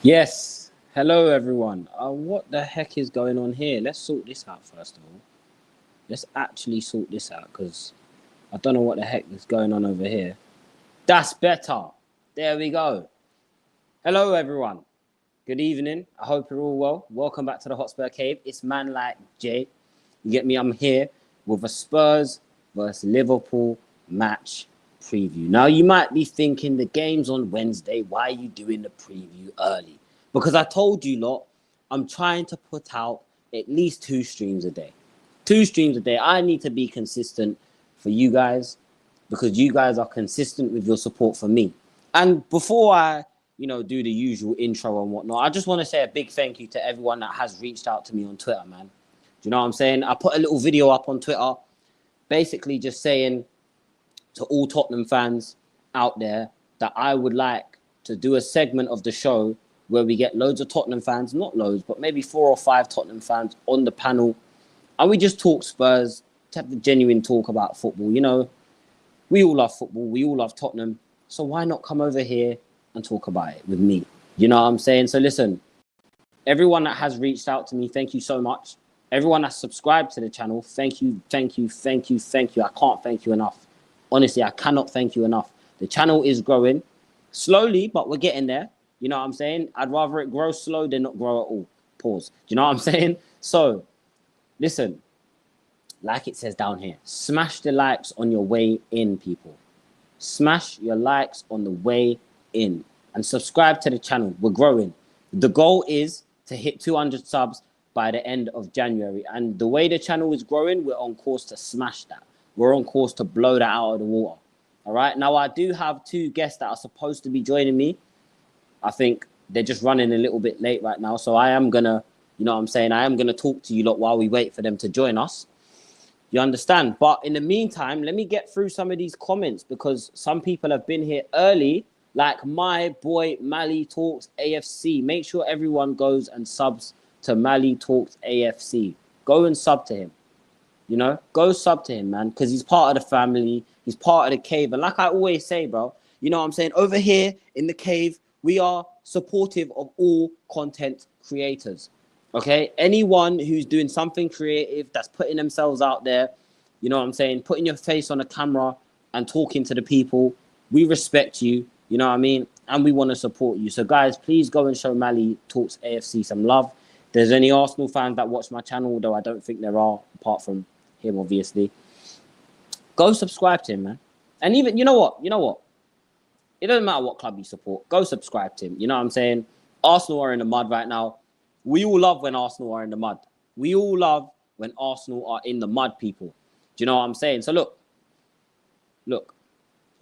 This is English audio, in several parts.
Yes. Hello, everyone. What the heck is going on here? Let's sort this out first of all. Let's actually sort this out because I don't know what the heck is going on over here. That's better. There we go. Hello, everyone. Good evening. I hope you're all well. Welcome back to the Hotspur Cave. It's man like Jay. You get me? I'm here with a Spurs versus Liverpool match preview. Now, you might be thinking the game's on Wednesday. Why are you doing the preview early? Because I told you lot, I'm trying to put out at least 2 streams a day. 2 streams a day. I need to be consistent for you guys because you guys are consistent with your support for me. And before I, do the usual intro and whatnot, I just want to say a big thank you to everyone that has reached out to me on Twitter, man. Do you know what I'm saying? I put a little video up on Twitter, basically just saying to all Tottenham fans out there that I would like to do a segment of the show where we get loads of Tottenham fans, not loads, but maybe 4 or 5 Tottenham fans on the panel. And we just talk Spurs, to have a genuine talk about football. We all love football. We all love Tottenham. So why not come over here and talk about it with me? You know what I'm saying? So listen, everyone that has reached out to me, thank you so much. Everyone that's subscribed to the channel, thank you, thank you, thank you, thank you. I can't thank you enough. Honestly, I cannot thank you enough. The channel is growing slowly, but we're getting there. You know what I'm saying? I'd rather it grow slow than not grow at all. Pause. Do you know what I'm saying? So, listen, like it says down here, smash the likes on your way in, people. Smash your likes on the way in. And subscribe to the channel. We're growing. The goal is to hit 200 subs by the end of January. And the way the channel is growing, we're on course to smash that. We're on course to blow that out of the water. All right? Now, I do have 2 guests that are supposed to be joining me. I think they're just running a little bit late right now. So I am going to, I am going to talk to you lot while we wait for them to join us. You understand? But in the meantime, let me get through some of these comments because some people have been here early, like my boy Mali Talks AFC. Make sure everyone goes and subs to Mali Talks AFC. Go and sub to him. Go sub to him, man, because he's part of the family. He's part of the cave. And like I always say, bro, you know what I'm saying? Over here in the cave, we are supportive of all content creators, okay? Anyone who's doing something creative, that's putting themselves out there, you know what I'm saying? Putting your face on a camera and talking to the people. We respect you, you know what I mean? And we want to support you. So, guys, please go and show Mali Talks AFC some love. If there's any Arsenal fans that watch my channel, although I don't think there are, apart from him, obviously. Go subscribe to him, man. And even, you know what? It doesn't matter what club you support. Go subscribe to him. You know what I'm saying? Arsenal are in the mud right now. We all love when Arsenal are in the mud. We all love when Arsenal are in the mud, people. Do you know what I'm saying? So look.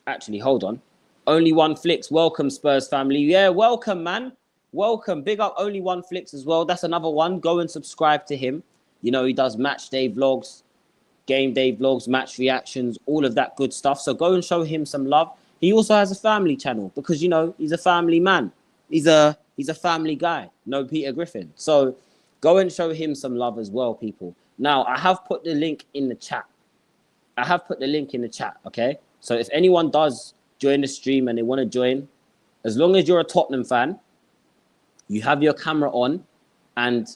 Actually, hold on. Only One Flicks. Welcome, Spurs family. Yeah, welcome, man. Welcome. Big up Only One Flicks as well. That's another one. Go and subscribe to him. He does match day vlogs, game day vlogs, match reactions, all of that good stuff. So go and show him some love. He also has a family channel because, he's a family man. He's a family guy. No Peter Griffin. So go and show him some love as well, people. Now, I have put the link in the chat. Okay? So if anyone does join the stream and they want to join, as long as you're a Tottenham fan, you have your camera on. And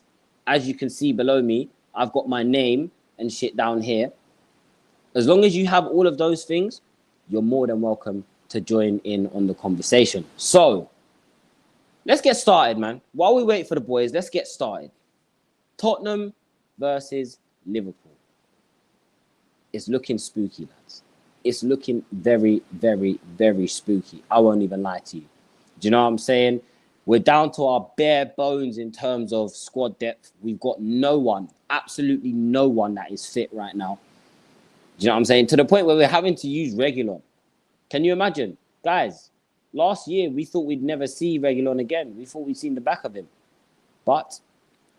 as you can see below me, I've got my name and shit down here. As long as you have all of those things, you're more than welcome to join in on the conversation. So, let's get started, man. While we wait for the boys, let's get started. Tottenham versus Liverpool. It's looking spooky, lads. It's looking very, very, very spooky. I won't even lie to you. Do you know what I'm saying? We're down to our bare bones in terms of squad depth. We've got no one, absolutely no one that is fit right now. Do you know what I'm saying? To the point where we're having to use Reguilon. Can you imagine? Guys, last year we thought we'd never see Reguilon again. We thought we'd seen the back of him. But,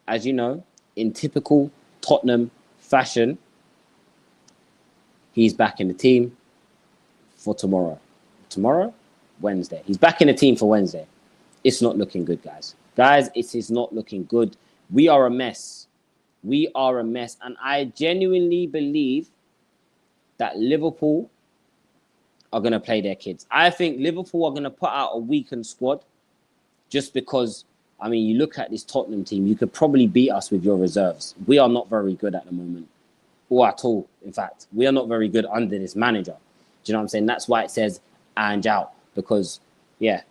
as you know, in typical Tottenham fashion, he's back in the team for tomorrow. Tomorrow? Wednesday. He's back in the team for Wednesday. It's not looking good, guys. Guys, it is not looking good. We are a mess. We are a mess. And I genuinely believe that Liverpool are going to play their kids. I think Liverpool are going to put out a weakened squad just because I mean, you look at this Tottenham team, you could probably beat us with your reserves. We are not very good at the moment, or at all. In fact, we are not very good under this manager. Do you know what I'm saying? That's why it says Ange out, because, yeah.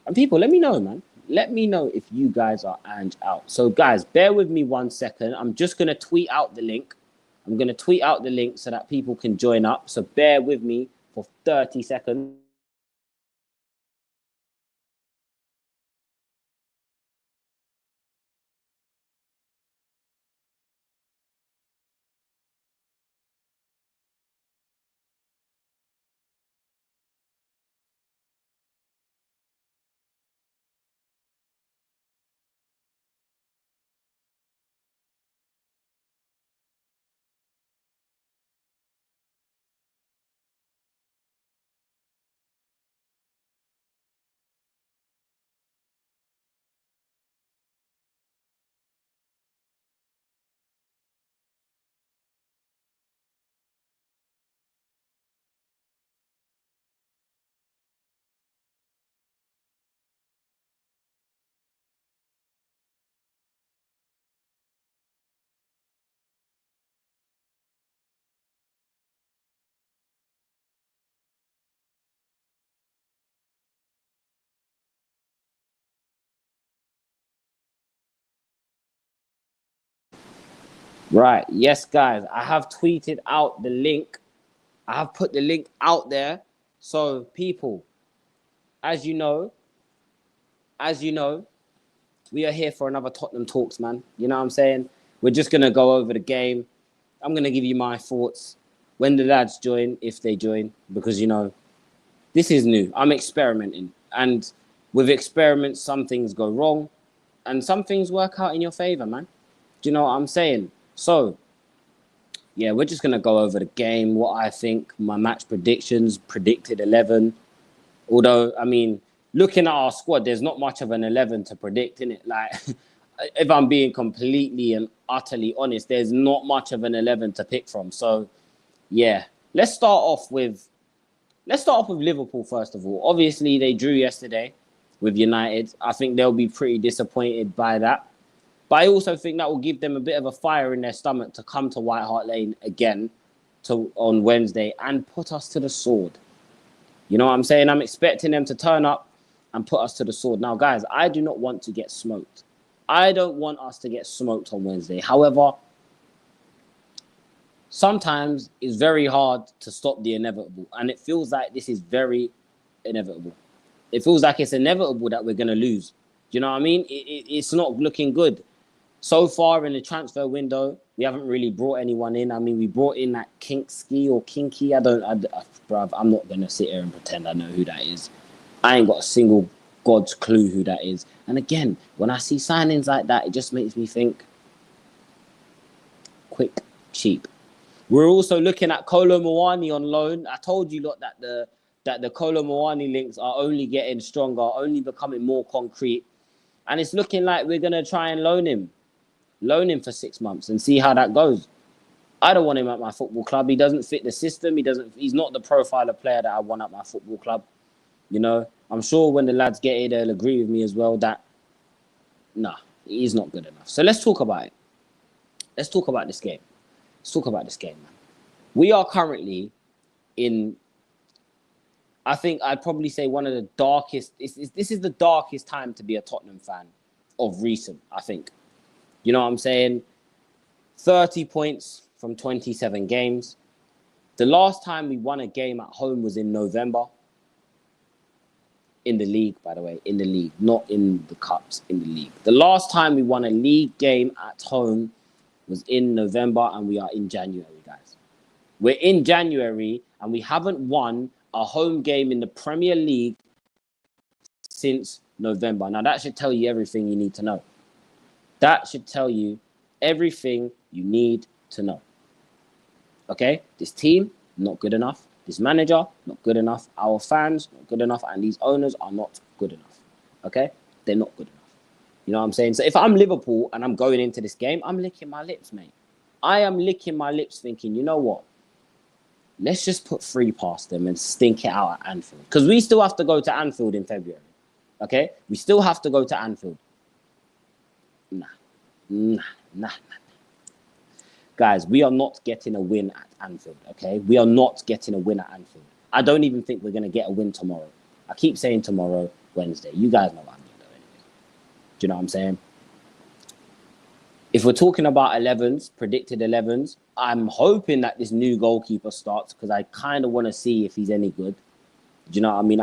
And people, let me know, man. Let me know if you guys are Ange out. So, guys, bear with me 1 second. I'm just going to tweet out the link. I'm going to tweet out the link so that people can join up. So bear with me for 30 seconds. Right. Yes, guys. I have tweeted out the link. I have put the link out there. So, people, as you know, as you know, we are here for another Tottenham Talks, man. You know what I'm saying? We're just going to go over the game. I'm going to give you my thoughts when the lads join, if they join, because, you know, this is new. I'm experimenting. And with experiments, some things go wrong and some things work out in your favor, man. Do you know what I'm saying? So, yeah, we're just going to go over the game, what I think, my match predictions, predicted 11. Although, I mean, looking at our squad, there's not much of an 11 to predict, in it. Like, if I'm being completely and utterly honest, there's not much of an 11 to pick from. So, yeah, let's start off with Liverpool first of all. Obviously, they drew yesterday with United. I think they'll be pretty disappointed by that. But I also think that will give them a bit of a fire in their stomach to come to White Hart Lane again on Wednesday and put us to the sword. You know what I'm saying? I'm expecting them to turn up and put us to the sword. Now, guys, I do not want to get smoked. I don't want us to get smoked on Wednesday. However, sometimes it's very hard to stop the inevitable. And it feels like this is very inevitable. It feels like it's inevitable that we're going to lose. Do you know what I mean? It's not looking good. So far in the transfer window, we haven't really brought anyone in. I mean, we brought in that Kinky. Bruv, I'm not going to sit here and pretend I know who that is. I ain't got a single God's clue who that is. And again, when I see signings like that, it just makes me think quick, cheap. We're also looking at Kolo Muani on loan. I told you lot that the Kolo Muani links are only getting stronger, only becoming more concrete. And it's looking like we're going to try and loan him for 6 months and see how that goes. I don't want him at my football club. He doesn't fit the system. He's not the profile of player that I want at my football club. You know, I'm sure when the lads get it, they'll agree with me as well that, nah, he's not good enough. So let's talk about it. Let's talk about this game. Man. We are currently in, I think I'd probably say one of the darkest, this is the darkest time to be a Tottenham fan of recent, I think. You know what I'm saying? 30 points from 27 games. The last time we won a game at home was in November. In the league, by the way. In the league. Not in the cups. In the league. The last time we won a league game at home was in November, and we are in January, guys. We're in January, and we haven't won a home game in the Premier League since November. Now, that should tell you everything you need to know. That should tell you everything you need to know. Okay? This team, not good enough. This manager, not good enough. Our fans, not good enough. And these owners are not good enough. Okay? They're not good enough. You know what I'm saying? So if I'm Liverpool and I'm going into this game, I'm licking my lips, mate. I am licking my lips thinking, you know what? Let's just put 3 past them and stink it out at Anfield. Because we still have to go to Anfield in February. Okay? We still have to go to Anfield. Nah, nah. Guys, we are not getting a win at Anfield, okay? We are not getting a win at Anfield. I don't even think we're going to get a win tomorrow. I keep saying tomorrow, Wednesday. You guys know what I'm going to do anyway. Do you know what I'm saying? If we're talking about 11s, predicted 11s, I'm hoping that this new goalkeeper starts because I kind of want to see if he's any good. Do you know what I mean?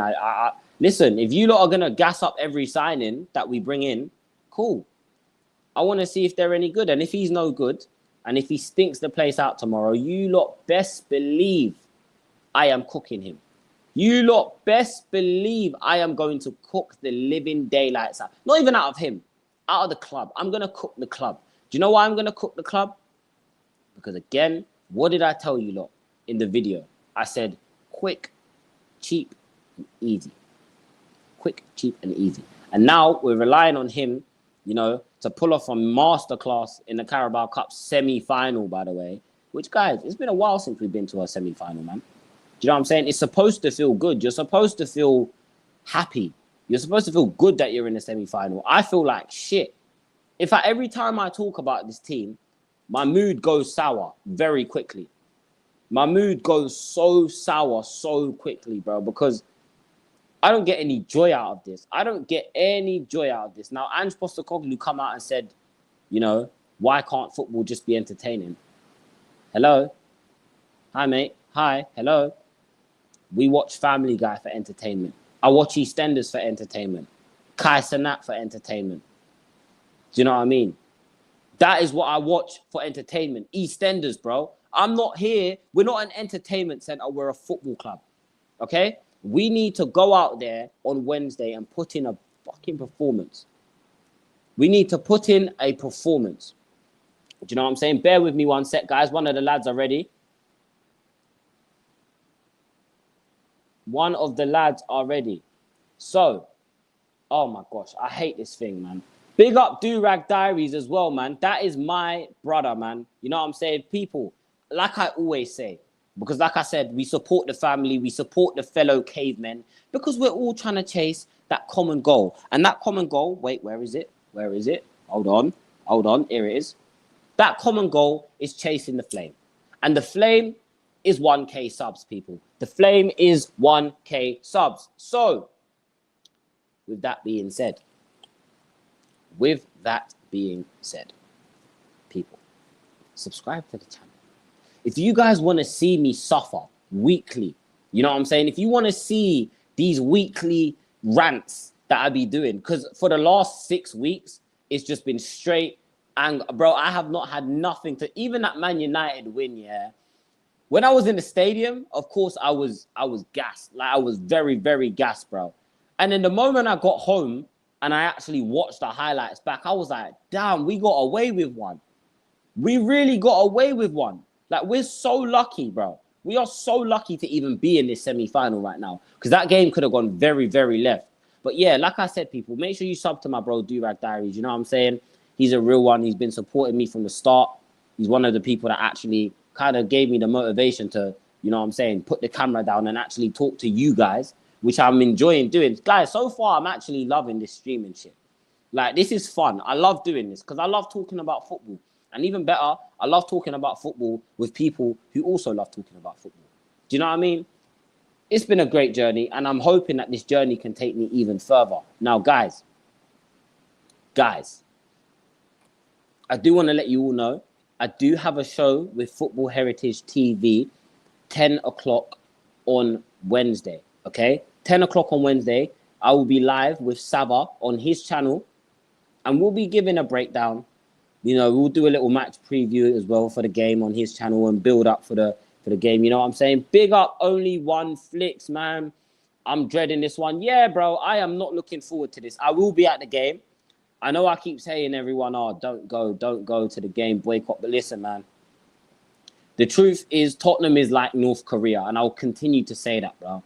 Listen, if you lot are going to gas up every signing that we bring in, cool. I want to see if they're any good. And if he's no good, and if he stinks the place out tomorrow, you lot best believe I am cooking him. You lot best believe I am going to cook the living daylights out. Not even out of him, out of the club. I'm going to cook the club. Do you know why I'm going to cook the club? Because again, what did I tell you lot in the video? I said quick, cheap, and easy. Quick, cheap, and easy. And now we're relying on him, you know, to pull off a masterclass in the Carabao Cup semi-final, by the way. Which, guys, it's been a while since we've been to a semi-final, man. Do you know what I'm saying? It's supposed to feel good. You're supposed to feel happy. You're supposed to feel good that you're in the semi-final. I feel like shit. Every time I talk about this team, my mood goes sour very quickly. My mood goes so sour so quickly, bro, because I don't get any joy out of this. I don't get any joy out of this. Now, Ange Postecoglou come out and said, you know, why can't football just be entertaining? Hello? Hi, mate. Hi. Hello? We watch Family Guy for entertainment. I watch EastEnders for entertainment. Kai Cenat for entertainment. Do you know what I mean? That is what I watch for entertainment. EastEnders, bro. I'm not here. We're not an entertainment center. We're a football club. Okay? We need to go out there on Wednesday and put in a fucking performance. We need to put in a performance. Do you know what I'm saying? Bear with me one sec, guys. One of the lads are ready. One of the lads are ready. So, oh my gosh, I hate this thing, man. Big up Do-Rag Diaries as well, man. That is my brother, man. You know what I'm saying? People, like I always say, because like I said, we support the family, we support the fellow cavemen, because we're all trying to chase that common goal. And that common goal, wait, where is it? Where is it? Hold on, here it is. That common goal is chasing the flame. And the flame is 1K subs, people. The flame is 1K subs. So, with that being said, people, subscribe to the channel. If you guys want to see me suffer weekly, you know what I'm saying? If you want to see these weekly rants that I be doing, because for the last 6 weeks, it's just been straight anger. Bro, I have not had nothing to, even that Man United win, yeah. When I was in the stadium, of course, I was gassed. Like, I was very, very gassed, bro. And then the moment I got home and I actually watched the highlights back, I was like, damn, we got away with one. We really got away with one. Like, we're so lucky, bro. We are so lucky to even be in this semi-final right now, because that game could have gone very, very left. But yeah, like I said, people, make sure you sub to my bro, Do-Rag Diaries. You know what I'm saying? He's a real one. He's been supporting me from the start. He's one of the people that actually kind of gave me the motivation to, you know what I'm saying, put the camera down and actually talk to you guys, which I'm enjoying doing. Guys, so far, I'm actually loving this streaming shit. Like, this is fun. I love doing this because I love talking about football. And even better, I love talking about football with people who also love talking about football. Do you know what I mean? It's been a great journey, and I'm hoping that this journey can take me even further. Now, guys, I do want to let you all know, I do have a show with Football Heritage TV, 10 o'clock on Wednesday, okay? 10 o'clock on Wednesday, I will be live with Sava on his channel, and we'll be giving a breakdown. You know, we'll do a little match preview as well for the game on his channel and build up for the game. You know what I'm saying? Big up Only One Flicks, man. I'm dreading this one. Yeah, bro, I am not looking forward to this. I will be at the game. I know I keep saying everyone, oh, don't go to the game, boycott. But listen, man, the truth is Tottenham is like North Korea, and I'll continue to say that, bro.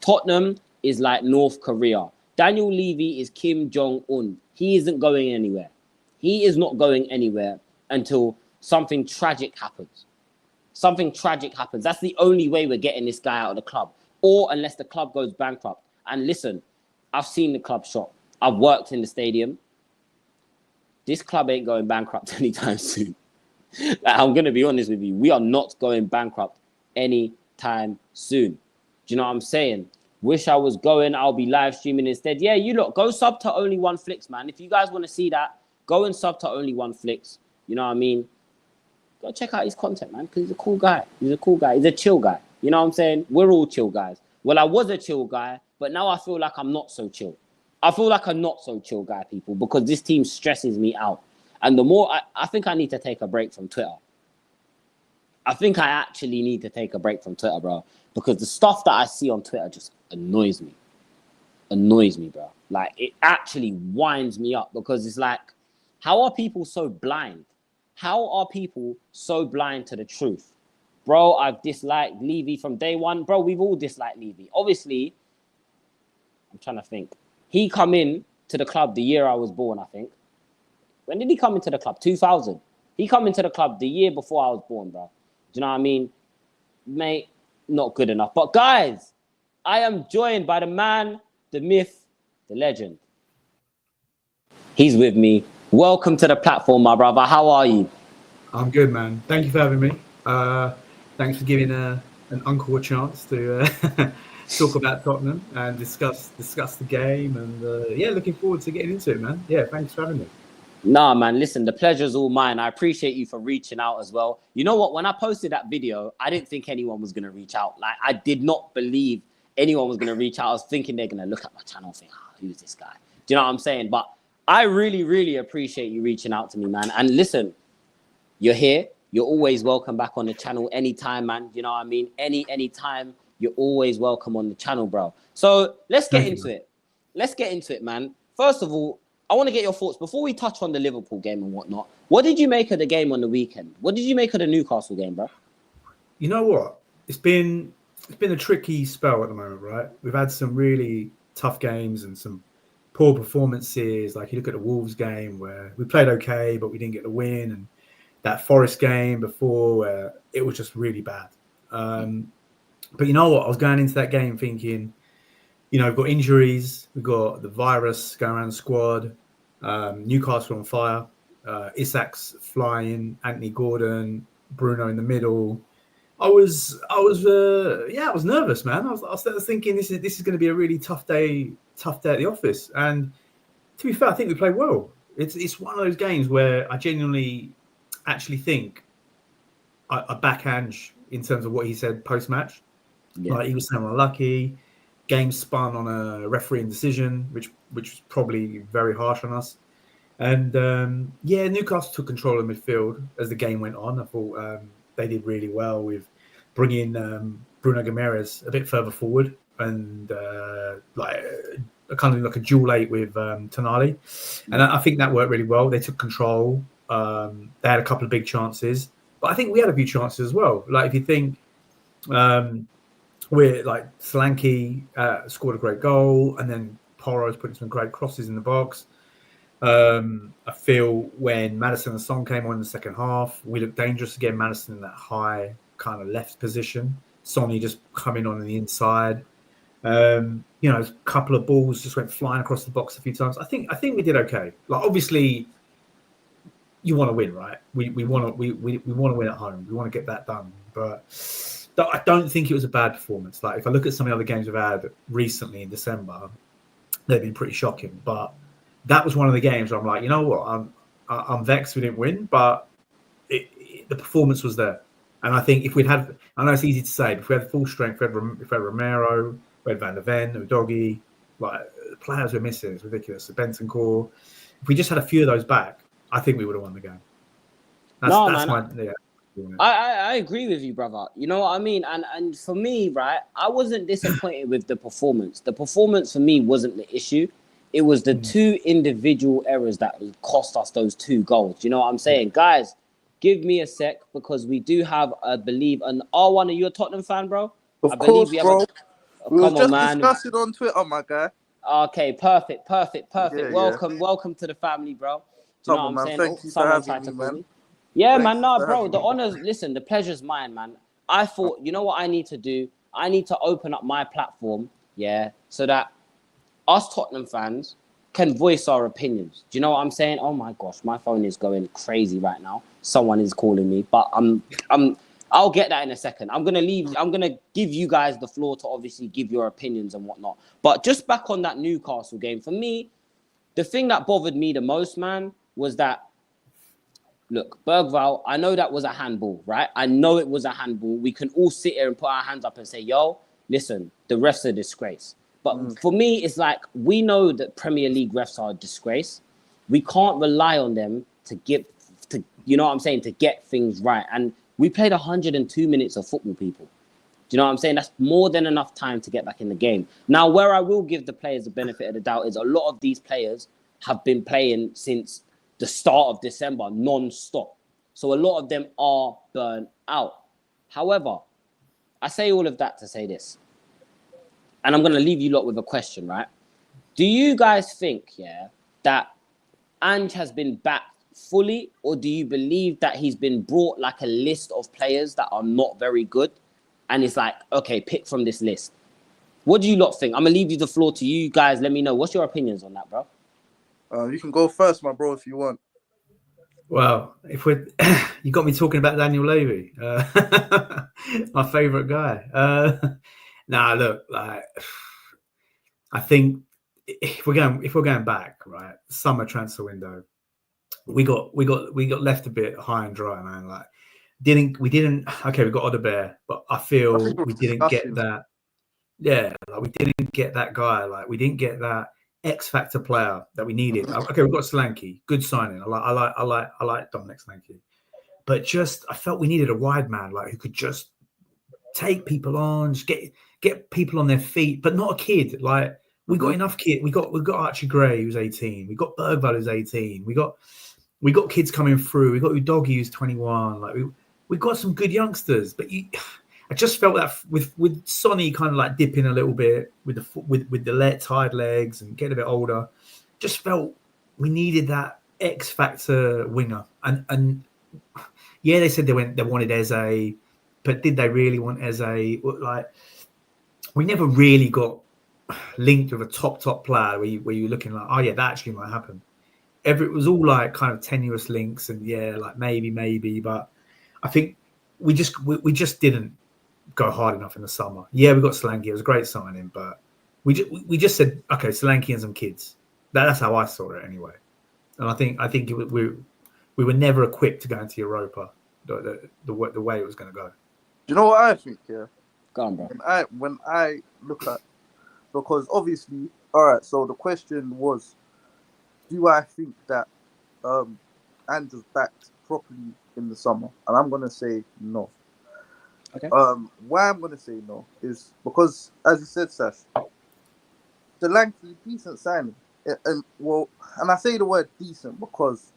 Tottenham is like North Korea. Daniel Levy is Kim Jong-un. He isn't going anywhere. He is not going anywhere until something tragic happens. Something tragic happens. That's the only way we're getting this guy out of the club. Or unless the club goes bankrupt. And listen, I've seen the club shop. I've worked in the stadium. this club ain't going bankrupt anytime soon. Like, I'm going to be honest with you. We are not going bankrupt anytime soon. Do you know what I'm saying? Wish I was going. I'll be live streaming instead. Yeah, you look, go sub to Only One Flicks, man. If you guys want to see that, go and sub to Only One Flicks. You know what I mean? Go check out his content, man, because he's a cool guy. He's a cool guy. He's a chill guy. You know what I'm saying? We're all chill guys. Well, I was a chill guy, but now I feel like I'm not so chill. I feel like a not so chill guy, people, because this team stresses me out. And the more, I think I need to take a break from Twitter. I think I actually need to take a break from Twitter, bro. Because the stuff that I see on Twitter just annoys me. Annoys me, bro. Like, it actually winds me up because it's like, how are people so blind? How are people so blind to the truth? Bro, I've disliked Levy from day one. Bro, we've all disliked Levy. Obviously, I'm trying to think. He come in to the club the year I was born, I think. When did he come into the club? 2000. He come into the club the year before I was born, bro. Do you know what I mean? Mate, not good enough. But guys, I am joined by the man, the myth, the legend. He's with me. Welcome to the platform, my brother. How are you? I'm good, man. Thank you for having me. Thanks for giving an uncle a chance to talk about Tottenham and discuss the game. And yeah, looking forward to getting into it, man. Yeah, thanks for having me. Nah, man, listen, the pleasure's all mine. I appreciate you for reaching out as well. You know what? When I posted that video, I didn't think anyone was going to reach out. Like, I did not believe anyone was going to reach out. I was thinking they're going to look at my channel and think, who's this guy? Do you know what I'm saying? But I really, really appreciate you reaching out to me, man. And listen, you're here. You're always welcome back on the channel anytime, man. You know what I mean? Anytime, you're always welcome on the channel, bro. So let's get into it. Let's get into it, man. First of all, I want to get your thoughts before we touch on the Liverpool game and whatnot. What did you make of the game on the weekend? What did you make of the Newcastle game, bro? You know what? It's been a tricky spell at the moment, right? We've had some really tough games and some poor performances. Like you look at the Wolves game where we played okay, but we didn't get the win, and that Forest game before where it was just really bad. But you know what? I was going into that game thinking, you know, we've got injuries, we've got the virus going around the squad, Newcastle on fire, Isak's flying, Anthony Gordon, Bruno in the middle. I was nervous, man. I was thinking this is going to be a really tough day at the office. And to be fair, I think we played well. It's one of those games where I genuinely actually think I back Ange in terms of what he said post match. Yeah. Like he was saying unlucky. Game spun on a refereeing decision, which was probably very harsh on us. And Newcastle took control of midfield as the game went on. I thought they did really well with bringing Bruno Guimaraes a bit further forward and kind of like a dual 8 with Tonali. And I think that worked really well. They took control. They had a couple of big chances, but I think we had a few chances as well. Like if you think. We're like Solanke scored a great goal, and then Porro's putting some great crosses in the box. I feel when Maddison and Son came on in the second half, we looked dangerous again. Maddison in that high kind of left position, Sonny just coming on the inside. You know, a couple of balls just went flying across the box a few times. I think we did okay. Like obviously, you want to win, right? We want to win at home. We want to get that done, but. I don't think it was a bad performance. Like if I look at some of the other games we've had recently in December, they've been pretty shocking. But that was one of the games where I'm like, you know what, I'm vexed we didn't win, but the performance was there. And I think if we'd had, I know it's easy to say, but if we had full strength, if we had Romero, we had Van der Ven, Udogie, like the players we're missing, it's ridiculous. The Bentancur, if we just had a few of those back, I think we would have won the game. I agree with you, brother. You know what I mean? And for me, right, I wasn't disappointed with the performance. The performance for me wasn't the issue. It was the two individual errors that cost us those 2 goals. You know what I'm saying? Guys, give me a sec because we do have, I believe, an R1. Are you a Tottenham fan, bro? Of course, bro. We were just discussing on Twitter, my guy. Okay, perfect. Yeah, welcome to the family, bro. Do you know what I'm saying? Thank you for having me, man. Yeah, man, bro, the honors, listen, the pleasure's mine, man. I thought, you know what I need to do? I need to open up my platform, yeah, so that us Tottenham fans can voice our opinions. Do you know what I'm saying? Oh my gosh, my phone is going crazy right now. Someone is calling me, but I'll get that in a second. I'm gonna give you guys the floor to obviously give your opinions and whatnot. But just back on that Newcastle game, for me, the thing that bothered me the most, man, was that, look, Bergvall, I know that was a handball, right? I know it was a handball. We can all sit here and put our hands up and say, yo, listen, the refs are a disgrace. But for me, it's like, we know that Premier League refs are a disgrace. We can't rely on them to you know what I'm saying, to get things right. And we played 102 minutes of football, people. Do you know what I'm saying? That's more than enough time to get back in the game. Now, where I will give the players the benefit of the doubt is a lot of these players have been playing since the start of December, non-stop. So a lot of them are burnt out. However, I say all of that to say this. And I'm going to leave you lot with a question, right? Do you guys think, that Ange has been backed fully, or do you believe that he's been brought like a list of players that are not very good, and it's like, okay, pick from this list? What do you lot think? I'm going to leave you the floor to you guys. Let me know. What's your opinions on that, bro? You can go first, my bro, if you want. Well, you got me talking about Daniel Levy, my favourite guy. Look, like, I think if we're going back, right, summer transfer window, we got left a bit high and dry, man. Like, we didn't. Okay, we got Odebear, but I feel we didn't get that. Yeah, like, we didn't get that guy. Like, we didn't get that X factor player that we needed. Okay, we've got Solanke, good signing. I like Dominic Solanke, but just I felt we needed a wide man, like, who could just take people on, just get people on their feet, but not a kid. Like, we got enough kid. We got Archie Gray, who's 18. We got Bergvall, who's 18. We got kids coming through. We got Udogie, who's 21. Like, we got some good youngsters, but I just felt that with Sonny kind of like dipping a little bit with the tired legs and getting a bit older, just felt we needed that X factor winger. And yeah, they said they wanted Eze, but did they really want Eze? Like, we never really got linked with a top player where you're looking like, oh yeah, that actually might happen. It was all like kind of tenuous links, and yeah, like maybe, but I think we just didn't go hard enough in the summer. Yeah, we got Solanke. It was a great signing, but we just said, okay, Solanke and some kids. That's how I saw it anyway. And I think we were never equipped to go into Europa the way it was going to go. Do you know what I think? Yeah, Go on, bro. When I look at, because obviously, all right. So the question was, do I think that Andrew's backed properly in the summer? And I'm gonna say no. Okay. Why I'm gonna say no is because, as you said, Sash, Solanke, decent signing, and I say the word decent because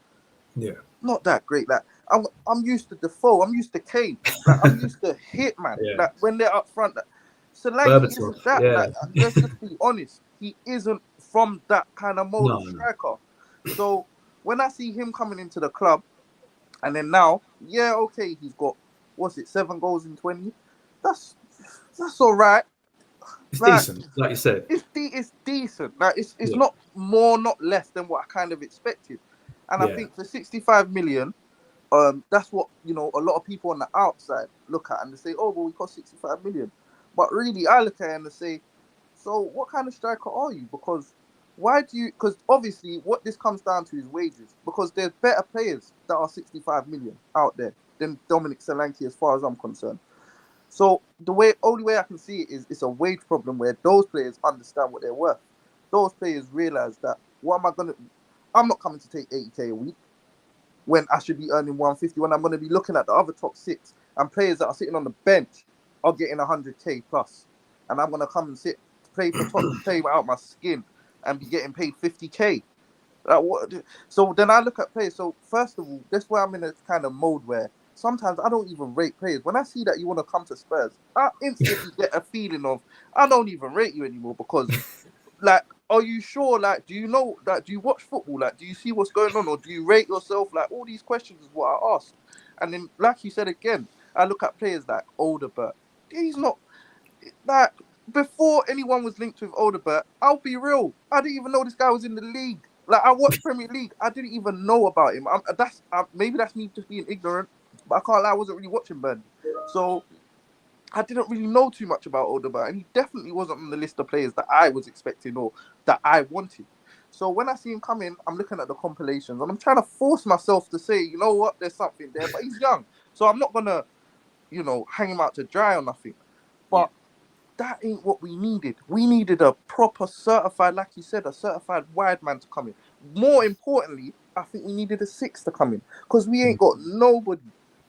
not that great. Like, I'm used to Defoe, I'm used to Kane, like, I'm used to Hitman. Yeah. Like, when they're up front, Solanke isn't that. Yeah. Like, let's just be honest, he isn't from that kind of mode of striker. So when I see him coming into the club, and then now, yeah, okay, he's got 7 goals in 20. That's all right. It's decent, like you said. It's decent. Like, it's not more, not less than what I kind of expected. And I think for 65 million, that's what, you know, a lot of people on the outside look at and they say, oh, well, we cost 65 million. But really, I look at it and say, so what kind of striker are you? Because obviously what this comes down to is wages. Because there's better players that are 65 million out there than Dominic Solanke, as far as I'm concerned. So only way I can see it is it's a wage problem where those players understand what they're worth. Those players realize that I'm not coming to take 80k a week when I should be earning 150, when I'm going to be looking at the other top 6 and players that are sitting on the bench are getting 100k plus. And I'm going to come and play for Tottenham, play out my skin and be getting paid 50k. Like, what? So then I look at players. So first of all, that's why I'm in a kind of mode where sometimes I don't even rate players. When I see that you want to come to Spurs, I instantly get a feeling of I don't even rate you anymore because, like, are you sure? Like, do you know? Like, do you watch football? Like, do you see what's going on, or do you rate yourself? Like, all these questions is what I ask. And then, like you said again, I look at players like Odegaard. He's not like before anyone was linked with Odegaard, I'll be real. I didn't even know this guy was in the league. Like, I watched Premier League. I didn't even know about him. Maybe that's me just being ignorant, but I can't lie. I wasn't really watching Burnley. So I didn't really know too much about Odegaard, and he definitely wasn't on the list of players that I was expecting or that I wanted. So when I see him come in, I'm looking at the compilations, and I'm trying to force myself to say, you know what, there's something there, but he's young. So I'm not going to, hang him out to dry or nothing. But that ain't what we needed. We needed a proper certified, like you said, a certified wide man to come in. More importantly, I think we needed a 6 to come in because we ain't got nobody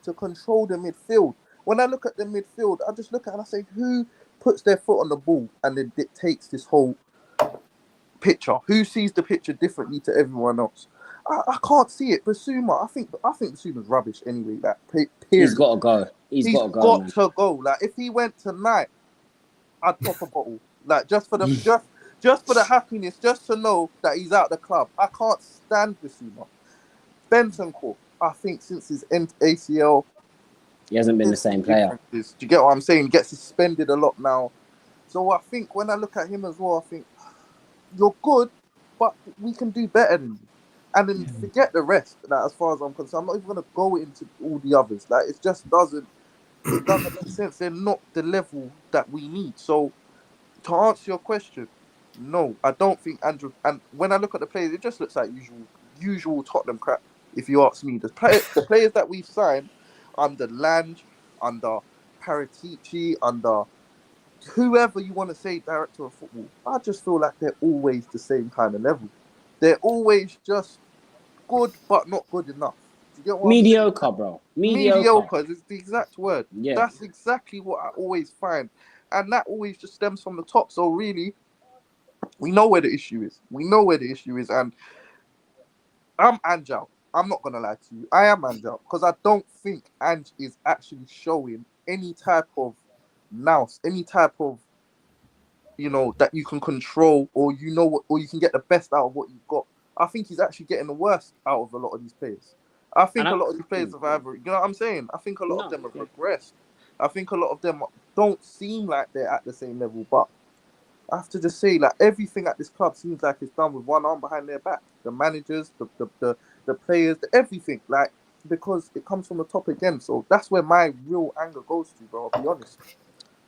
to control the midfield. When I look at the midfield, I just look at it and I say, who puts their foot on the ball and then dictates this whole picture? Who sees the picture differently to everyone else? I can't see it. Basuma, I think Basuma's rubbish anyway. That period. He's got to go. He's got to go. Like, if he went tonight, I'd pop a bottle. Like, just for the just for the happiness, just to know that he's out the club. I can't stand Basuma. Bentancur, I think since his ACL, he hasn't been the same player. Do you get what I'm saying? He gets suspended a lot now. So I think when I look at him as well, I think you're good, but we can do better than you. And then forget the rest. Like, as far as I'm concerned, I'm not even going to go into all the others. Like, it just doesn't make sense. They're not the level that we need. So to answer your question, no, I don't think Andrew. And when I look at the players, it just looks like usual Tottenham crap. If you ask me, the players that we've signed under Lange, under Paratici, under whoever you want to say director of football, I just feel like they're always the same kind of level. They're always just good, but not good enough. Do you get what Mediocre, I'm saying? bro. Mediocre is the exact word. Yeah. That's exactly what I always find. And that always just stems from the top. So really, we know where the issue is. And I'm Angel. I'm not going to lie to you. I am Angel. Because I don't think Ange is actually showing any type of nous, any type of, that you can control or or you can get the best out of what you've got. I think he's actually getting the worst out of a lot of these players. I think a lot of these players have either, you know what I'm saying? I think a lot of them have regressed. I think a lot of them don't seem like they're at the same level, but I have to just say, like, everything at this club seems like it's done with one arm behind their back. The managers, the players, everything, like, because it comes from the top again. So that's where my real anger goes to, bro. I'll be honest.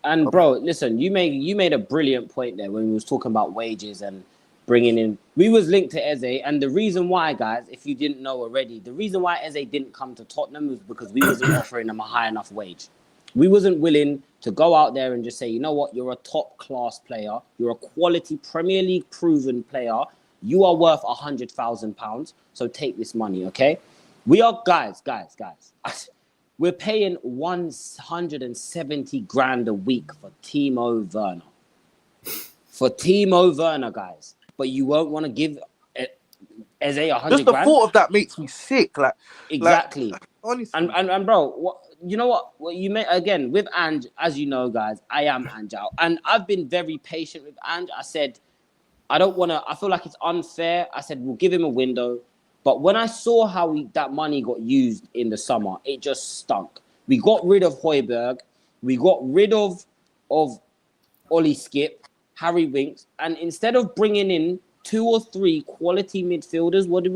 And bro, listen, you made a brilliant point there when we was talking about wages and bringing in. We was linked to Eze, and the reason why, guys, if you didn't know already, the reason why Eze didn't come to Tottenham was because we wasn't offering him a high enough wage. We wasn't willing to go out there and just say, you know what, you're a top class player, you're a quality Premier League proven player, you are worth £100,000, so take this money, okay? We are guys. We're paying 170 grand a week for Timo Werner. For Timo Werner, guys. But you won't want to give Eze 100 grand? Just the thought of that makes me sick. Like, exactly. Like, honestly. And bro, you know what you may, again, with Ange, as you know, guys, I am Ange out. And I've been very patient with Ange. I said, I feel like it's unfair. I said, we'll give him a window. But when I saw how that money got used in the summer, it just stunk. We got rid of Højbjerg. We got rid of Ollie Skip, Harry Winks. And instead of bringing in 2 or 3 quality midfielders, what do?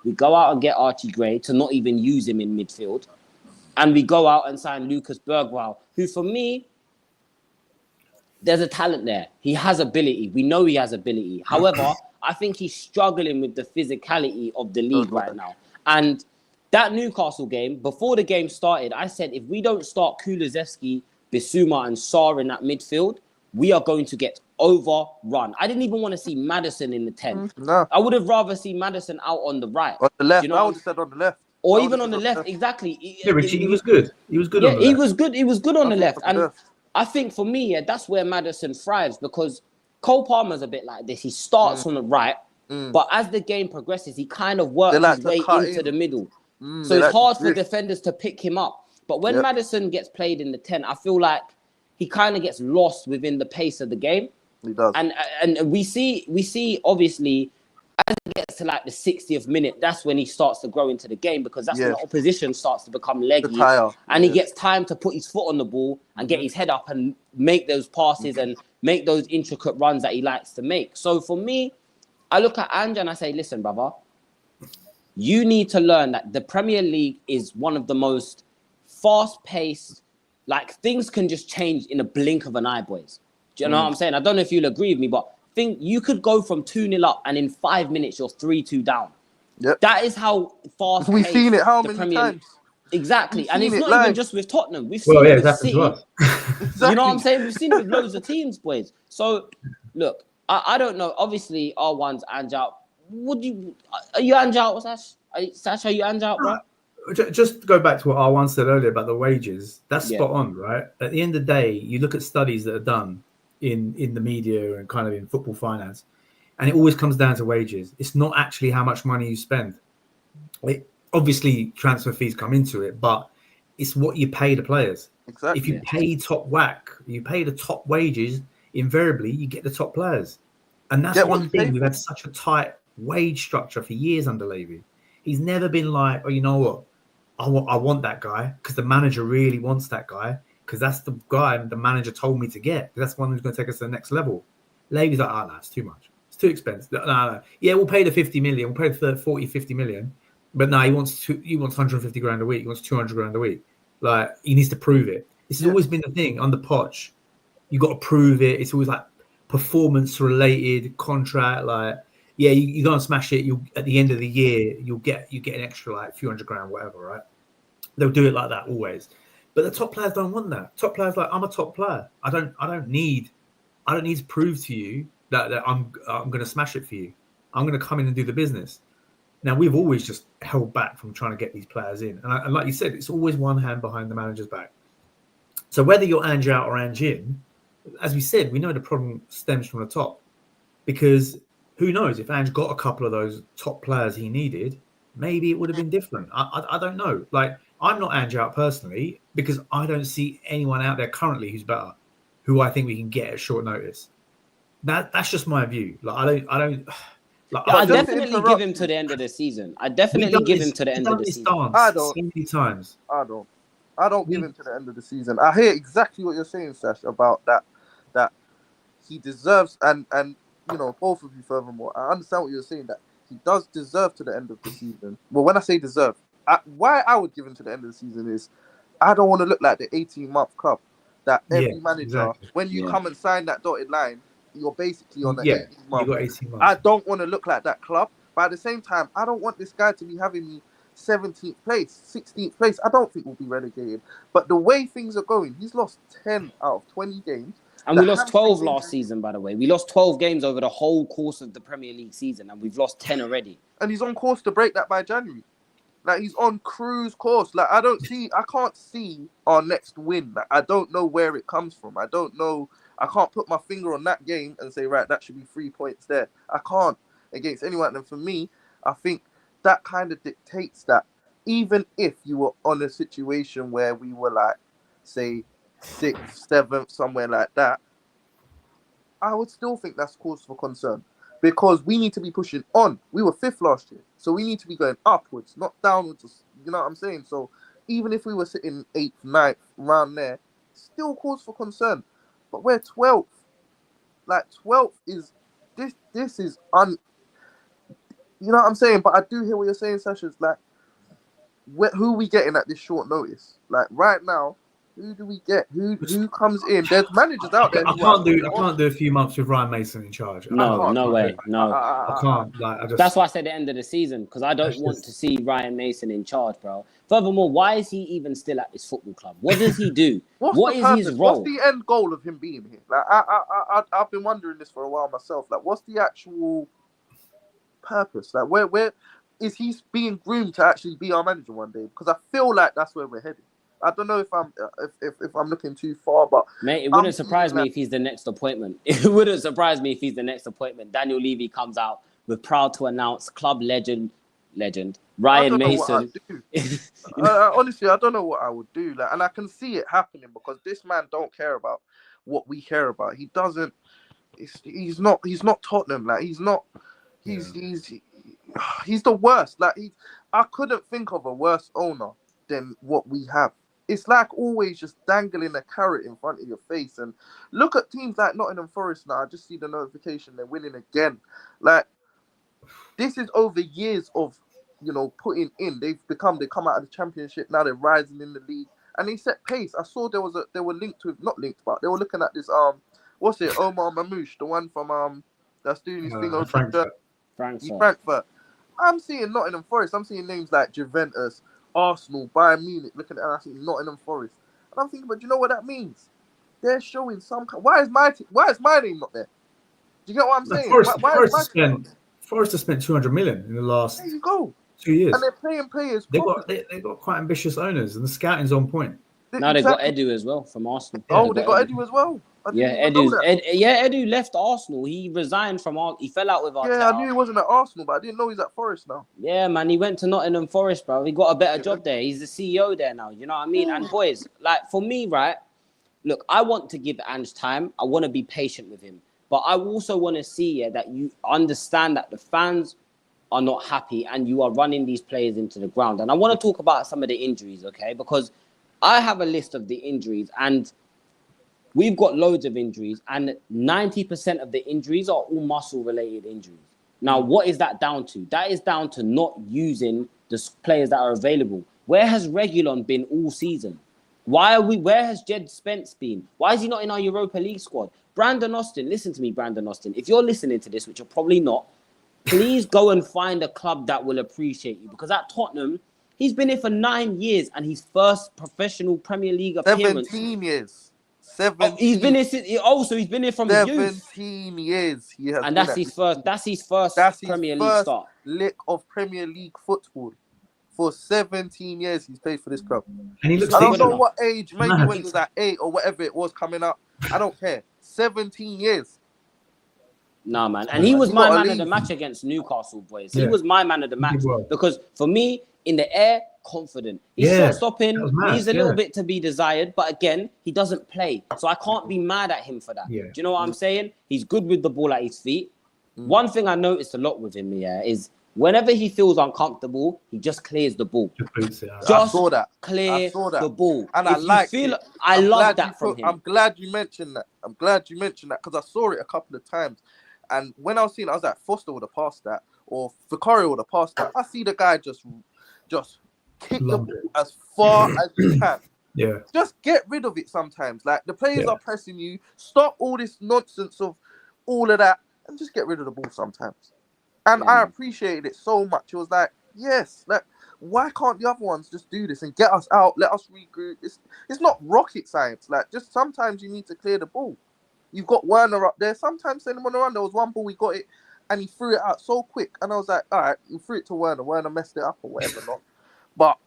We go out and get Archie Gray to not even use him in midfield. And we go out and sign Lucas Bergwijn, who for me, there's a talent there. He has ability. We know he has ability. However, I think he's struggling with the physicality of the league right now. And that Newcastle game, before the game started, I said, if we don't start Kulusevski, Bissouma and Sarr in that midfield, we are going to get overrun. I didn't even want to see Maddison in the 10th. No. I would have rather seen Maddison out on the right. On the left. You know I would have said on the left. Or even on the left, exactly. Yeah, Richie, he was good. He was good on the left. He was good on the left. And I think for me, that's where Maddison thrives, because Cole Palmer's a bit like this. He starts on the right, but as the game progresses, he kind of works his way into the middle. So it's hard for defenders to pick him up. But when Maddison gets played in the 10, I feel like he kind of gets lost within the pace of the game. He does. And we see obviously, as it gets to like the 60th minute, that's when he starts to grow into the game, because that's when the opposition starts to become leggy, and he gets time to put his foot on the ball and get his head up and make those passes and make those intricate runs that he likes to make. So for me, I look at Ange and I say, listen, brother, you need to learn that the Premier League is one of the most fast-paced, like things can just change in a blink of an eye, boys. Do you know what I'm saying? I don't know if you'll agree with me, but think you could go from 2-0 up and in 5 minutes you're 3-2 down. Yep. That is how fast We've seen it how many times? Exactly. And it's not even just with Tottenham. We've seen it with City. Exactly. You know what I'm saying? We've seen it with loads of teams, boys. So, look, I don't know. Obviously, R1's Ange out. Are you Ange out, Sash? Sash, are you Ange out, bro? Just to go back to what R1 said earlier about the wages, that's Yeah. spot on, right? At the end of the day, you look at studies that are done in the media and kind of in football finance, and it always comes down to wages. It's not actually how much money you spend. Obviously, transfer fees come into it, but it's what you pay the players. Exactly. If you pay top whack, you pay the top wages, invariably you get the top players. And that's one thing. We've had such a tight wage structure for years under Levy. He's never been like, oh, you know what? I want that guy because the manager really wants that guy because that's the guy the manager told me to get. That's the one who's going to take us to the next level. Levy's like, oh, no, it's too much. It's too expensive. No. Yeah, we'll pay the 50 million. We'll pay the 40, 50 million. But no, he wants 150 grand a week. He wants 200 grand a week. Like, he needs to prove it. This has always been the thing under Poch. You got to prove it. It's always like performance related contract. Like, yeah, you go and smash it. You at the end of the year, you get an extra like few hundred grand, whatever, right? They'll do it like that always. But the top players don't want that. Top players like, I'm a top player. I don't need to prove to you that I'm going to smash it for you. I'm going to come in and do the business. Now, we've always just held back from trying to get these players in. And like you said, it's always one hand behind the manager's back. So whether you're Ange out or Ange in, as we said, we know the problem stems from the top. Because who knows, if Ange got a couple of those top players he needed, maybe it would have been different. I don't know. Like, I'm not Ange out personally because I don't see anyone out there currently who's better, who I think we can get at short notice. That's just my view. Like, I don't. Like, I definitely give him to the end of the season. I definitely give him to the end of the season. I don't. So many times. I don't give him to the end of the season. I hear exactly what you're saying, Sash, about that he deserves, and you know, both of you furthermore, I understand what you're saying, that he does deserve to the end of the season. Well, when I say deserve, why I would give him to the end of the season is I don't want to look like the 18-month club that every manager, when you come and sign that dotted line, you're basically on the 18 month. You got 18 months. I don't want to look like that club, but at the same time, I don't want this guy to be having me 17th place, 16th place. I don't think we'll be relegated. But the way things are going, he's lost 10 out of 20 games. And we lost 12 last season, by the way. We lost 12 games over the whole course of the Premier League season, and we've lost 10 already. And he's on course to break that by January. Like, he's on cruise course. Like, I can't see our next win. Like, I don't know where it comes from. I don't know. I can't put my finger on that game and say, right, that should be 3 points there. I can't against anyone. And for me, I think that kind of dictates that even if you were on a situation where we were like, say, 6th, 7th, somewhere like that, I would still think that's cause for concern because we need to be pushing on. We were 5th last year, so we need to be going upwards, not downwards. You know what I'm saying? So even if we were sitting 8th, 9th, around there, still cause for concern. But we're 12th. Like, 12th is this is you know what I'm saying? But I do hear what you're saying, Sasha. It's like, who are we getting at this short notice? Like, right now, who do we get? Who comes in? There's managers out there. I can't do a few months with Ryan Mason in charge. No way. No. I can't. Like, that's why I said the end of the season, because I don't want to see Ryan Mason in charge, bro. Furthermore, why is he even still at this football club? What does he do? What is his role? What's the end goal of him being here? Like, I've been wondering this for a while myself. Like, what's the actual purpose? Like, where is he being groomed to actually be our manager one day? Because I feel like that's where we're heading. I don't know if I'm looking too far, but mate, it wouldn't surprise me if he's the next appointment. It wouldn't surprise me if he's the next appointment. Daniel Levy comes out with proud to announce club legend Ryan Mason. Honestly, I don't know what I would do. Like, and I can see it happening because this man don't care about what we care about. He doesn't. He's not Tottenham. Like, he's not. He's the worst. Like, I couldn't think of a worse owner than what we have. it's like always just dangling a carrot in front of your face. And look at teams like Nottingham Forest now. I just see the notification they're winning again. Like, this is over years of, putting in. They come out of the Championship, now they're rising in the league. And they set pace. I saw they were linked with, not linked, but they were looking at this, what's it, Omar Mamouche, the one from, that's doing his thing over Frankfurt. I'm seeing Nottingham Forest. I'm seeing names like Juventus, Arsenal, Bayern Munich, looking at, and I see Nottingham Forest. And I'm thinking, but do you know what that means? They're showing some. Why is my name not there? Do you get what I'm saying? Forest has spent 200 million in the last. There you go. 2 years, and they're playing players. They got quite ambitious owners, and the scouting's on point. Now they got Edu as well from Arsenal. Oh, they got Edu as well. Edu left Arsenal. He resigned from Arsenal. He fell out with Arteta. Yeah, I knew he wasn't at Arsenal, but I didn't know he's at Forest now. Yeah, man, he went to Nottingham Forest, bro. He got a better job there. He's the CEO there now. You know what I mean? And boys, like for me, right? Look, I want to give Ange time. I want to be patient with him, but I also want to see that you understand that the fans are not happy and you are running these players into the ground. And I want to talk about some of the injuries, okay? Because I have a list of the injuries and we've got loads of injuries and 90% of the injuries are all muscle-related injuries. Now, what is that down to? That is down to not using the players that are available. Where has Reguilon been all season? Where has Jed Spence been? Why is he not in our Europa League squad? Brandon Austin, listen to me, Brandon Austin. If you're listening to this, which you're probably not, please go and find a club that will appreciate you. Because at Tottenham, he's been here for 9 years and his first professional Premier League appearance. 17 years. He's been here since. So he's been here from the youth. 17 years he has. And that's his first Premier League start. Lick of Premier League football. For 17 years he's played for this club. And he looks I don't know what age, maybe when he was at 8 or whatever it was coming up. I don't care. 17 years. Nah, man. And he was my man of the match against Newcastle, boys. He was my man of the match. Because for me, in the air, confident. He's shot stopping. He's a little bit to be desired. But again, he doesn't play. So I can't be mad at him for that. Yeah. Do you know what I'm saying? He's good with the ball at his feet. One thing I noticed a lot with him, is whenever he feels uncomfortable, he just clears the ball. Just I saw that. Clear the ball. And I love that from him. I'm glad you mentioned that. Because I saw it a couple of times. And when I was seeing it, I was like, Foster would have passed that. Or Vicario would have passed that. I see the guy just kick the ball as far as you can. Yeah. Just get rid of it sometimes. Like, the players are pressing you. Stop all this nonsense of all of that. And just get rid of the ball sometimes. And I appreciated it so much. It was like, yes, like, why can't the other ones just do this and get us out, let us regroup? It's not rocket science. Like, just sometimes you need to clear the ball. You've got Werner up there. Sometimes send him on the run. There was one ball, we got it, and he threw it out so quick. And I was like, all right, you threw it to Werner. Werner messed it up or whatever not. But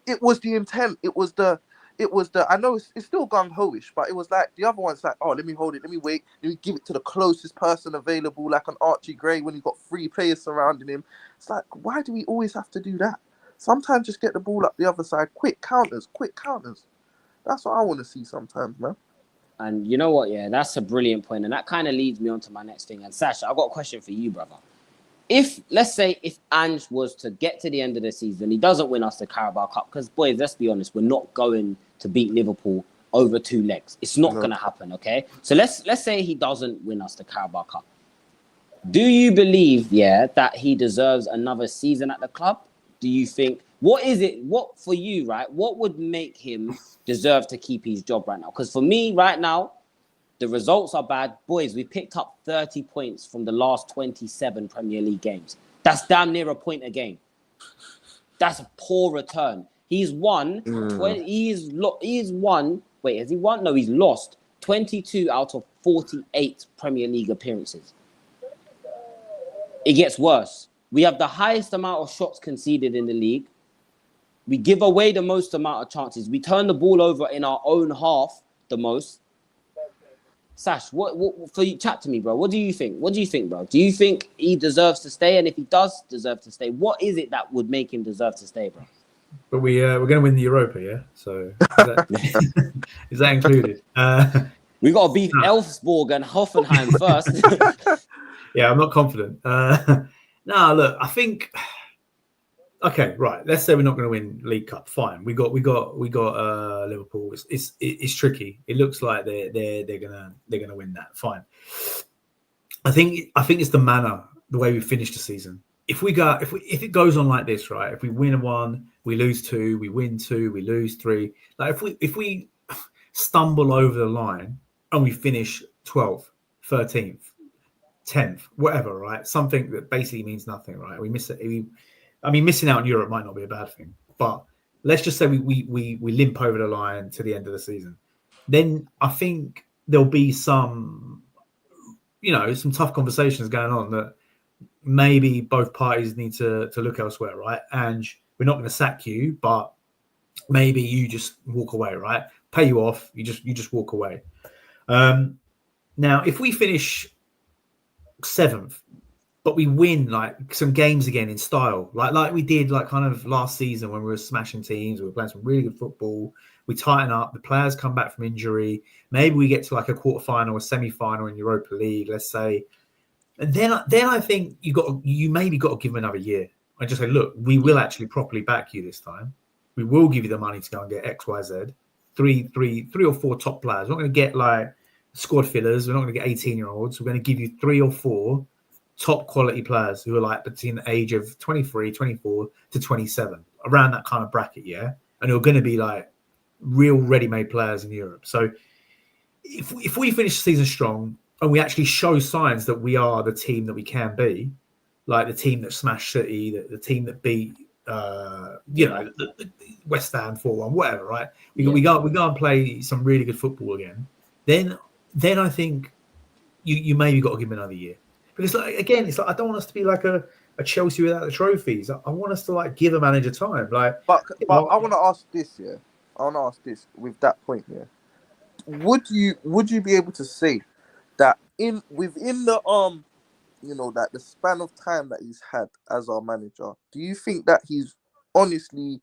it was the intent. It was the. I know it's still gung-ho-ish, but it was like the other one's like, oh, let me hold it, let me wait, let me give it to the closest person available, like an Archie Gray when he's got 3 players surrounding him. It's like, why do we always have to do that? Sometimes just get the ball up the other side. Quick counters. That's what I want to see sometimes, man. And you know what? Yeah, that's a brilliant point. And that kind of leads me on to my next thing. And Sasha, I've got a question for you, brother. Let's say if Ange was to get to the end of the season, he doesn't win us the Carabao Cup, because, boys, let's be honest, we're not going to beat Liverpool over 2 legs. It's not going to happen, okay? So let's say he doesn't win us the Carabao Cup. Do you believe, that he deserves another season at the club? Do you think, what for you, right? What would make him deserve to keep his job right now? Because for me, right now, the results are bad. Boys, we picked up 30 points from the last 27 Premier League games. That's damn near a point a game. That's a poor return. He's won. He's won. Wait, has he won? No, he's lost 22 out of 48 Premier League appearances. It gets worse. We have the highest amount of shots conceded in the league. We give away the most amount of chances. We turn the ball over in our own half the most. Sash, what for you? Chat to me, bro. What do you think? Bro? Do you think he deserves to stay? And if he does deserve to stay, what is it that would make him deserve to stay, bro? But we're going to win the Europa, yeah? So is that included? We got to beat Elfsborg and Hoffenheim first. Yeah, I'm not confident. No, look, I think Okay, right. Let's say we're not going to win League Cup. Fine. We got Liverpool. It's tricky. It looks like they're gonna win that. Fine. I think it's the manner, the way we finish the season. If it goes on like this, right? If we win one, we lose two, we win two, we lose three. Like if we stumble over the line and we finish 12th, 13th, 10th, whatever, right? Something that basically means nothing, right? We miss it. Missing out in Europe might not be a bad thing, but let's just say we limp over the line to the end of the season. Then I think there'll be some tough conversations going on that maybe both parties need to look elsewhere, right? And we're not going to sack you, but maybe you just walk away, right? Pay you off. You just walk away. Now, if we finish 7th, but we win like some games again in style, like we did like kind of last season when we were smashing teams, we were playing some really good football. We tighten up, the players come back from injury. Maybe we get to like a quarterfinal, a semi-final in Europa League, let's say. And then I think you maybe got to give them another year and just say, look, we will actually properly back you this time. We will give you the money to go and get X, Y, Z, three or four top players. We're not going to get like squad fillers. We're not going to get 18-year-olds. We're going to give you 3 or 4 top quality players who are like between the age of 23, 24 to 27, around that kind of bracket, yeah? And who are going to be like real ready-made players in Europe. So if we finish the season strong and we actually show signs that we are the team that we can be, like the team that smashed City, the team that beat the West Ham 4-1, whatever, right? We go and play some really good football again. Then I think you maybe got to give them another year. Because it's like I don't want us to be like a Chelsea without the trophies. I want us to like give a manager time. But I want to ask this, yeah. I want to ask this with that point, yeah. Would you be able to say that within the that the span of time that he's had as our manager, do you think that he's honestly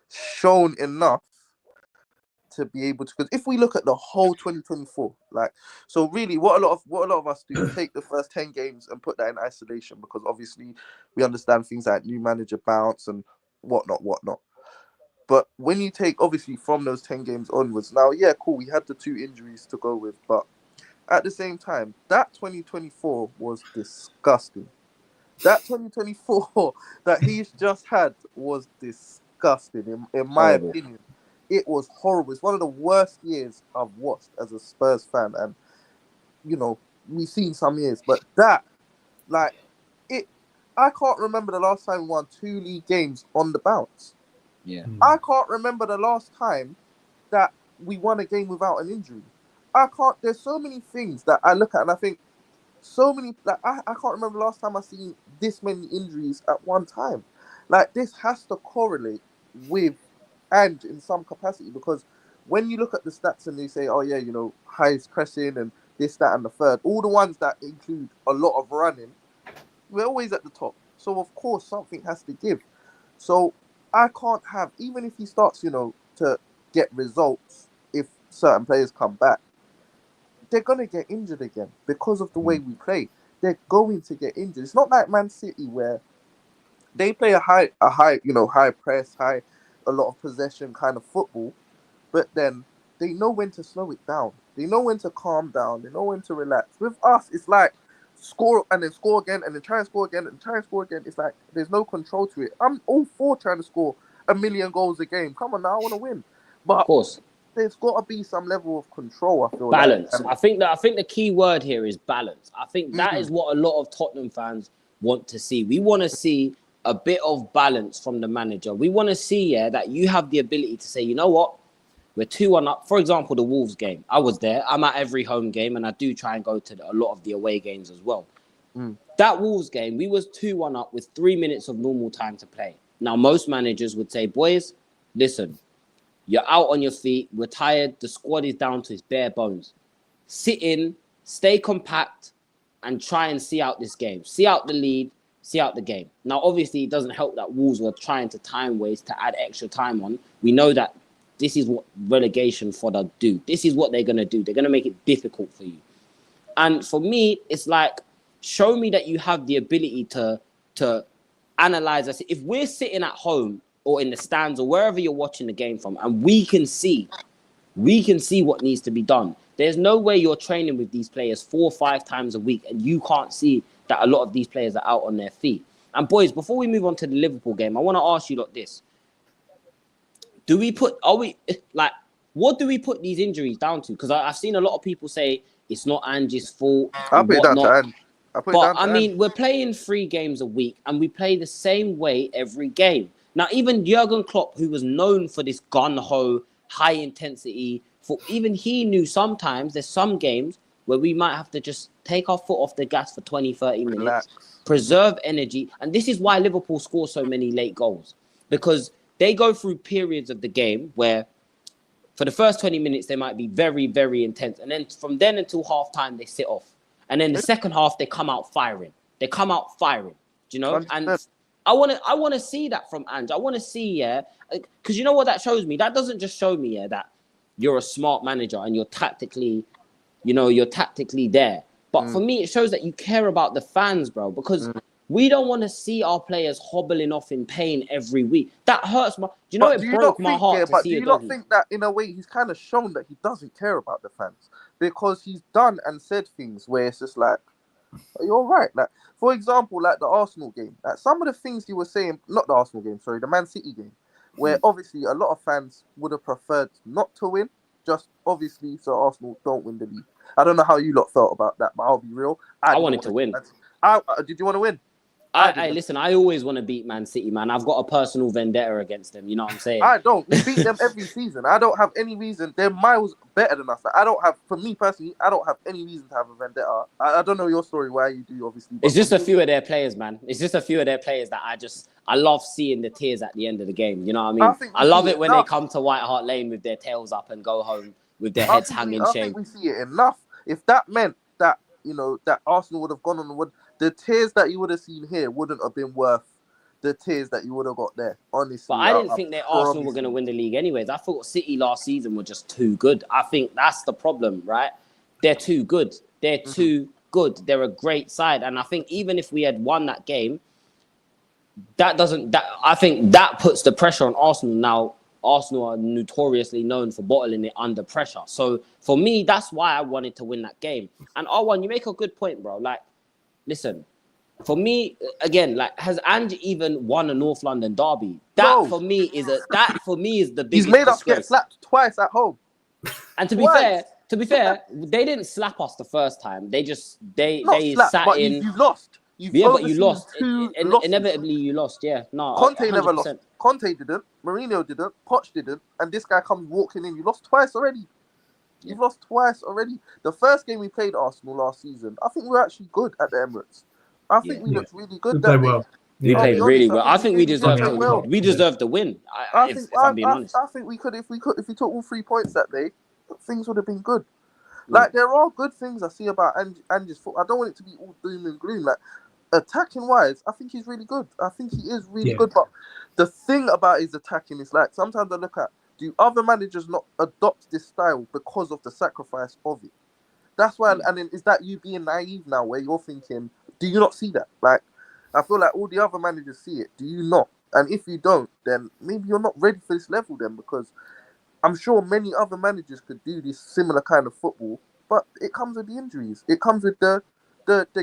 shown enough to be able to? Because if we look at the whole 2024, so really what a lot of us do is take the first 10 games and put that in isolation, because obviously we understand things like new manager bounce and whatnot. But when you take obviously from those 10 games onwards, now yeah, cool, we had the 2 injuries to go with, but at the same time, that 2024 was disgusting. That 2024 that he's just had was disgusting, in my opinion. It was horrible. It's one of the worst years I've watched as a Spurs fan. And, we've seen some years. But that, I can't remember the last time we won 2 league games on the bounce. Yeah. I can't remember the last time that we won a game without an injury. There's so many things that I look at and I think, I can't remember the last time I've seen this many injuries at one time. This has to correlate with, and in some capacity, because when you look at the stats and they say, oh yeah, highest pressing and this, that, and the third, all the ones that include a lot of running, we're always at the top. So of course something has to give. So I can't have, even if he starts, to get results, if certain players come back, they're gonna get injured again because of the way we play. They're going to get injured. It's not like Man City where they play a high press, a lot of possession kind of football, but then they know when to slow it down. They know when to calm down. They know when to relax. With us, it's like score and then score again and then try and score again and try and score again. It's like there's no control to it. I'm all for trying to score 1 million goals a game. Come on now, I want to win. But of course, there's got to be some level of control, I feel. Balance. I think the key word here is balance. I think that is what a lot of Tottenham fans want to see. We want to see a bit of balance from the manager. We want to see that you have the ability to say, you know what, we're 2-1 up. For example, the Wolves game. I was there. I'm at every home game, and I do try and go to a lot of the away games as well. That Wolves game, we was 2-1 up with 3 minutes of normal time to play. Now, most managers would say, boys, listen, you're out on your feet. We're tired. The squad is down to its bare bones. Sit in, stay compact, and try and see out this game. See out the lead, see out the game. Now, obviously, it doesn't help that Wolves were trying to time waste to add extra time on. We know that this is what relegation fodder do. This is what they're going to do. They're going to make it difficult for you. And for me, it's like, show me that you have the ability to analyze us. If we're sitting at home or in the stands or wherever you're watching the game from, and we can see what needs to be done. There's no way you're training with these players 4 or 5 times a week and you can't see that a lot of these players are out on their feet. And boys, before we move on to the Liverpool game, I want to ask you this. What do we put these injuries down to? Because I've seen a lot of people say it's not Ange's fault. I'll put it down to Ange. But I mean, we're playing 3 games a week and we play the same way every game. Now, even Jurgen Klopp, who was known for this gun-ho, high intensity, even he knew sometimes there's some games where we might have to just take our foot off the gas for 20, 30 minutes, preserve energy. And this is why Liverpool score so many late goals. Because they go through periods of the game where for the first 20 minutes, they might be very, very intense. And then from then until half-time, they sit off. And then the second half, they come out firing. Do you know? 100%. And I want to see that from Ange. I want to see, because you know what that shows me? That doesn't just show me, that you're a smart manager and you're tactically there. But for me, it shows that you care about the fans, bro, because we don't want to see our players hobbling off in pain every week. That hurts my... Do you know, it broke my heart to see do you not think that, in a way, he's kind of shown that he doesn't care about the fans? Because he's done and said things where it's just like, you're right. Like, for example, like the Arsenal game. Like, some of the things he was saying... Not the Arsenal game, sorry, the Man City game. Where obviously a lot of fans would have preferred not to win, just obviously so Arsenal don't win the league. I don't know how you lot felt about that, but I'll be real. I wanted to win. Did you want to win? Listen, I always want to beat Man City, man. I've got a personal vendetta against them. You know what I'm saying? I don't. We beat them every season. I don't have any reason. They're miles better than us. For me personally, I don't have any reason to have a vendetta. I don't know your story, why you do, obviously. It's just a few of their players, man. It's just a few of their players that I love seeing the tears at the end of the game. You know what I mean? I love it when they come to White Hart Lane with their tails up and go home with their heads hanging shame. I think we see it enough. If that meant that, that Arsenal would have gone on, the tears that you would have seen here wouldn't have been worth the tears that you would have got there, honestly. But I didn't think that Arsenal were going to win the league anyways. I thought City last season were just too good. I think that's the problem, right? They're too good. They're a great side. And I think even if we had won that game, I think that puts the pressure on Arsenal. Now, Arsenal are notoriously known for bottling it under pressure. So for me, that's why I wanted to win that game. And R1, you make a good point, bro. Like, listen, for me, again, like, has Ange even won a North London derby? That for me is the biggest. He's made us get slapped twice at home. And to be fair, they didn't slap us the first time. They sat in. You've lost. But you lost. Inevitably, you lost. Yeah, no. Conte 100%. never lost. Conte didn't. Mourinho didn't. Poch didn't. And this guy comes walking in. You lost twice already. You've lost twice already. The first game we played Arsenal last season, I think we were actually good at the Emirates. I think we looked really good. We played well. We played really well. I think we deserved to win. If I'm being honest. I think we could if we took all 3 points that day, things would have been good. Like, there are good things I see about Ange's foot. I don't want it to be all doom and gloom. Like, attacking wise, I think he's really good. I think he is really good. But the thing about his attacking is, like, sometimes I look at, do other managers not adopt this style because of the sacrifice of it? That's why, and then is that you being naive now, where you're thinking, do you not see that? Like, I feel like all the other managers see it. Do you not? And if you don't, then maybe you're not ready for this level then, because I'm sure many other managers could do this similar kind of football, but it comes with the injuries. It comes with the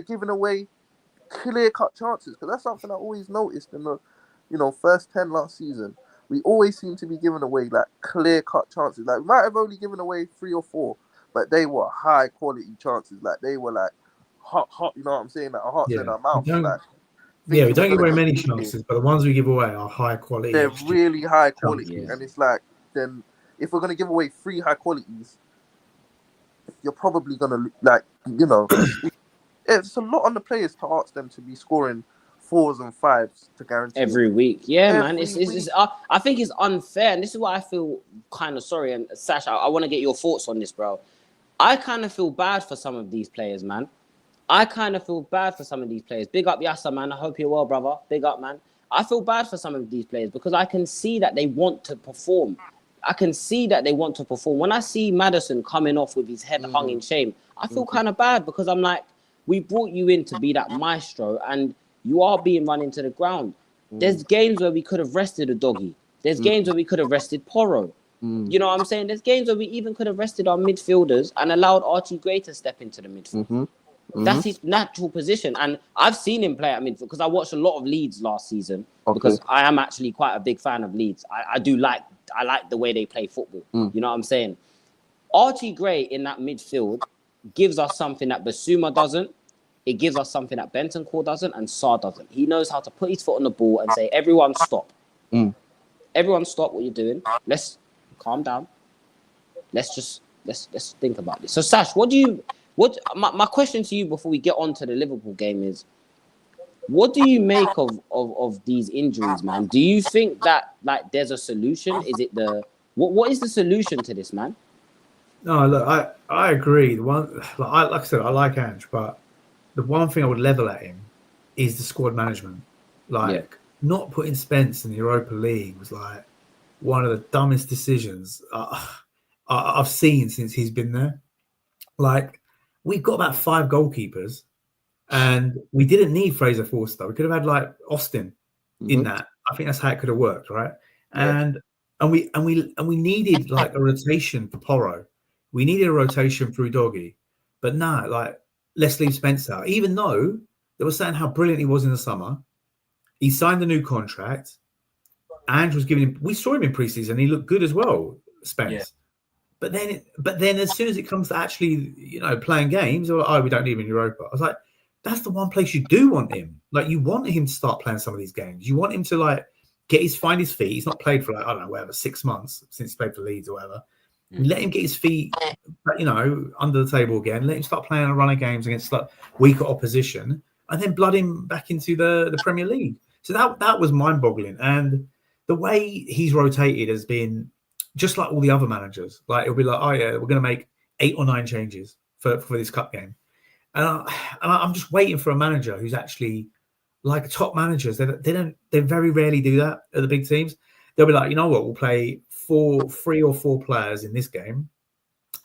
giving away clear-cut chances, because that's something I always noticed in the, first 10 last season. We always seem to be giving away, like, clear-cut chances. Like, we might have only given away 3 or 4, but they were high-quality chances. Like, they were, like, hot, you know what I'm saying? Like, hearts in our mouth. We don't give away many chances, but the ones we give away are high-quality. They're really high-quality, and it's like, then, if we're going to give away 3 high-qualities, you're probably going to, like, it's a lot on the players to ask them to be scoring 4s and 5s to guarantee every week. Man. It's I think it's unfair, and this is why I feel kind of sorry. And Sash, I want to get your thoughts on this, bro. I kind of feel bad for some of these players, man. Big up Yasser, man. I hope you're well, brother. Big up, man. I feel bad for some of these players because I can see that they want to perform. When I see Maddison coming off with his head hung in shame, I feel kind of bad because I'm like, we brought you in to be that maestro, and you are being run into the ground. There's games where we could have rested a doggy. There's games where we could have rested Porro. You know what I'm saying? There's games where we even could have rested our midfielders and allowed Archie Gray to step into the midfield. That's his natural position. And I've seen him play at midfield because I watched a lot of Leeds last season because I am actually quite a big fan of Leeds. I like the way they play football. You know what I'm saying? Archie Gray in that midfield gives us something that Basuma doesn't. It gives us something that Bentancur doesn't and Sarr doesn't. He knows how to put his foot on the ball and say, everyone stop. Everyone stop what you're doing. Let's calm down. Let's think about this. So Sash, my question to you before we get on to the Liverpool game is, what do you make of these injuries, man? Do you think that like there's a solution? Is it what is the solution to this, man? No, look, I agree. The one, like I said, I like Ange, but the one thing I would level at him is the squad management. Not putting Spence in the Europa League was like one of the dumbest decisions I've seen since he's been there. Like, we've got about 5 goalkeepers, and we didn't need Fraser Forster. We could have had like Austin in that. I think that's how it could have worked, right? And we needed like a rotation for Porro. We needed a rotation for Udogie, but no, like, let's leave Spence out. Even though they were saying how brilliant he was in the summer, he signed a new contract. Ange was giving him. We saw him in preseason. He looked good as well, Spence. Yeah. But then, as soon as it comes to actually, playing games, or we don't need him in Europa. I was like, that's the one place you do want him. Like, you want him to start playing some of these games. You want him to like find his feet. He's not played for like, I don't know, whatever, 6 months since he played for Leeds or whatever. Let him get his feet, under the table again. Let him start playing a run of games against like weaker opposition, and then blood him back into the Premier League. So that was mind-boggling. And the way he's rotated has been just like all the other managers. Like, it'll be like, oh yeah, we're going to make 8 or 9 changes for this cup game. And I'm just waiting for a manager who's actually like top managers. They very rarely do that at the big teams. They'll be like, you know what, we'll play 3 or 4 players in this game,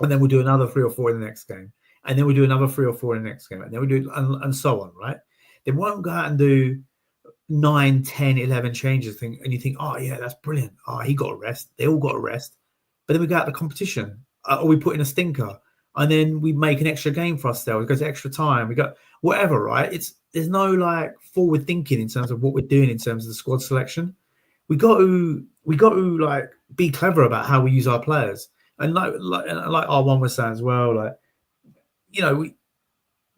and then we'll do another 3 or 4 in the next game, and then we'll do another 3 or 4 in the next game, and then we'll do and so on, right? They won't go out and do 9, 10, 11 changes, and you think, oh yeah, that's brilliant. Oh, he got a rest. They all got a rest. But then we go out to the competition, or we put in a stinker, and then we make an extra game for ourselves. We go to extra time. We got whatever, right? There's no like forward thinking in terms of what we're doing in terms of the squad selection. We got to like be clever about how we use our players, and like R1 was saying as well. Like,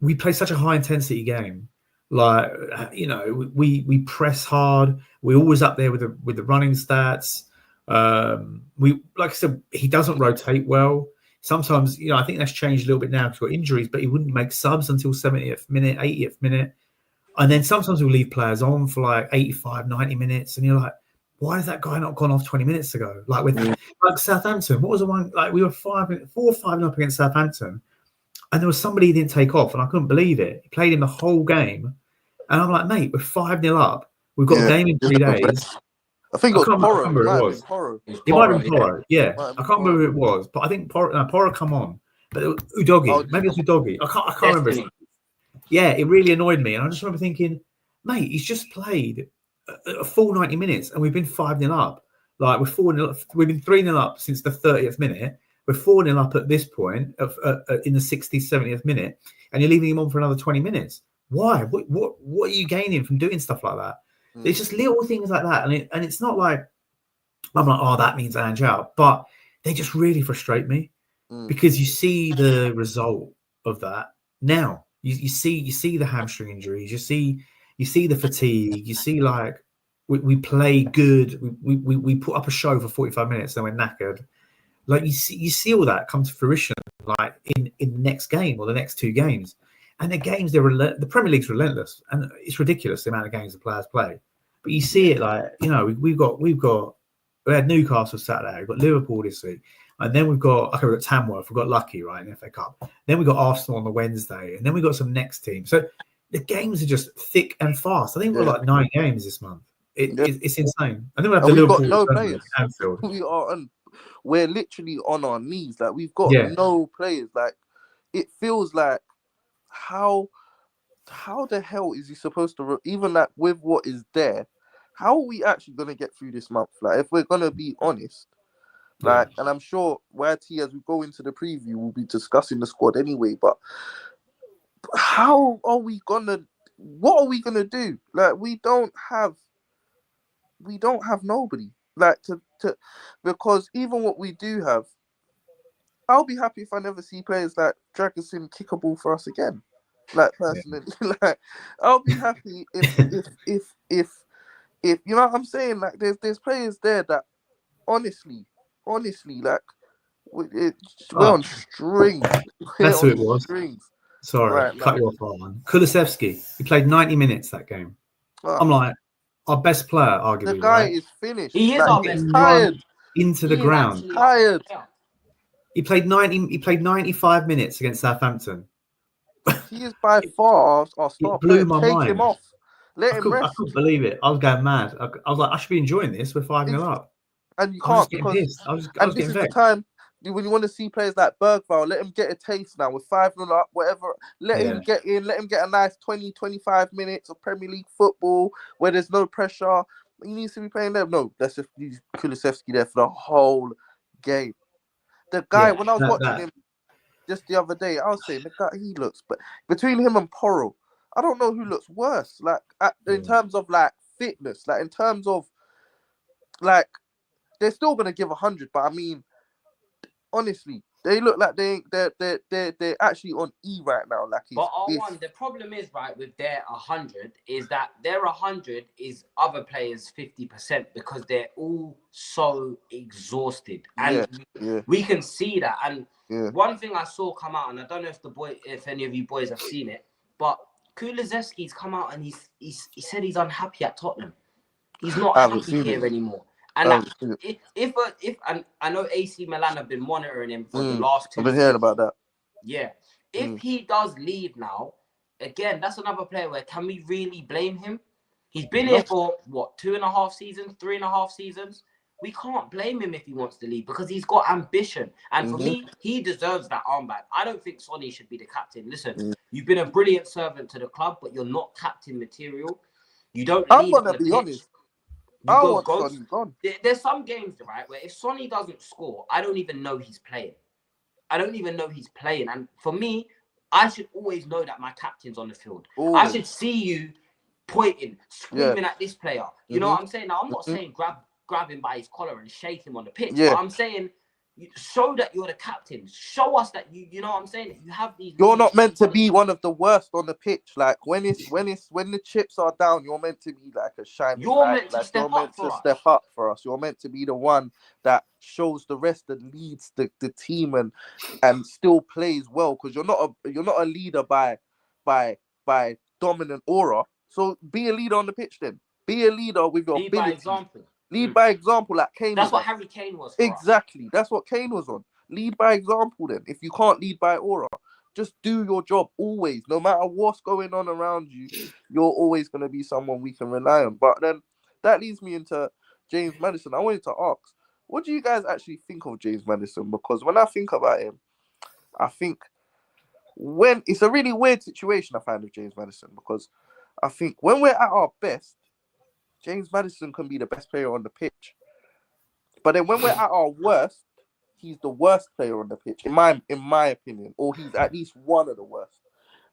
we play such a high intensity game. Like, we press hard. We're always up there with the running stats. We, like I said, he doesn't rotate well. Sometimes, I think that's changed a little bit now because we've got injuries, but he wouldn't make subs until 70th minute, 80th minute. And then sometimes we'll leave players on for like 85, 90 minutes. And you're like, why has that guy not gone off 20 minutes ago? Like with like Southampton, what was the one? Like, we were 4-5 up against Southampton, and there was somebody he didn't take off, and I couldn't believe it. He played him the whole game, and I'm like, mate, we're 5-0 up. We've got a game in 3 days. I think it was Porro. It might have been Porro. Yeah, I can't remember who it was, but I think Porro come on. But it was Udogie, maybe it was Udogie. I can't remember. Yeah, it really annoyed me, and I just remember thinking, mate, he's just played a full 90 minutes, and we've been 5-0 up. Like, we're 4-0. We've been 3-0 up since the 30th minute. We're 4-0 up at this point in the 60th, 70th minute, and you're leaving him on for another 20 minutes. Why? What are you gaining from doing stuff like that? It's just little things like that, and it's not like I'm like, oh, that means Ange out, but they just really frustrate me because you see the result of that now. You see the hamstring injuries. You see the fatigue. You see, like, we play good. We put up a show for 45 minutes, then we're knackered. Like, you see all that come to fruition, like in the next game or the next 2 games. And the games, the Premier League's relentless, and it's ridiculous the amount of games the players play. But you see it, like, we had Newcastle Saturday, we've got Liverpool this week, and then we've got Tamworth, we've got Lucky, right, in the FA Cup. Then we've got Arsenal on the Wednesday, and then we've got some next team. So the games are just thick and fast. I think we've got like 9 games this month. It's insane. And then we have the Liverpool. Got no players. We're literally on our knees. Like, we've got no players. Like, it feels like how how the hell is he supposed to even like with what is there? How are we actually gonna get through this month? Like, if we're gonna be honest, like, and I'm sure YT as we go into the preview, we'll be discussing the squad anyway. But how are we gonna? What are we gonna do? Like, we don't have nobody like to because even what we do have, I'll be happy if I never see players like Dragosin kick a ball for us again. Like, personally, like, I'll be happy if you know what I'm saying. Like, there's players there that honestly, like, we're on strings. That's We're who on it was. strings. Sorry, Right cut now. you off on one. Kulusevski, he played 90 minutes that game. I'm like, our best player, arguably. The guy right? is finished. He is like, our he's best tired. Into the He is ground. actually Tired. He played 95 minutes against Southampton. He is by far our star It blew player. my Take mind. him off. Let I him rest. couldn't believe it. I was going mad. I was like, I should be enjoying this. We're 5-0 up. And you I was can't just getting because pissed. I was this getting is the vexed. time when you want to see players like Bergvall, let him get a taste now with 5-0 up, whatever. Let him get in, let him get a nice 20, 25 minutes of Premier League football where there's no pressure. He needs to be playing there. No, that's just Kulusevski there for the whole game. The guy, when I was watching him just the other day, I was saying, the guy, he looks, but between him and Porro, I don't know who looks worse. Like, in terms of like fitness, like in terms of like, they're still gonna give 100, but I mean, honestly, they look like they're actually on E right now. Like, but R1, the problem is, right, with their 100 is that their 100 is other players 50% because they're all so exhausted, and we can see that. And one thing I saw come out, and I don't know if any of you boys have seen it, but Kulusevski's come out and he said he's unhappy at Tottenham. He's not happy here anymore. And if and I know AC Milan have been monitoring him for the last 2 I've been hearing about that. Yeah. If he does leave now, again, that's another player where can we really blame him? He's been here for what, 2.5 seasons, 3.5 seasons? We can't blame him if he wants to leave because he's got ambition. And for me, he deserves that armband. I don't think Sonny should be the captain. Listen, you've been a brilliant servant to the club, but you're not captain material. You don't lead on the pitch. Honest. There's some games, right, where if Sonny doesn't score, I don't even know he's playing. And for me, I should always know that my captain's on the field. Always. I should see you pointing, screaming at this player. You know what I'm saying? Now, I'm not saying grab him by his collar and shake him on the pitch, but I'm saying show that you're the captain. Show us that you know what I'm saying? You have these. You're not meant to be one of the worst on the pitch. Like, when the chips are down, you're meant to be like a shining light. Like, you're meant to step up for us. You're meant to be the one that shows the rest and leads the team and still plays well, because you're not a leader by dominant aura. So be a leader on the pitch then. Be a leader with your ability. By example. Lead by example, like Kane. That's what Harry Kane was. Exactly. That's what Kane was on. Lead by example then. If you can't lead by aura, just do your job always. No matter what's going on around you, you're always going to be someone we can rely on. But then that leads me into James Maddison. I wanted to ask, what do you guys actually think of James Maddison? Because when I think about him, I think when it's a really weird situation I find with James Maddison, because I think when we're at our best, James Maddison can be the best player on the pitch. But then when we're at our worst, he's the worst player on the pitch, in my opinion, or he's at least one of the worst.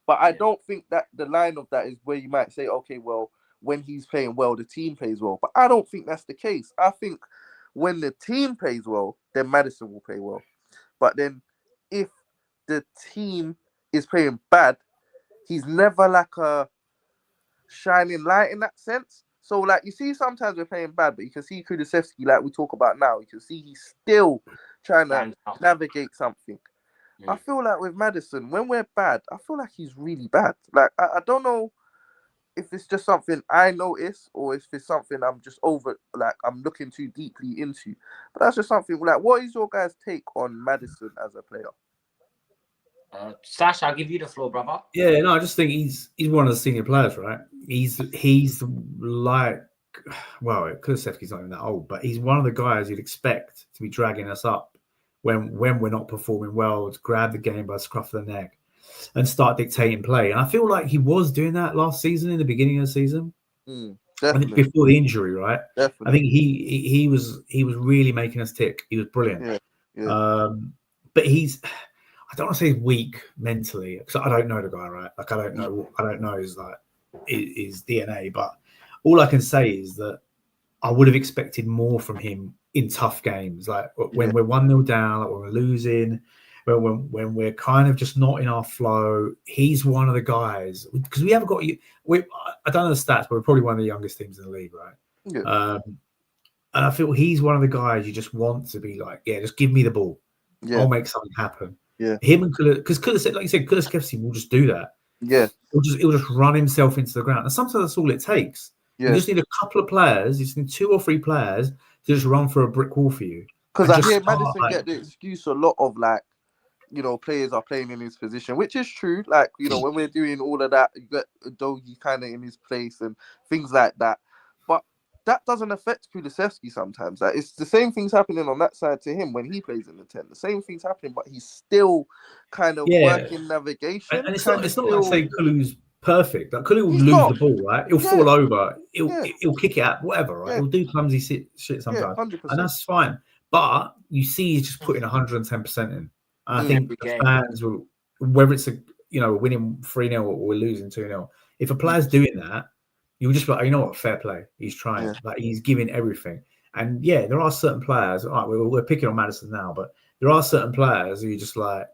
But I don't think that the line of that is where you might say, okay, well, when he's playing well, the team plays well. But I don't think that's the case. I think when the team plays well, then Maddison will play well. But then if the team is playing bad, he's never like a shining light in that sense. So, like, you see, sometimes we're playing bad, but you can see Kulusevski, like we talk about now, you can see he's still trying to navigate something. Yeah. I feel like with Maddison, when we're bad, I feel like he's really bad. Like, I don't know if it's just something I notice or if it's something I'm just I'm looking too deeply into. But that's just something, like, what is your guys' take on Maddison as a player? Sach, I'll give you the floor, brother. Yeah, no, I just think he's one of the senior players, right? He's like, well, Kulusevski's not even that old, but he's one of the guys you'd expect to be dragging us up when we're not performing well, to grab the game by the scruff of the neck. and start dictating play. And I feel like he was doing that last season, in the beginning of the season. I think before the injury, right? Definitely. I think he was really making us tick. He was brilliant. But I don't want to say he's weak mentally, because I don't know the guy, right? Like I don't know his DNA. But all I can say is that I would have expected more from him in tough games, like when we're 1-0 down, like when we're losing, when we're kind of just not in our flow. He's one of the guys, because we haven't got you. I don't know the stats, but we're probably one of the youngest teams in the league, right? And I feel he's one of the guys you just want to be like, just give me the ball. I'll make something happen. Him and because like you said, Kulusevski will just do that. He'll just run himself into the ground, and sometimes that's all it takes. You just need a couple of players. You just need 2 or 3 players to just run for a brick wall for you. Because I hear Maddison get the excuse a lot of, like, players are playing in his position, which is true. Like, when we're doing all of that, you get Dogi kind of in his place and things like that. But that doesn't affect Kulusevski sometimes. Like, it's the same things happening on that side to him when he plays in the 10. The same things happening, but he's still kind of working navigation. And it's not like say Kulu's perfect. Like Kulu will lose the ball, right? He'll fall over. He'll kick it out, whatever, right? He'll do clumsy shit sometimes, 100%. and that's fine. But you see, he's just putting 110% in. And I think the fans will, whether it's winning 3-0 or we're losing 2-0, if a player's doing that, you'll just be like, you know what, fair play. He's trying. Like he's giving everything. And there are certain players. All right, we're picking on Maddison now, but there are certain players who you're just like,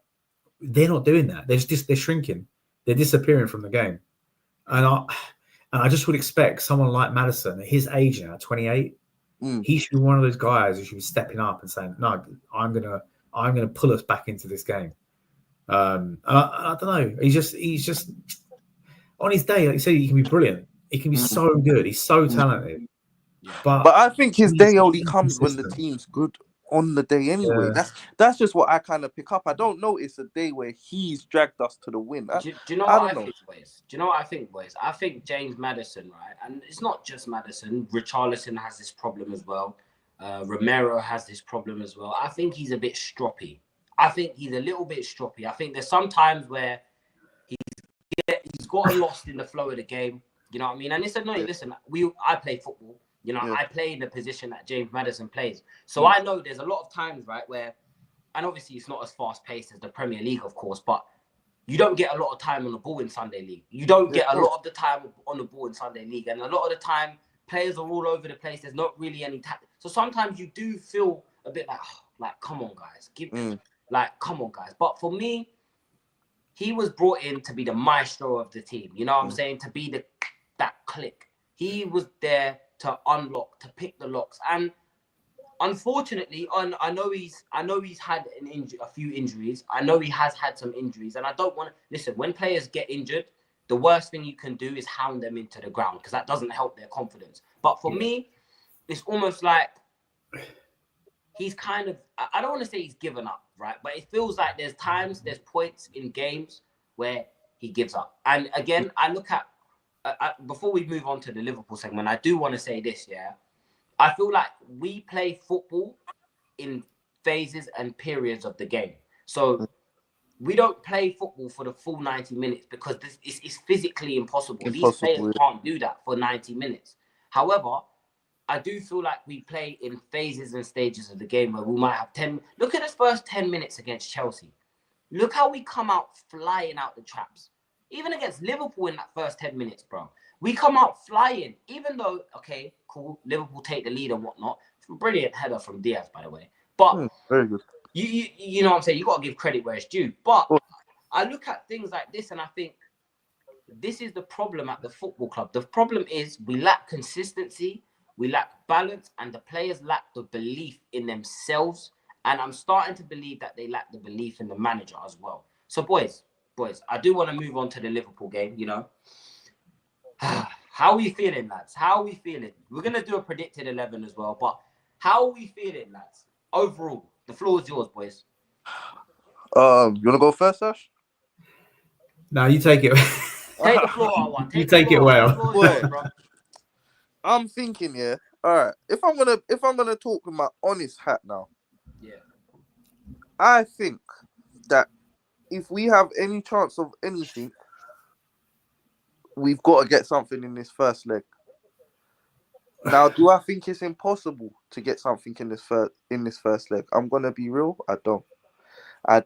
they're not doing that. They're shrinking. They're disappearing from the game. And I just would expect someone like Maddison at his age now, 28, he should be one of those guys who should be stepping up and saying, no, I'm gonna pull us back into this game. And I don't know. He's just on his day, like you said, he can be brilliant. He can be so good. He's so talented. But I think his day only comes when the team's good on the day anyway. That's just what I kind of pick up. I don't notice a day where he's dragged us to the win. Do you know what I think, boys? Do you know what I think, boys? I think James Maddison, right? And it's not just Maddison. Richarlison has this problem as well. Romero has this problem as well. I think he's a bit stroppy. I think he's a little bit stroppy. I think there's some times where he's gotten lost in the flow of the game. You know what I mean? And it's annoying. Listen, I play football. I play in the position that James Maddison plays. So I know there's a lot of times, right, where, and obviously it's not as fast-paced as the Premier League, of course, but you don't get a lot of time on the ball in Sunday League. You don't get a lot of the time on the ball in Sunday League. And a lot of the time, players are all over the place. There's not really any time. So sometimes you do feel a bit like, come on, guys. Come on, guys. But for me, he was brought in to be the maestro of the team. You know what I'm saying? To be that click. He was there to unlock, to pick the locks. And unfortunately, I know he's had a few injuries. I know he has had some injuries. And I don't want to... Listen, when players get injured, the worst thing you can do is hound them into the ground, because that doesn't help their confidence. But for me, it's almost like he's kind of... I don't want to say he's given up, right? But it feels like there's points in games where he gives up. And again, I look at... before we move on to the Liverpool segment, I do want to say this, I feel like we play football in phases and periods of the game. So we don't play football for the full 90 minutes because it's physically impossible. These players can't do that for 90 minutes. However, I do feel like we play in phases and stages of the game where we might have 10... Look at the first 10 minutes against Chelsea. Look how we come out flying out the traps. Even against Liverpool in that first 10 minutes, bro. We come out flying, even though, okay, cool, Liverpool take the lead and whatnot. Brilliant header from Diaz, by the way. But very good. You know what I'm saying? You got to give credit where it's due. But I look at things like this and I think this is the problem at the football club. The problem is we lack consistency, we lack balance, and the players lack the belief in themselves. And I'm starting to believe that they lack the belief in the manager as well. So, boys, I do want to move on to the Liverpool game, How are we feeling, lads? How are we feeling? We're going to do a predicted 11 as well, but how are we feeling, lads? Overall, the floor is yours, boys. You want to go first, Sash? No, you take it. Take the floor, R1. You take it well. Bro. I'm thinking, all right. If I'm gonna talk with my honest hat now, I think that if we have any chance of anything, we've got to get something in this first leg. Now, do I think it's impossible to get something in this first leg? I'm gonna be real. I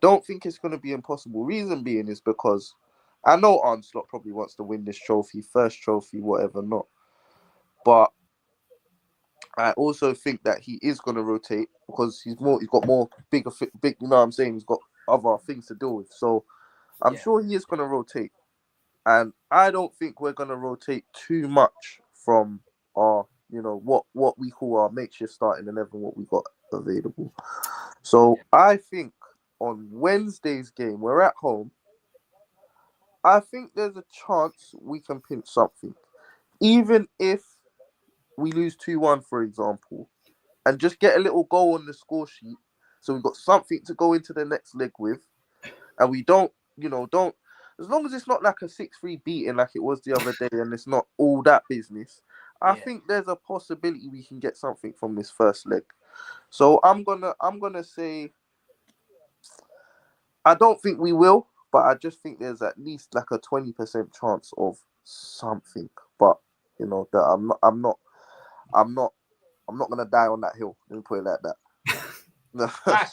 don't think it's gonna be impossible. Reason being is because I know Arne Slot probably wants to win this trophy, first trophy, whatever not. But I also think that he is gonna rotate because he's got more big. You know what I'm saying? He's got other things to deal with. So I'm sure he is gonna rotate, and I don't think we're gonna rotate too much from our, what we call our makeshift starting 11, what we got available. So I think on Wednesday's game, we're at home. I think there's a chance we can pinch something, even if we lose 2-1, for example, and just get a little goal on the score sheet, so we've got something to go into the next leg with, and we don't, as long as it's not like a 6-3 beating like it was the other day, and it's not all that business. I think there's a possibility we can get something from this first leg. So I'm gonna say I don't think we will, but I just think there's at least like a 20% chance of something. But that I'm not gonna die on that hill. Let me put it like that. Ash,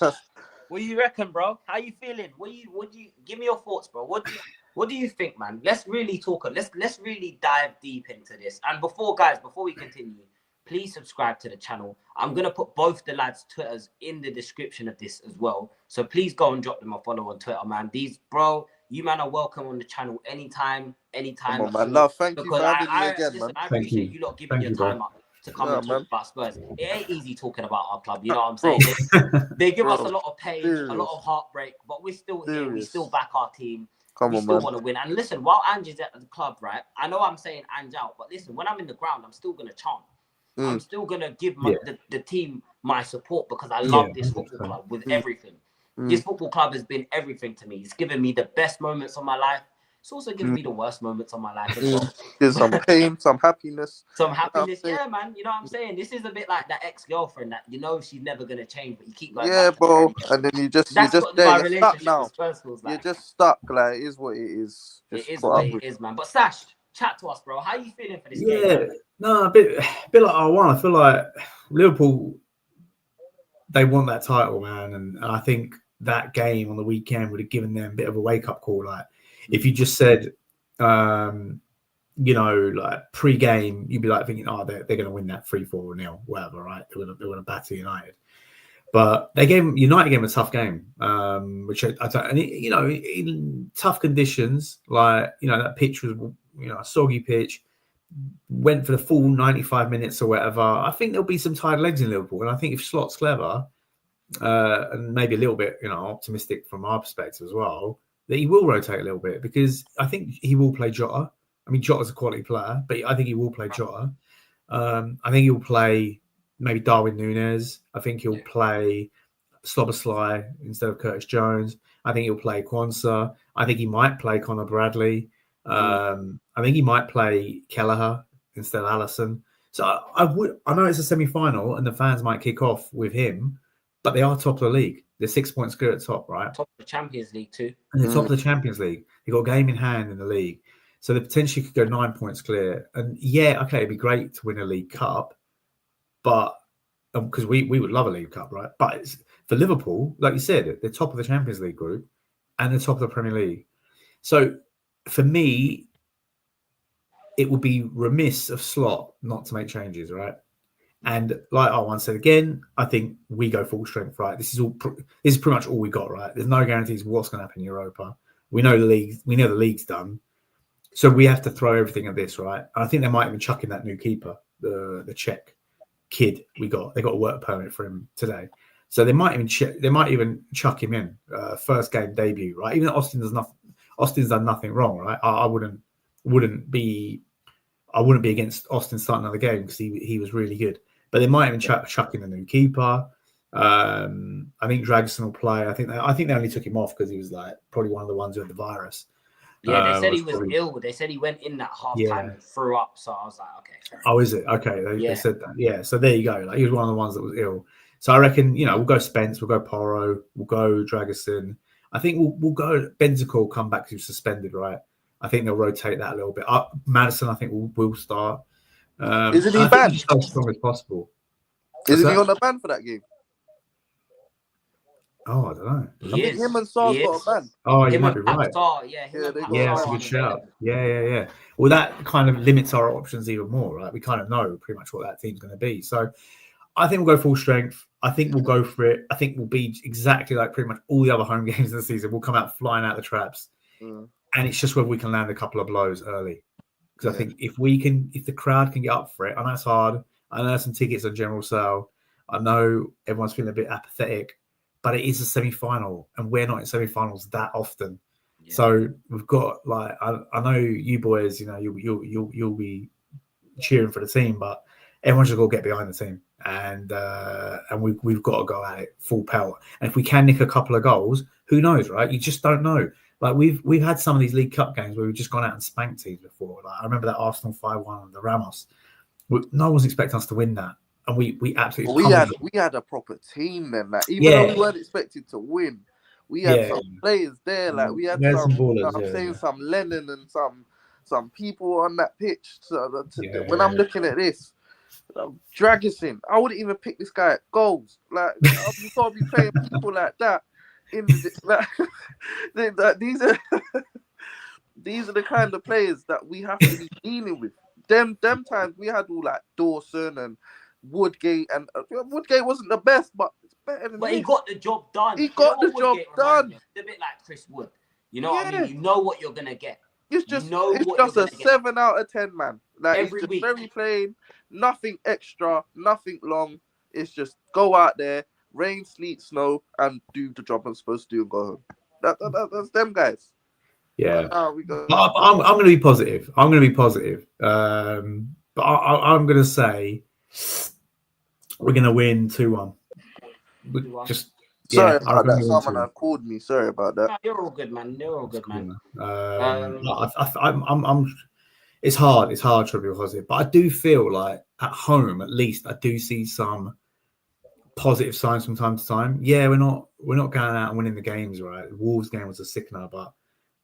what do you reckon, bro? How you feeling? What do you give me your thoughts, bro? What do you think, man? Let's really talk. Let's really dive deep into this. And before we continue, please subscribe to the channel. I'm gonna put both the lads' Twitters in the description of this as well. So please go and drop them a follow on Twitter, man. You man are welcome on the channel anytime. Come on, man. No, thank you for having me again, man. I appreciate you lot giving your time up to come and talk about Spurs. It ain't easy talking about our club, you know what I'm saying? They give us a lot of pain, a lot of heartbreak, but we're still here. We still back our team. We still want to win. And listen, while Ange's at the club, right? I know I'm saying Ange out, but listen, when I'm in the ground, I'm still gonna chant. I'm still gonna give the team my support because I love this football club with everything. This football club has been everything to me. It's given me the best moments of my life. It's also given me the worst moments of my life as well. There's some pain, some happiness. Some happiness, yeah, man. You know what I'm saying? This is a bit like that ex-girlfriend that she's never gonna change, but you keep going. Yeah, bro. And then you're just there. You're stuck now. You're just stuck. Like, it is what it is. It is what it is, man. But Sash, chat to us, bro. How are you feeling for this game? Yeah, no, a bit like R1. I feel like Liverpool, they want that title, man, and I think that game on the weekend would have given them a bit of a wake-up call. Like, if you just said, like pre-game, you'd be like thinking, they're going to win that 3-4-0, whatever, right? They're going to batter United. But United gave them a tough game, which I don't, and in tough conditions, like, that pitch was, a soggy pitch, went for the full 95 minutes or whatever. I think there'll be some tired legs in Liverpool. And I think if Slot's clever, and maybe a little bit, optimistic from our perspective as well, that he will rotate a little bit, because I think he will play Jota. I mean, Jota's a quality player, but I think he will play Jota. I think he'll play maybe Darwin Núñez. I think he'll play Szoboszlai instead of Curtis Jones. I think he'll play Quansah. I think he might play Conor Bradley. I think he might play Kelleher instead of Alisson. So I know it's a semi-final and the fans might kick off with him, but they are top of the league. They're 6 points clear at the top, right? Top of the Champions League too. And they're top of the Champions League. They've got a game in hand in the league. So they potentially could go 9 points clear. And it'd be great to win a League Cup, but because we would love a League Cup, right? But for Liverpool, like you said, they're top of the Champions League group and they're top of the Premier League. So for me, it would be remiss of Slot not to make changes, right? And like I once said again, I think we go full strength, right? This is pretty much all we got, right? There's no guarantees what's going to happen in Europa. We know the league's done, so we have to throw everything at this, right? And I think they might even chuck in that new keeper, the Czech kid we got. They got a work permit for him today, so they might even chuck him in first game debut, right? Even though Austin's done nothing wrong, right? I wouldn't be against Austin starting another game because he was really good. But they might even chuck in a new keeper. I think Dragsson will play. I think they only took him off because he was like probably one of the ones who had the virus. Yeah, they said he was ill. They said he went in that half time and threw up. So I was like, okay. Oh, is it? Okay, they said that. Yeah, so there you go. Like, he was one of the ones that was ill. So I reckon, we'll go Spence, we'll go Porro, we'll go Dragsson. I think we'll go. Benzema will come back to suspended, right? I think they'll rotate that a little bit. Madison, I think will start. Isn't he I think banned? we just go as strong as possible. Isn't he on the ban for that game? Oh, I don't know. I think him and Sar's got a ban. Oh, you might be right. That's a good shout. Yeah. Well, that kind of limits our options even more, right? We kind of know pretty much what that team's going to be. So I think we'll go full strength. I think we'll go for it. I think we'll be exactly like pretty much all the other home games of the season. We'll come out flying out the traps. And it's just whether we can land a couple of blows early. Because I think if the crowd can get up for it, and that's hard. I know some tickets on general sale. I know everyone's feeling a bit apathetic, but it is a semi-final, and we're not in semi-finals that often. Yeah. So we've got like I know you boys, you know, you'll be cheering for the team, but everyone's just got to get behind the team, and we've got to go at it full pelt. And if we can nick a couple of goals, who knows, right? You just don't know. Like we've had some of these League Cup games where we've just gone out and spanked teams before. Like I remember that Arsenal 5-1 on the Ramos. No one was expecting us to win that, and we absolutely. Well, we had a proper team then. Like even though we weren't expected to win, we had some players there. Like we had some ballers, some Lennon and some people on that pitch. So when I'm looking at this, Dragusin, I wouldn't even pick this guy at goals. Like I'm probably playing people like that. These are the kind of players that we have to be dealing with. Them times we had all like Dawson and Woodgate, and Woodgate wasn't the best, but it's better than. But he got the job done. He got the job done. It's a bit like Chris Wood. You know what I mean? You know what you're gonna get. It's just a 7 out of 10, man. Like every it's just week. Very plain, nothing extra, nothing long. It's just go out there, rain, sleet, snow, and do the job I'm supposed to do and go home. That's them guys. Yeah, we go. I'm going to be positive. But I'm going to say we're going to win 2-1. Sorry about that. Someone called me. Sorry about that. No, you're all good, man. It's hard. It's hard to be positive, but I do feel like at home, at least, I do see some positive signs from time to time. Yeah, we're not going out and winning the games, right? The Wolves game was a sickener, but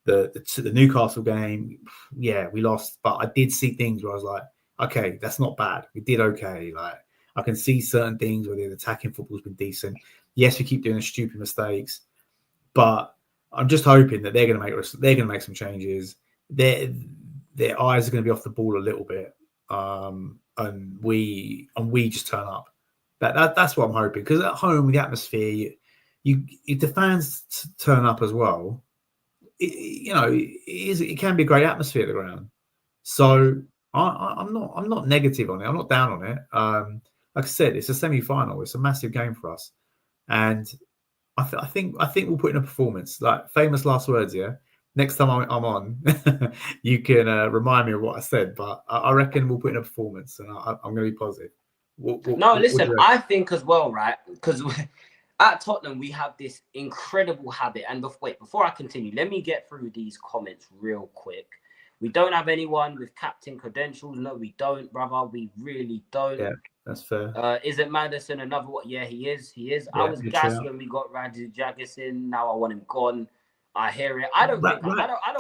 the Newcastle game, yeah, we lost. But I did see things where I was like, okay, that's not bad. We did okay. Like I can see certain things where the attacking football's been decent. Yes, we keep doing stupid mistakes, but I'm just hoping that they're going to make some changes. Their eyes are going to be off the ball a little bit, and we just turn up. That's what I'm hoping, because at home with the atmosphere, if the fans turn up as well, it can be a great atmosphere at the ground. So I'm not negative on it. I'm not down on it. Like I said, it's a semi-final. It's a massive game for us, and I think we'll put in a performance. Like famous last words, yeah. Next time I'm on, you can remind me of what I said. But I reckon we'll put in a performance, and I'm going to be positive. Listen, I think as well, right? Because at Tottenham, we have this incredible habit. And before I continue, let me get through these comments real quick. We don't have anyone with captain credentials. No, we don't, brother. We really don't. Yeah, that's fair. Is it Madison another one? Yeah, he is. Yeah, I was gassed when we got Radji Jackson. Now I want him gone. I hear it. I don't think.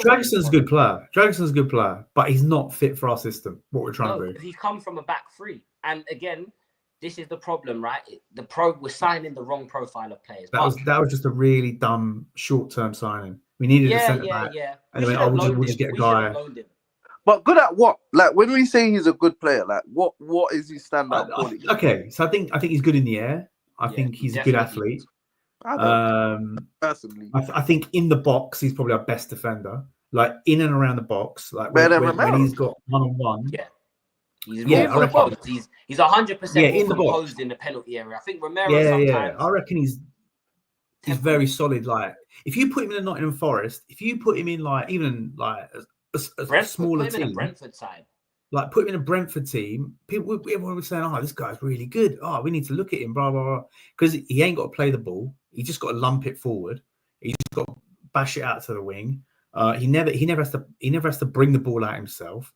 Dragson's a good player. Dragson's a good player, but he's not fit for our system. What we're trying to do. He's come from a back three, and again, this is the problem, right? We're signing the wrong profile of players. That was just a really dumb short-term signing. We needed a centre back. And we'll just get a guy. But good at what? Like when we say he's a good player, like what is his standout quality? Okay, so I think he's good in the air. I think he's a good athlete. Personally, I think in the box he's probably our best defender. Like in and around the box, like when he's got one-on-one. Yeah. He's 100% composed in the penalty area. I think Romero sometimes. I reckon he's very solid. Like if you put him in a Nottingham Forest, if you put him in like even like a smaller team, Brentford side, like put him in a Brentford team, everyone was saying, "Oh, this guy's really good. Oh, we need to look at him." Blah blah blah. Because he ain't got to play the ball. He just got to lump it forward. He's just got to bash it out to the wing. He never has to bring the ball out himself.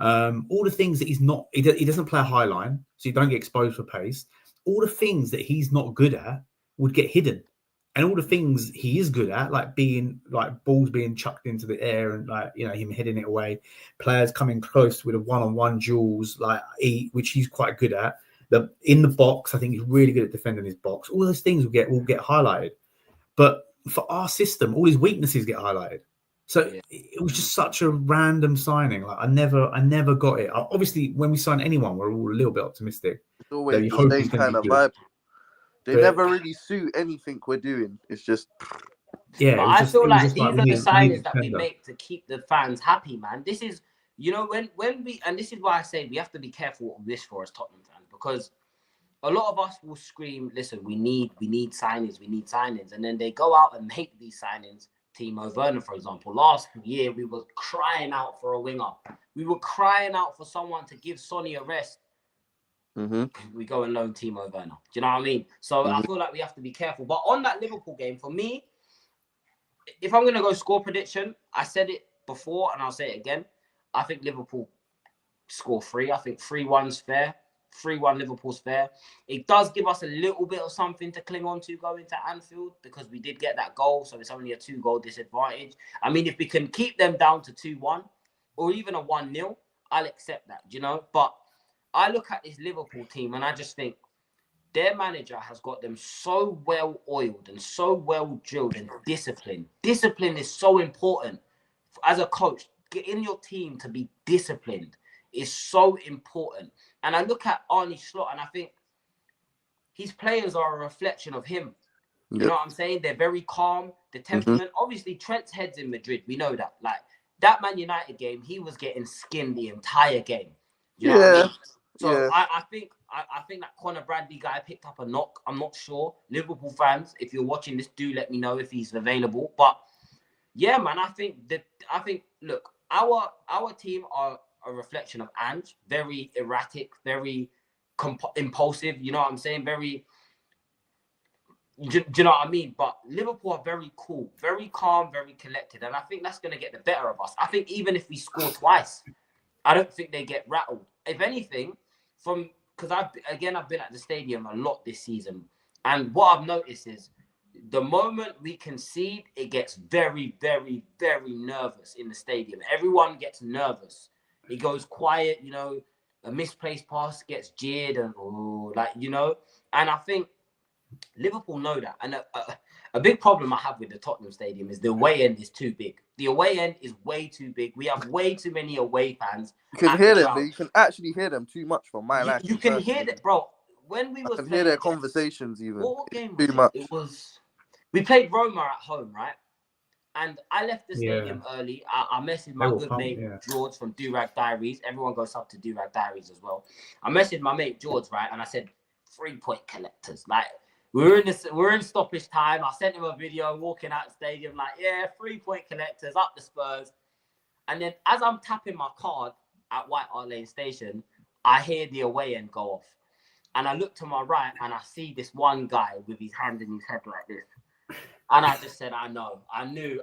All the things that he doesn't play a high line, so you don't get exposed for pace. All the things that he's not good at would get hidden, and all the things he is good at, like being like balls being chucked into the air and like him heading it away, players coming close with a one-on-one duels, which he's quite good at. In the box, I think he's really good at defending his box. All those things will get highlighted. But for our system, all his weaknesses get highlighted. So it was just such a random signing. Like I never got it. Obviously, when we sign anyone, we're all a little bit optimistic. It's always the same kind of vibe. They never really suit anything we're doing. It's just But I feel like these are the signings that we make to keep the fans happy, man. This is, when we, and this is why I say we have to be careful what we wish for as Tottenham fans, because a lot of us will scream, listen, we need signings, and then they go out and make these signings. Timo Werner, for example, last year we were crying out for a winger. We were crying out for someone to give Sonny a rest. We go and loan Timo Werner. Do you know what I mean? So I feel like we have to be careful. But on that Liverpool game, for me, if I'm going to go score prediction, I said it before and I'll say it again. I think Liverpool score 3. I think 3-1's fair. 3-1 Liverpool's fair. It does give us a little bit of something to cling on to going to Anfield because we did get that goal. So it's only a 2-goal disadvantage. I mean, if we can keep them down to 2-1 or even a 1-0, I'll accept that, But I look at this Liverpool team and I just think their manager has got them so well oiled and so well drilled and disciplined. Discipline is so important. As a coach, getting your team to be disciplined is so important. And I look at Arne Slot and I think his players are a reflection of him. You know what I'm saying? They're very calm. The temperament. Obviously, Trent's head's in Madrid. We know that. Like, that Man United game, he was getting skinned the entire game. You know what I mean? So I think that Conor Bradley guy picked up a knock. I'm not sure. Liverpool fans, if you're watching this, do let me know if he's available. But yeah, man, I think look, our team are a reflection of Ange. Very erratic, very impulsive. You know what I'm saying? Very. Do you know what I mean? But Liverpool are very cool, very calm, very collected, and I think that's going to get the better of us. I think even if we score twice, I don't think they get rattled. If anything, because I've been at the stadium a lot this season, and what I've noticed is the moment we concede, it gets very, very, very nervous in the stadium. Everyone gets nervous. It goes quiet, a misplaced pass gets jeered and and I think Liverpool know that. And a big problem I have with the Tottenham Stadium is the away end is too big. The away end is way too big. We have way too many away fans. You can hear them. You can actually hear them too much from my life. You can hear that, bro. When we can hear their conversations even. What game was it? It was... We played Roma at home, right? And I left the stadium early. I messaged my good mate, George, from Durag Diaries. Everyone goes up to Durag Diaries as well. I messaged my mate, George, right? And I said, 3-point collectors. Like, we're in stoppage time. I sent him a video walking out the stadium, 3-point collectors, up the Spurs. And then as I'm tapping my card at White Hart Lane Station, I hear the away end go off. And I look to my right and I see this one guy with his hand in his head like this. And I just said, I knew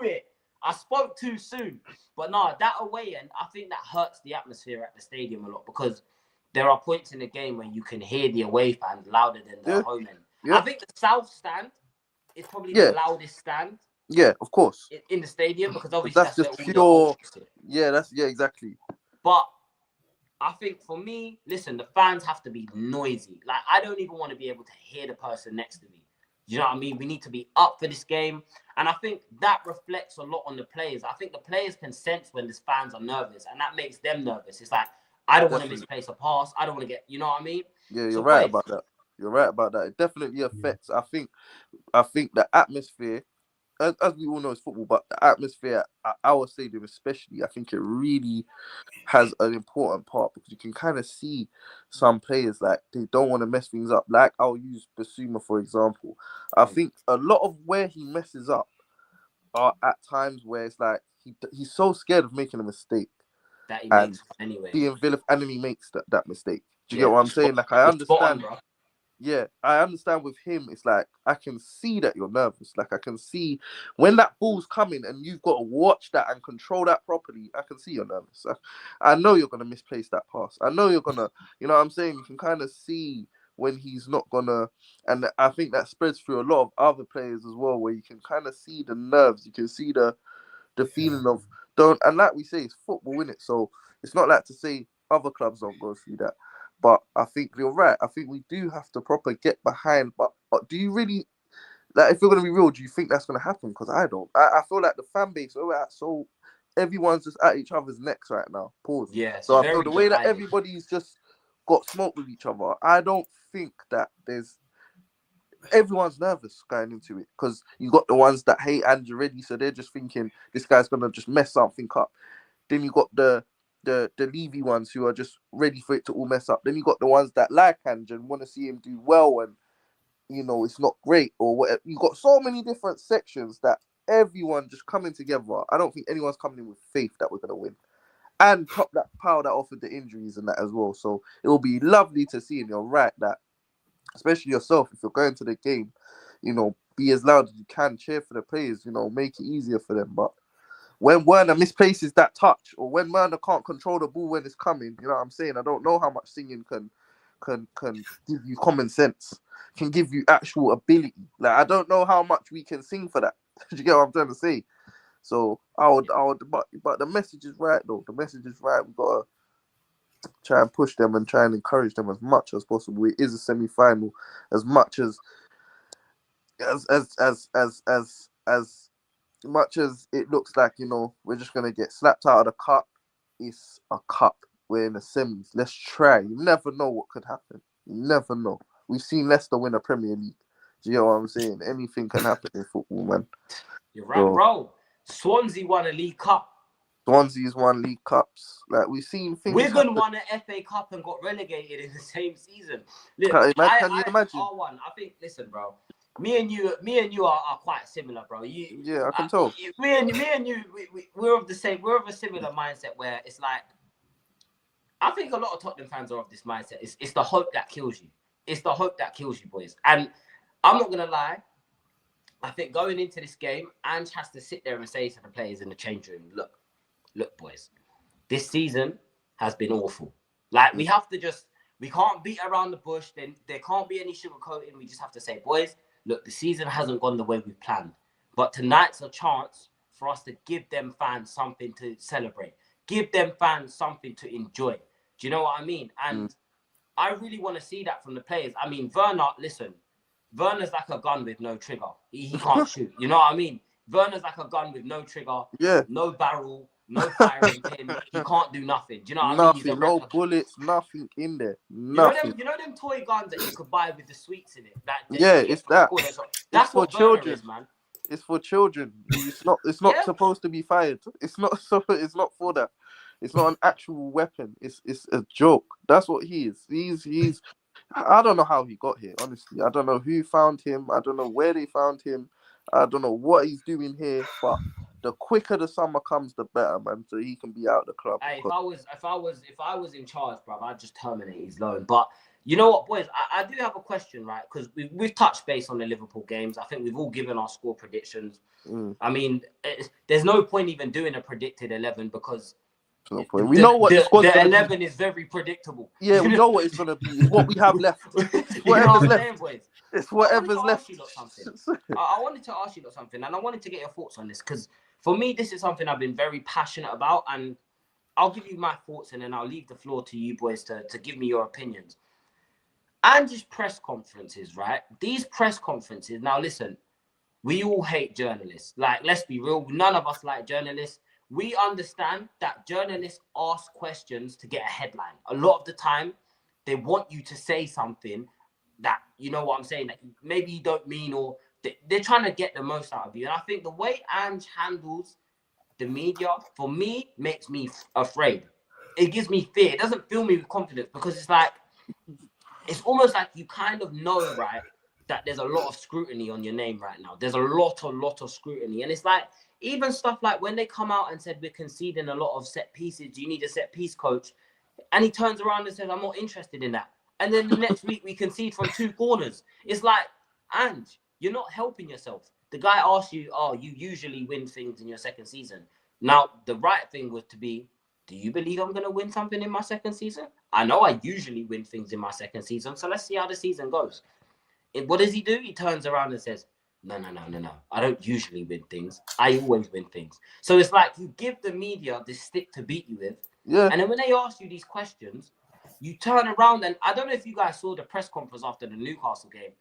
it. I spoke too soon. But no, that away end, I think that hurts the atmosphere at the stadium a lot because there are points in the game where you can hear the away fans louder than the home end. Yeah. I think the south stand is probably the loudest stand. Yeah, of course. In the stadium because obviously that's just pure. Exactly. But I think for me, listen, the fans have to be noisy. Like, I don't even want to be able to hear the person next to me. You know what I mean? We need to be up for this game. And I think that reflects a lot on the players. I think the players can sense when the fans are nervous and that makes them nervous. It's like, I don't want to misplace a pass. I don't want to get, you know what I mean? Yeah, you're right about that. You're right about that. It definitely affects. I think the atmosphere, as we all know, it's football, but the atmosphere at our stadium especially, I think it really has an important part because you can kind of see some players like they don't want to mess things up. Like I'll use Basuma for example. I think a lot of where he messes up are at times where it's like he's so scared of making a mistake. That he makes anyway. And then he makes that mistake. Do you get what I'm saying? Like I understand. I understand with him, it's like, I can see that you're nervous. Like, I can see when that ball's coming and you've got to watch that and control that properly, I can see you're nervous. I know you're going to misplace that pass. I know you're going to, you know what I'm saying? You can kind of see when he's not gonna. And I think that spreads through a lot of other players as well, where you can kind of see the nerves, you can see the feeling of don't. And like we say, it's football, innit? So it's not like to say other clubs don't go through that. But I think you're right. I think we do have to proper get behind. But do you really, like, if you're going to be real, do you think that's going to happen? Because I don't. I feel like the fan base, so everyone's just at each other's necks right now. Pause. Yeah, So I feel the way that everybody's just got smoke with each other, I don't think that everyone's nervous going into it, because you got the ones that hate Ange already, so they're just thinking this guy's going to just mess something up. Then you got the Levy ones who are just ready for it to all mess up. Then you got the ones that like Ange and want to see him do well, and it's not great or whatever. You got so many different sections that everyone just coming together. I don't think anyone's coming in with faith that we're gonna win. And top that power that offered the injuries and that as well. So it will be lovely to see, and you're right that, especially yourself, if you're going to the game, be as loud as you can, cheer for the players, make it easier for them. But when Werner misplaces that touch, or when Werner can't control the ball when it's coming, you know what I'm saying? I don't know how much singing can give you common sense, can give you actual ability. Like, I don't know how much we can sing for that. Do you get what I'm trying to say? So I would, but the message is right though. The message is right. We've got to try and push them and try and encourage them as much as possible. It is a semi-final, as much as much as it looks like, we're just going to get slapped out of the cup. It's a cup. We're in the semis. Let's try. You never know what could happen. You never know. We've seen Leicester win a Premier League. Do you know what I'm saying? Anything can happen in football, man. You're right, bro. Swansea won a League Cup. Swansea's won League Cups. Like, we've seen things Wigan happen. won an FA Cup and got relegated in the same season. Look, Can you imagine? R1, I think, listen, bro. Me and you are quite similar, bro. I can tell. Me and you, we're of the same. We're of a similar mindset where it's like, I think a lot of Tottenham fans are of this mindset. It's the hope that kills you. It's the hope that kills you, boys. And I'm not gonna lie. I think going into this game, Ange has to sit there and say to the players in the change room, look, boys, this season has been awful. Like, we can't beat around the bush. Then there can't be any sugarcoating. We just have to say, boys, look, the season hasn't gone the way we planned. But tonight's a chance for us to give them fans something to celebrate. Give them fans something to enjoy. Do you know what I mean? And I really want to see that from the players. I mean, Werner's like a gun with no trigger. He can't shoot. You know what I mean? Werner's like a gun with no trigger, no barrel, no firing pin. He can't do nothing. Do you know what I mean? Nothing, no bullets, nothing in there. Nothing. You know them toy guns that you could buy with the sweets in it? It's that. That's what for children. Is, man. It's for children. It's not supposed to be fired. It's not for that. It's not an actual weapon. It's a joke. That's what he is. He's I don't know how he got here, honestly. I don't know who found him. I don't know where they found him. I don't know what he's doing here, but the quicker the summer comes, the better, man. So he can be out of the club. Hey, if I was in charge, bro, I'd just terminate his loan. But you know what, boys? I do have a question, right? Because we've touched base on the Liverpool games. I think we've all given our score predictions. I mean, there's no point even doing a predicted 11 because we know what the 11 is very predictable. Yeah, we know what it's gonna be. It's what we have left. Whatever's left. It's whatever's left. I wanted to ask you something, and I wanted to get your thoughts on this because for me, this is something I've been very passionate about, and I'll give you my thoughts, and then I'll leave the floor to you boys to give me your opinions. And just press conferences, right? These press conferences. Now, listen, we all hate journalists. Like, let's be real. None of us like journalists. We understand that journalists ask questions to get a headline. A lot of the time, they want you to say something that, you know what I'm saying, that maybe you don't mean, or they're trying to get the most out of you. And I think the way Ange handles the media, for me, makes me afraid. It gives me fear. It doesn't fill me with confidence because it's like, it's almost like you kind of know, right, that there's a lot of scrutiny on your name right now. There's a lot of scrutiny. And it's like, even stuff like when they come out and said we're conceding a lot of set pieces, do you need a set piece coach? And he turns around and says, I'm not interested in that. And then the next week we concede from 2 corners. It's like, Ange, you're not helping yourself. The guy asked you, you usually win things in your second season. Now, the right thing was to be, do you believe I'm going to win something in my second season? I know I usually win things in my second season, so let's see how the season goes. What does he do? He turns around and says, no. I don't usually win things. I always win things. So it's like you give the media this stick to beat you with. Yeah. And then when they ask you these questions, you turn around, and I don't know if you guys saw the press conference after the Newcastle game.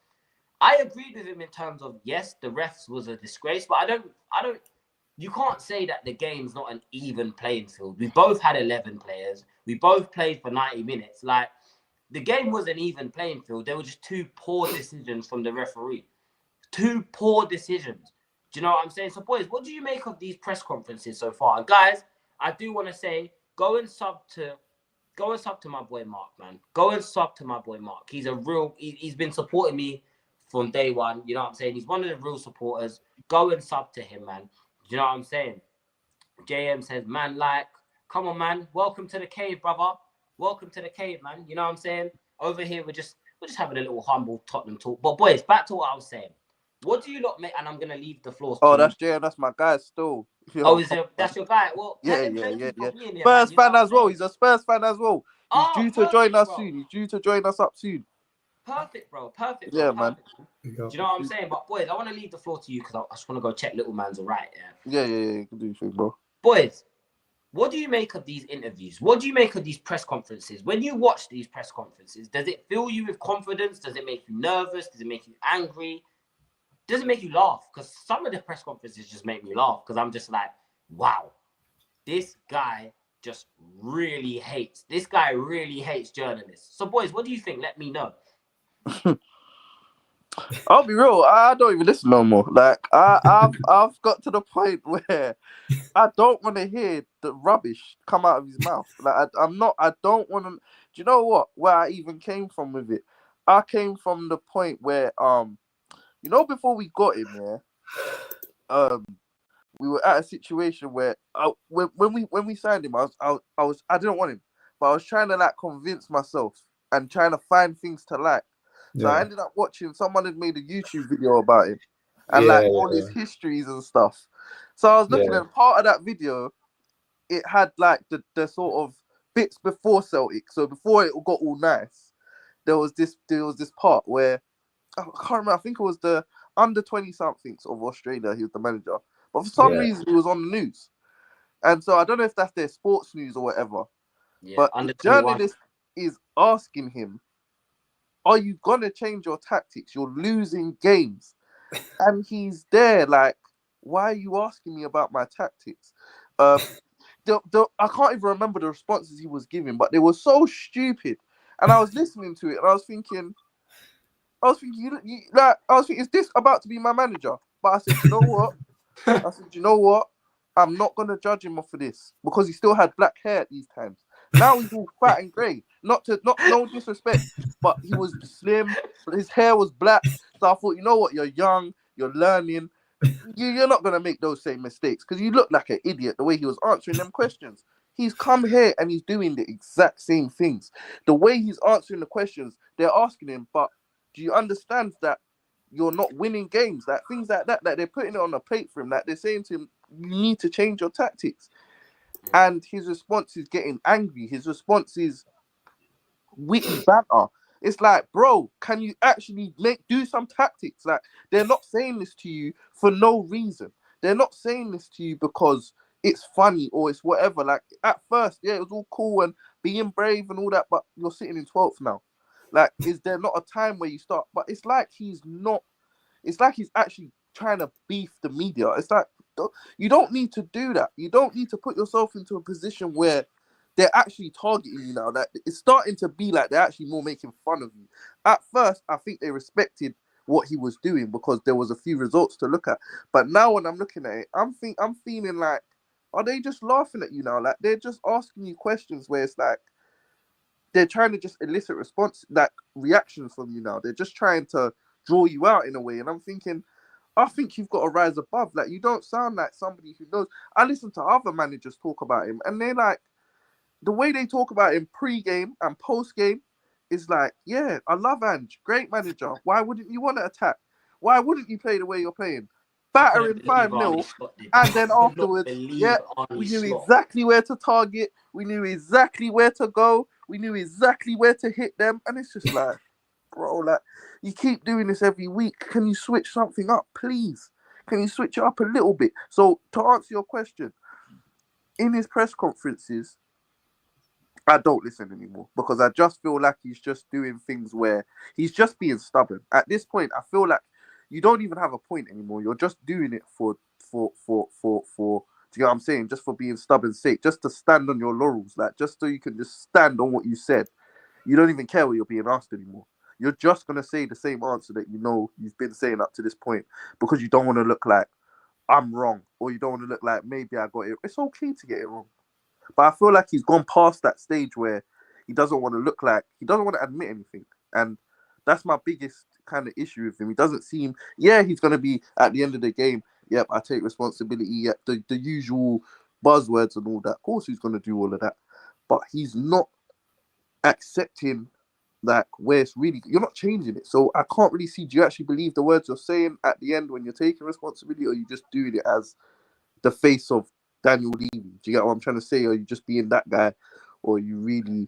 I agreed with him in terms of, yes, the refs was a disgrace, but you can't say that the game's not an even playing field. We both had 11 players. We both played for 90 minutes. Like, the game was an even playing field. There were just two poor decisions from the referee. Two poor decisions. Do you know what I'm saying? So, boys, what do you make of these press conferences so far? And guys, I do want to say, go and sub to my boy Mark, man. Go and sub to my boy Mark. He's been supporting me from day one. You know what I'm saying? He's one of the real supporters. Go and sub to him, man. Do you know what I'm saying? JM says, man, like, come on, man. Welcome to the cave, brother. Welcome to the cave, man. You know what I'm saying? Over here, we're just having a little humble Tottenham talk. But boys, back to what I was saying. What do you lot make? And I'm gonna leave the floor. Oh, that's JM. That's my guy still. Oh, that's your guy? Well, yeah. Spurs fan as well. He's a Spurs fan as well. He's due to join us soon. He's due to join us up soon. Perfect, bro. Perfect. Yeah, man. Do you know what I'm saying? But boys, I want to leave the floor to you because I just want to go check little man's all right. Yeah. You can do your thing, bro. Boys, what do you make of these interviews? What do you make of these press conferences? When you watch these press conferences, does it fill you with confidence? Does it make you nervous? Does it make you angry? Does it make you laugh? Because some of the press conferences just make me laugh because I'm just like, wow, this guy just really hates. This guy really hates journalists. So, boys, what do you think? Let me know. I'll be real. I don't even listen no more. Like I've got to the point where I don't want to hear the rubbish come out of his mouth. Like I don't want to. Do you know what? Where I even came from with it? I came from the point where before we got him, we were at a situation where when we signed him, I didn't want him, but I was trying to like convince myself and trying to find things to like. So I ended up watching, someone had made a YouTube video about him and all his histories and stuff. So I was looking at part of that video, it had like the sort of bits before Celtic. So before it got all nice, there was this part where I can't remember, I think it was the under 20 somethings of Australia, he was the manager. But for some reason he was on the news. And so I don't know if that's their sports news or whatever. Yeah, but the journalist is asking him, are you going to change your tactics? You're losing games. And he's there like, why are you asking me about my tactics? I can't even remember the responses he was giving, but they were so stupid. And I was listening to it and I was thinking, is this about to be my manager? But I said, you know what? I'm not going to judge him off for this because he still had black hair at these times. Now he's all fat and grey. No disrespect, but he was slim. His hair was black. So I thought, you know what? You're young. You're learning. You're not going to make those same mistakes because you look like an idiot the way he was answering them questions. He's come here and he's doing the exact same things. The way he's answering the questions, they're asking him, but do you understand that you're not winning games? Like things like that, like they're putting it on a plate for him. Like they're saying to him, you need to change your tactics. And his response is getting angry. His response is witty banter. It's like, bro, can you actually do some tactics? Like they're not saying this to you for no reason. They're not saying this to you because it's funny or it's whatever. Like at first, it was all cool and being brave and all that, but you're sitting in 12th now. Like, is there not a time where you start? But it's like he's not. It's like he's actually trying to beef the media. It's like you don't need to do that. You don't need to put yourself into a position where they're actually targeting you now. That it's starting to be like they're actually more making fun of you. At first, I think they respected what he was doing because there was a few results to look at. But now when I'm looking at it, I'm feeling like, are they just laughing at you now? Like they're just asking you questions where it's like they're trying to just elicit response, like reactions from you now. They're just trying to draw you out in a way. And I'm thinking, I think you've got to rise above. Like you don't sound like somebody who knows. I listen to other managers talk about him, and they're like, the way they talk about him pre-game and post-game is like, yeah, I love Ange, great manager. Why wouldn't you want to attack? Why wouldn't you play the way you're playing? battering 5-0, and then afterwards, we knew exactly where to target, we knew exactly where to go, we knew exactly where to hit them, and it's just like, bro, like, you keep doing this every week. Can you switch something up, please? Can you switch it up a little bit? So, to answer your question, in his press conferences, I don't listen anymore because I just feel like he's just doing things where he's just being stubborn. At this point, I feel like you don't even have a point anymore. You're just doing it for. Do you know what I'm saying? Just for being stubborn's sake, just to stand on your laurels, like just so you can just stand on what you said. You don't even care what you're being asked anymore. You're just gonna say the same answer that you know you've been saying up to this point because you don't want to look like I'm wrong, or you don't want to look like maybe I got it. It's okay to get it wrong. But I feel like he's gone past that stage where he doesn't want to look like, he doesn't want to admit anything. And that's my biggest kind of issue with him. He doesn't seem, he's going to be at the end of the game, yep, I take responsibility, yep, the usual buzzwords and all that. Of course he's going to do all of that. But he's not accepting like where it's really, you're not changing it. So I can't really see, do you actually believe the words you're saying at the end when you're taking responsibility, or you just doing it as the face of Daniel Levy? Do you get what I'm trying to say? Or you just being that guy, or you really, you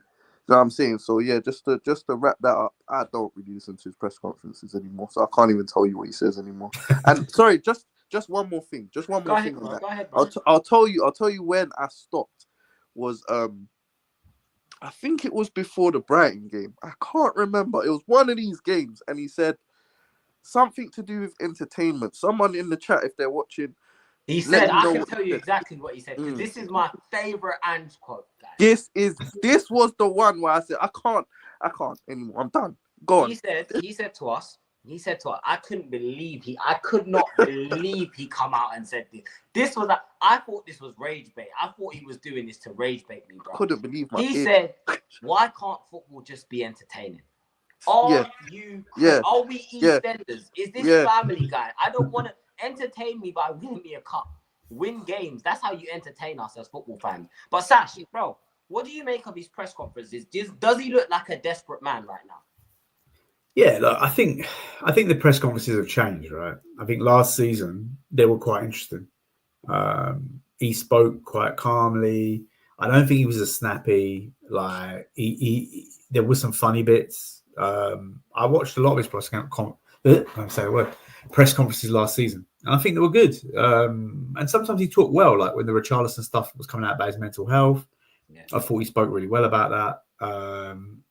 know what I'm saying? So yeah, just to wrap that up, I don't really listen to his press conferences anymore, so I can't even tell you what he says anymore. And sorry, just one more thing, just one more thing on that. Go ahead, I'll tell you when I stopped was I think it was before the Brighton game. I can't remember. It was one of these games, and he said something to do with entertainment. Someone in the chat, if they're watching. He said, I can tell you exactly what he said, because this is my favorite Ange quote, guys. This was the one where I said, I can't anymore. I'm done. Go on. He said to us, I could not believe he come out and said this. I thought this was rage bait. I thought he was doing this to rage bait me, bro. Couldn't believe my He said, why can't football just be entertaining? Are we EastEnders? Is this Family Guy? I don't want to entertain me by winning me a cup. Win games. That's how you entertain us as football fans. But Sash, bro, what do you make of his press conferences? Does he look like a desperate man right now? Yeah, look, I think the press conferences have changed, right? I think last season they were quite interesting. He spoke quite calmly. I don't think he was as snappy. Like there were some funny bits. I watched a lot of his press conferences last season, and I think they were good. And sometimes he talked well, like when the Richarlison stuff was coming out about his mental health. Yeah. I thought he spoke really well about that,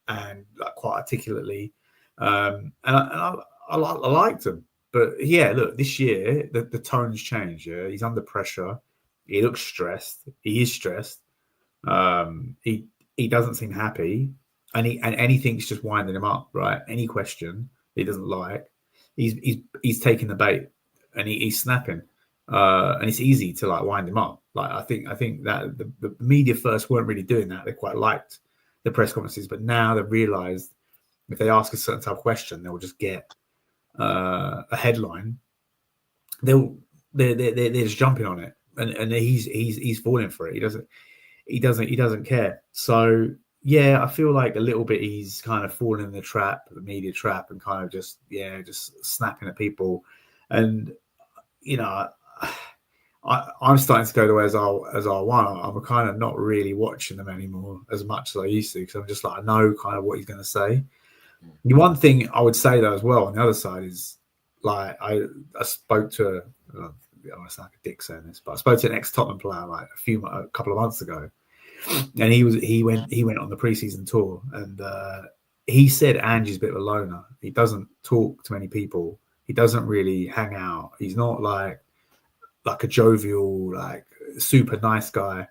and like quite articulately. And I liked him. But yeah, look, this year the tone's changed. Yeah, he's under pressure. He looks stressed. He is stressed. He doesn't seem happy, and anything's just winding him up. Right? Any question he doesn't like, he's taking the bait, and he's snapping. And it's easy to like wind him up. Like I think that the media first weren't really doing that. They quite liked the press conferences, but now they've realised if they ask a certain type of question, they'll just get a headline. They're just jumping on it, and he's falling for it. He doesn't care. So yeah, I feel like a little bit he's kind of fallen in the media trap, and kind of just snapping at people. And you know, I'm starting to go the way as I want. I'm kind of not really watching them anymore as much as I used to, because I'm just like, I know kind of what he's going to say. The one thing I would say though as well on the other side is, like, I spoke to I sound like a dick saying this, but I spoke to an ex-Tottenham player like a couple of months ago, and he went on the pre-season tour, and he said Ange's a bit of a loner. He doesn't talk to many people. He doesn't really hang out. He's not like a jovial, like super nice guy.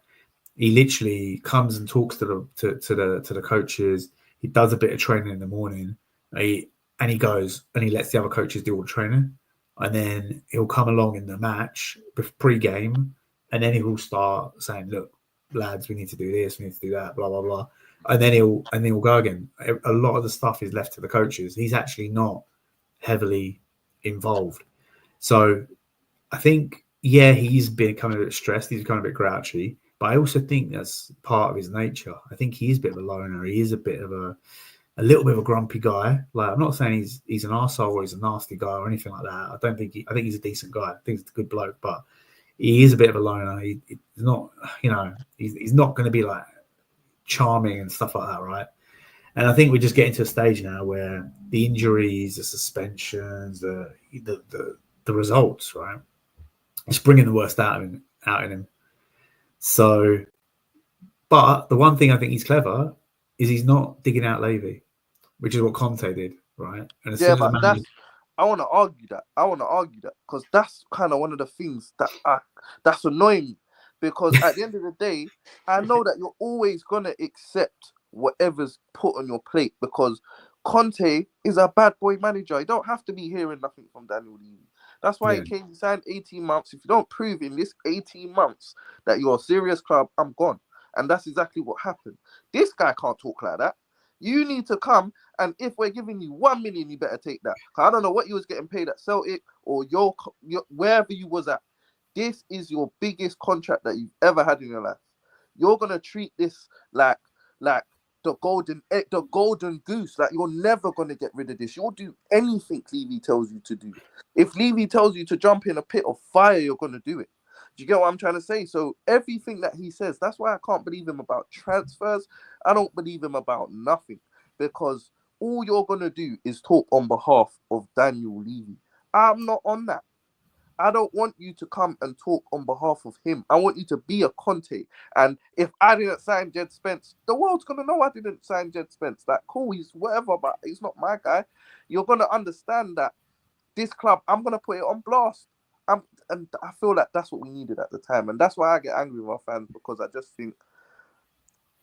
He literally comes and talks to the coaches. He does a bit of training in the morning. He goes and he lets the other coaches do all the training, and then he'll come along in the match pre-game, and then he'll start saying, "Look, lads, we need to do this, we need to do that, blah blah blah," and then he'll go again. A lot of the stuff is left to the coaches. He's actually not heavily involved. So I think, yeah, he's becoming a bit stressed. He's becoming a bit grouchy. But I also think that's part of his nature. I think he is a bit of a loner. He is a bit of a, a little bit of a grumpy guy. Like, I'm not saying he's an arsehole or he's a nasty guy or anything like that. I think he's a decent guy. I think he's a good bloke, but he is a bit of a loner. He's not, he's not going to be like charming and stuff like that, right? And I think we're just getting to a stage now where the injuries, the suspensions, the results, right? It's bringing the worst out in him. So, but the one thing I think he's clever is he's not digging out Levy, which is what Conte did, right? And as soon as I want to argue that because that's kind of one of the things that's annoying me, because at the end of the day, I know that you're always gonna accept whatever's put on your plate because Conte is a bad boy manager. You don't have to be hearing nothing from Daniel Levy. That's why he came, he signed 18 months. If you don't prove in this 18 months that you're a serious club, I'm gone. And that's exactly what happened. This guy can't talk like that. You need to come, and if we're giving you 1 million, you better take that. I don't know what you was getting paid at Celtic or your wherever you was at. This is your biggest contract that you've ever had in your life. You're gonna treat this like the golden goose. Like, you're never gonna get rid of this. You'll do anything Levy tells you to do. If Levy tells you to jump in a pit of fire, you're gonna do it. Do you get what I'm trying to say? So everything that he says, that's why I can't believe him about transfers. I don't believe him about nothing, because all you're going to do is talk on behalf of Daniel Levy. I'm not on that. I don't want you to come and talk on behalf of him. I want you to be a Conte. And if I didn't sign Jed Spence, the world's going to know I didn't sign Jed Spence. Like, cool, he's whatever, but he's not my guy. You're going to understand that this club, I'm going to put it on blast. And I feel like that's what we needed at the time. And that's why I get angry with our fans, because I just think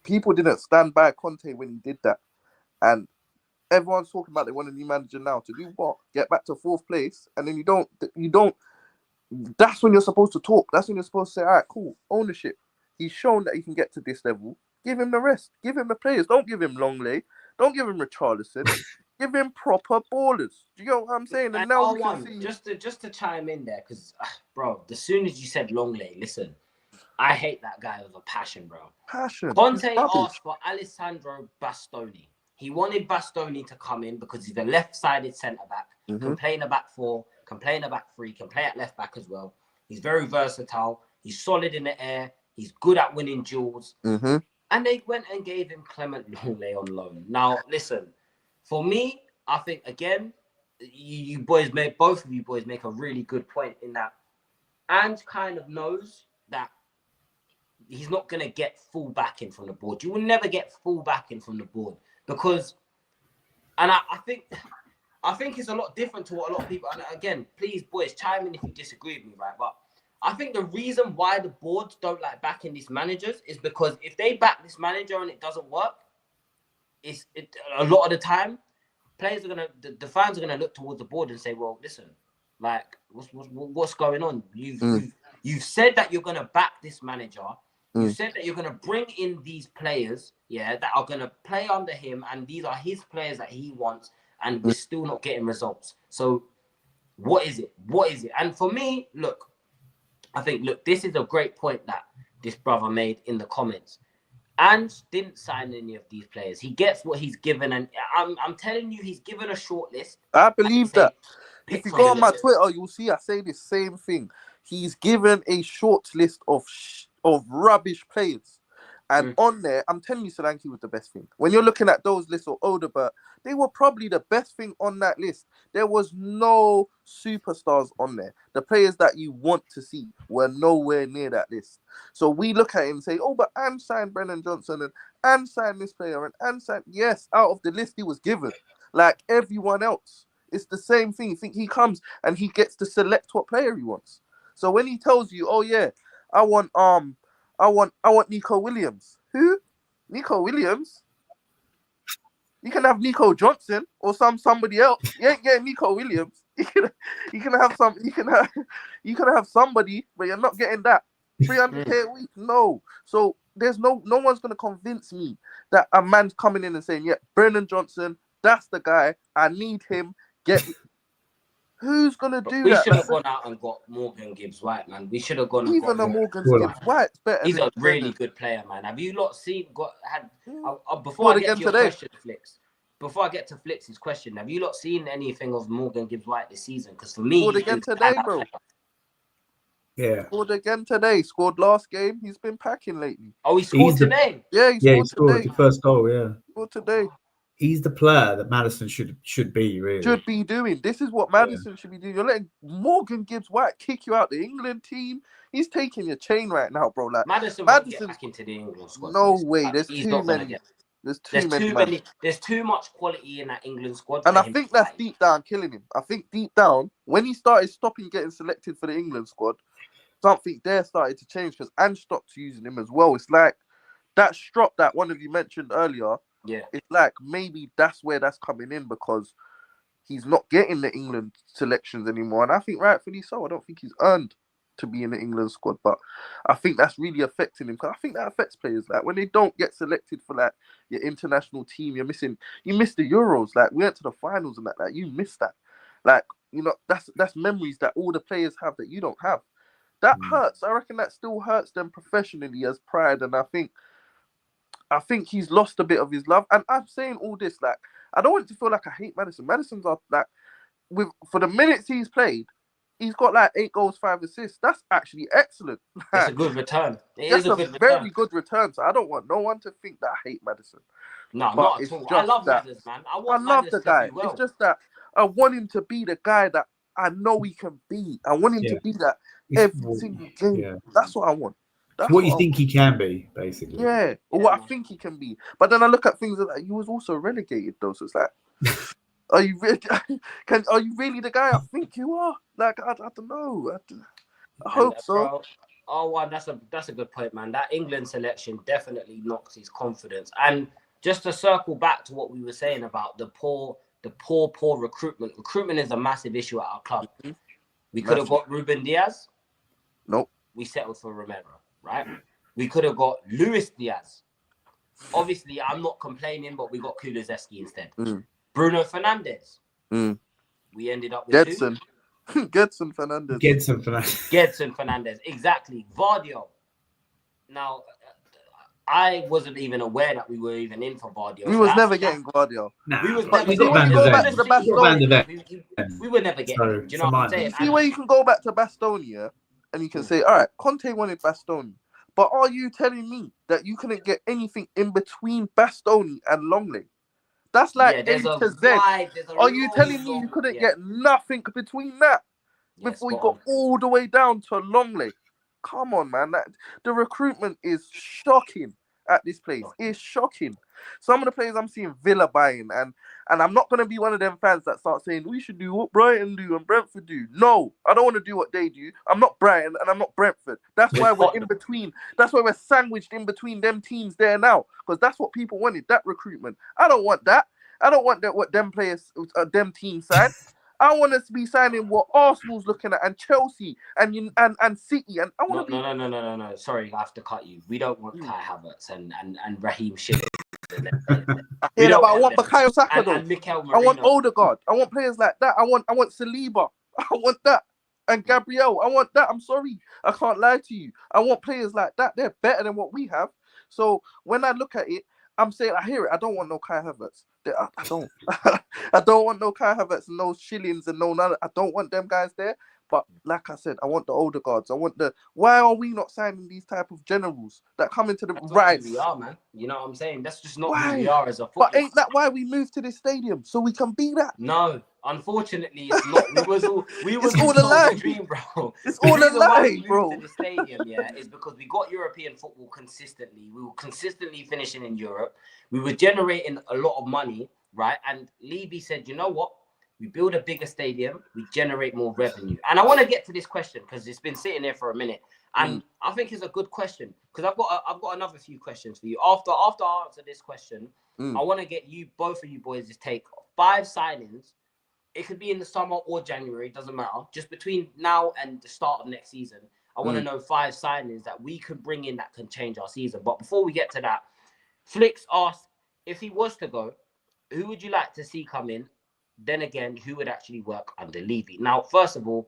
people didn't stand by Conte when he did that. And everyone's talking about they want a new manager now. To do what? Get back to 4th place. And then you don't. That's when you're supposed to talk. That's when you're supposed to say, all right, cool, ownership. He's shown that he can get to this level. Give him the rest. Give him the players. Don't give him Longley. Don't give him Richarlison. Give him proper ballers. Do you get what I'm saying? And now we can see... just to chime in there, because, bro, as soon as you said Longley, listen, I hate that guy with a passion, bro. Passion. Conte asked for Alessandro Bastoni. He wanted Bastoni to come in because he's a left-sided centre-back. He can play in a back 4, can play in a back 3, can play at left-back as well. He's very versatile. He's solid in the air. He's good at winning duels. And they went and gave him Clement Longley on loan. Now, listen, for me, I think, again, both of you boys make a really good point in that Ange kind of knows that he's not going to get full backing from the board. You will never get full backing from the board because, and I think it's a lot different to what a lot of people, and again, please, boys, chime in if you disagree with me, right? But I think the reason why the boards don't like backing these managers is because if they back this manager and it doesn't work, a lot of the time, players are the fans are gonna look towards the board and say, "Well, listen, like, what's going on? You've said that you're gonna back this manager. You said that you're gonna bring in these players, that are gonna play under him, and these are his players that he wants, and we're still not getting results. So, what is it? What is it?" And for me, I think this is a great point that this brother made in the comments. Ange didn't sign any of these players. He gets what he's given, and I'm telling you, he's given a short list. I believe that. If you go on my Twitter, you'll see I say the same thing. He's given a short list of rubbish players. And on there, I'm telling you, Solanke was the best thing. When you're looking at those lists or Odegaard, they were probably the best thing on that list. There was no superstars on there. The players that you want to see were nowhere near that list. So we look at it and say, oh, but Anne signed Brennan Johnson and Anne signed this player and Anne signed... Yes, out of the list he was given. Like everyone else. It's the same thing. You think he comes and he gets to select what player he wants. So when he tells you, oh yeah, I want Nico Williams. Who? Nico Williams? You can have Nico Johnson or somebody else. You ain't getting Nico Williams. You can have somebody, but you're not getting that. 300k a week. No. So there's no one's gonna convince me that a man's coming in and saying, yeah, Brennan Johnson, that's the guy. I need him. Who's gonna do that? We should have gone out and got Morgan Gibbs-White, man. We should have gone. Even a Morgan Gibbs-White's better. He's a really good player, man. Have you lot seen? Before I get to your question, Flicks. before I get to Flitz's question, have you lot seen anything of Morgan Gibbs-White this season? Because for me, Scored again today, bro. Yeah. Scored again today. Scored last game. He's been packing lately. Oh, he scored today. Yeah, he scored the first goal. Yeah, scored today. He's the player that Maddison should be, really. Should be doing. This is what Maddison should be doing. You're letting Morgan Gibbs-White kick you out the England team. He's taking your chain right now, bro. Like Madison's get back into the England squad. No way. There's too many. There's too many. There's too much quality in that England squad. And I think that's deep down killing him. I think deep down, when he started stopping getting selected for the England squad, something there started to change because Ange stopped using him as well. It's like that strop that one of you mentioned earlier. Yeah. It's like maybe that's where that's coming in because he's not getting the England selections anymore. And I think rightfully so. I don't think he's earned to be in the England squad, but I think that's really affecting him because I think that affects players. Like when they don't get selected for like your international team, you miss the Euros. Like we went to the finals and that you miss that. Like, you know, that's memories that all the players have that you don't have. That hurts. I reckon that still hurts them professionally as pride. And I think he's lost a bit of his love. And I'm saying all this, like, I don't want it to feel like I hate Maddison. Maddison's like, for the minutes he's played, he's got like 8 goals, 5 assists. That's actually excellent. It's a good return. That's a very good return. So I don't want no one to think that I hate Maddison. No, not at all. I love Maddison, man. I love the guy. Well. It's just that I want him to be the guy that I know he can be. I want him to be that every single game. Yeah. That's what I want. That's what you think he can be, basically. Yeah, or what I think he can be. But then I look at things like he was also relegated, though. So it's like, are you really the guy I think you are? Like, I don't know. I hope so. Bro, oh, that's a good point, man. That England selection definitely knocks his confidence. And just to circle back to what we were saying about the poor recruitment. Recruitment is a massive issue at our club. Mm-hmm. We could have got Ruben Diaz. Nope. We settled for Romero, right? We could have got Luis Diaz. Obviously, I'm not complaining, but we got Kulusevski instead. Bruno Fernandes. We ended up with Gedson. Gedson Fernandes. Gedson Fernandes. Exactly. Vardio. Now, I wasn't even aware that we were even in for Vardio. We was never getting Vardio. We were never getting him. Do you know what I'm saying? See where you can go back to Bastogne and you can say, all right, Conte wanted Bastoni. But are you telling me that you couldn't get anything in between Bastoni and Longley? That's like A to Z. Are you telling me you couldn't get nothing between that before you got all the way down to Longley? Come on, man. The recruitment is shocking at this place. It's shocking. Some of the players I'm seeing Villa buying, and I'm not going to be one of them fans that start saying we should do what Brighton do and Brentford do. No, I don't want to do what they do. I'm not Brighton and I'm not Brentford. That's why we're in between. That's why we're sandwiched in between them teams there now, because that's what people wanted, that recruitment. I don't want that. I don't want that what them players, them teams sign. I want us to be signing what Arsenal's looking at, and Chelsea, and City, and I want to be. No. Sorry, I have to cut you. We don't want Kai Havertz and Raheem Ship. But I want Bukayo Saka though. I want Odegaard. I want players like that. I want Saliba. I want that. And Gabriel. I want that. I'm sorry, I can't lie to you. I want players like that. They're better than what we have. So when I look at it, I'm saying I hear it. I don't want no Kai Havertz. I don't. I don't want no Kai Havertz and no Shillings and no none. I don't want them guys there. But like I said, I want the Odegaards. I want the. Why are we not signing these type of generals that come into the right? We are, man. You know what I'm saying? That's just not who we are as a football. But ain't that why we moved to this stadium, so we can be that? No, unfortunately, it's not. We was all a lie, dream, bro. It's all a lie, bro. To the stadium, is because we got European football consistently. We were consistently finishing in Europe. We were generating a lot of money, right? And Levy said, you know what? We build a bigger stadium, we generate more revenue. And I want to get to this question because it's been sitting there for a minute. And I think it's a good question because I've got another few questions for you. After I answer this question, I want to get you, both of you boys, to take 5 signings. It could be in the summer or January, doesn't matter. Just between now and the start of next season, I want to know 5 signings that we can bring in that can change our season. But before we get to that, Flicks asked, if he was to go, who would you like to see come in? Then again, who would actually work under Levy? Now, first of all,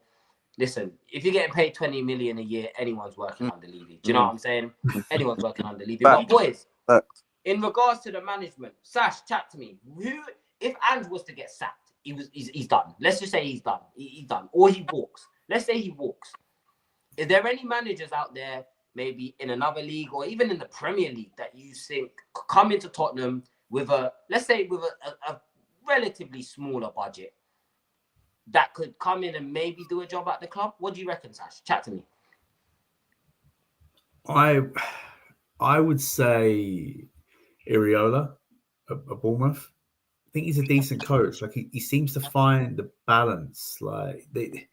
listen, if you're getting paid 20 million a year, anyone's working under Levy. Do you know what I'm saying? Anyone's working under Levy. But boys, in regards to the management, Sash, chat to me. Who, if Ange was to get sacked, he's done. Let's just say he's done. He's done. Or he walks. Let's say he walks. Is there any managers out there, maybe in another league or even in the Premier League, that you think come into Tottenham with a relatively smaller budget that could come in and maybe do a job at the club? What do you reckon, Sash? Chat to me. I would say Iriola at Bournemouth. I think he's a decent coach. Like he seems to find the balance. Like they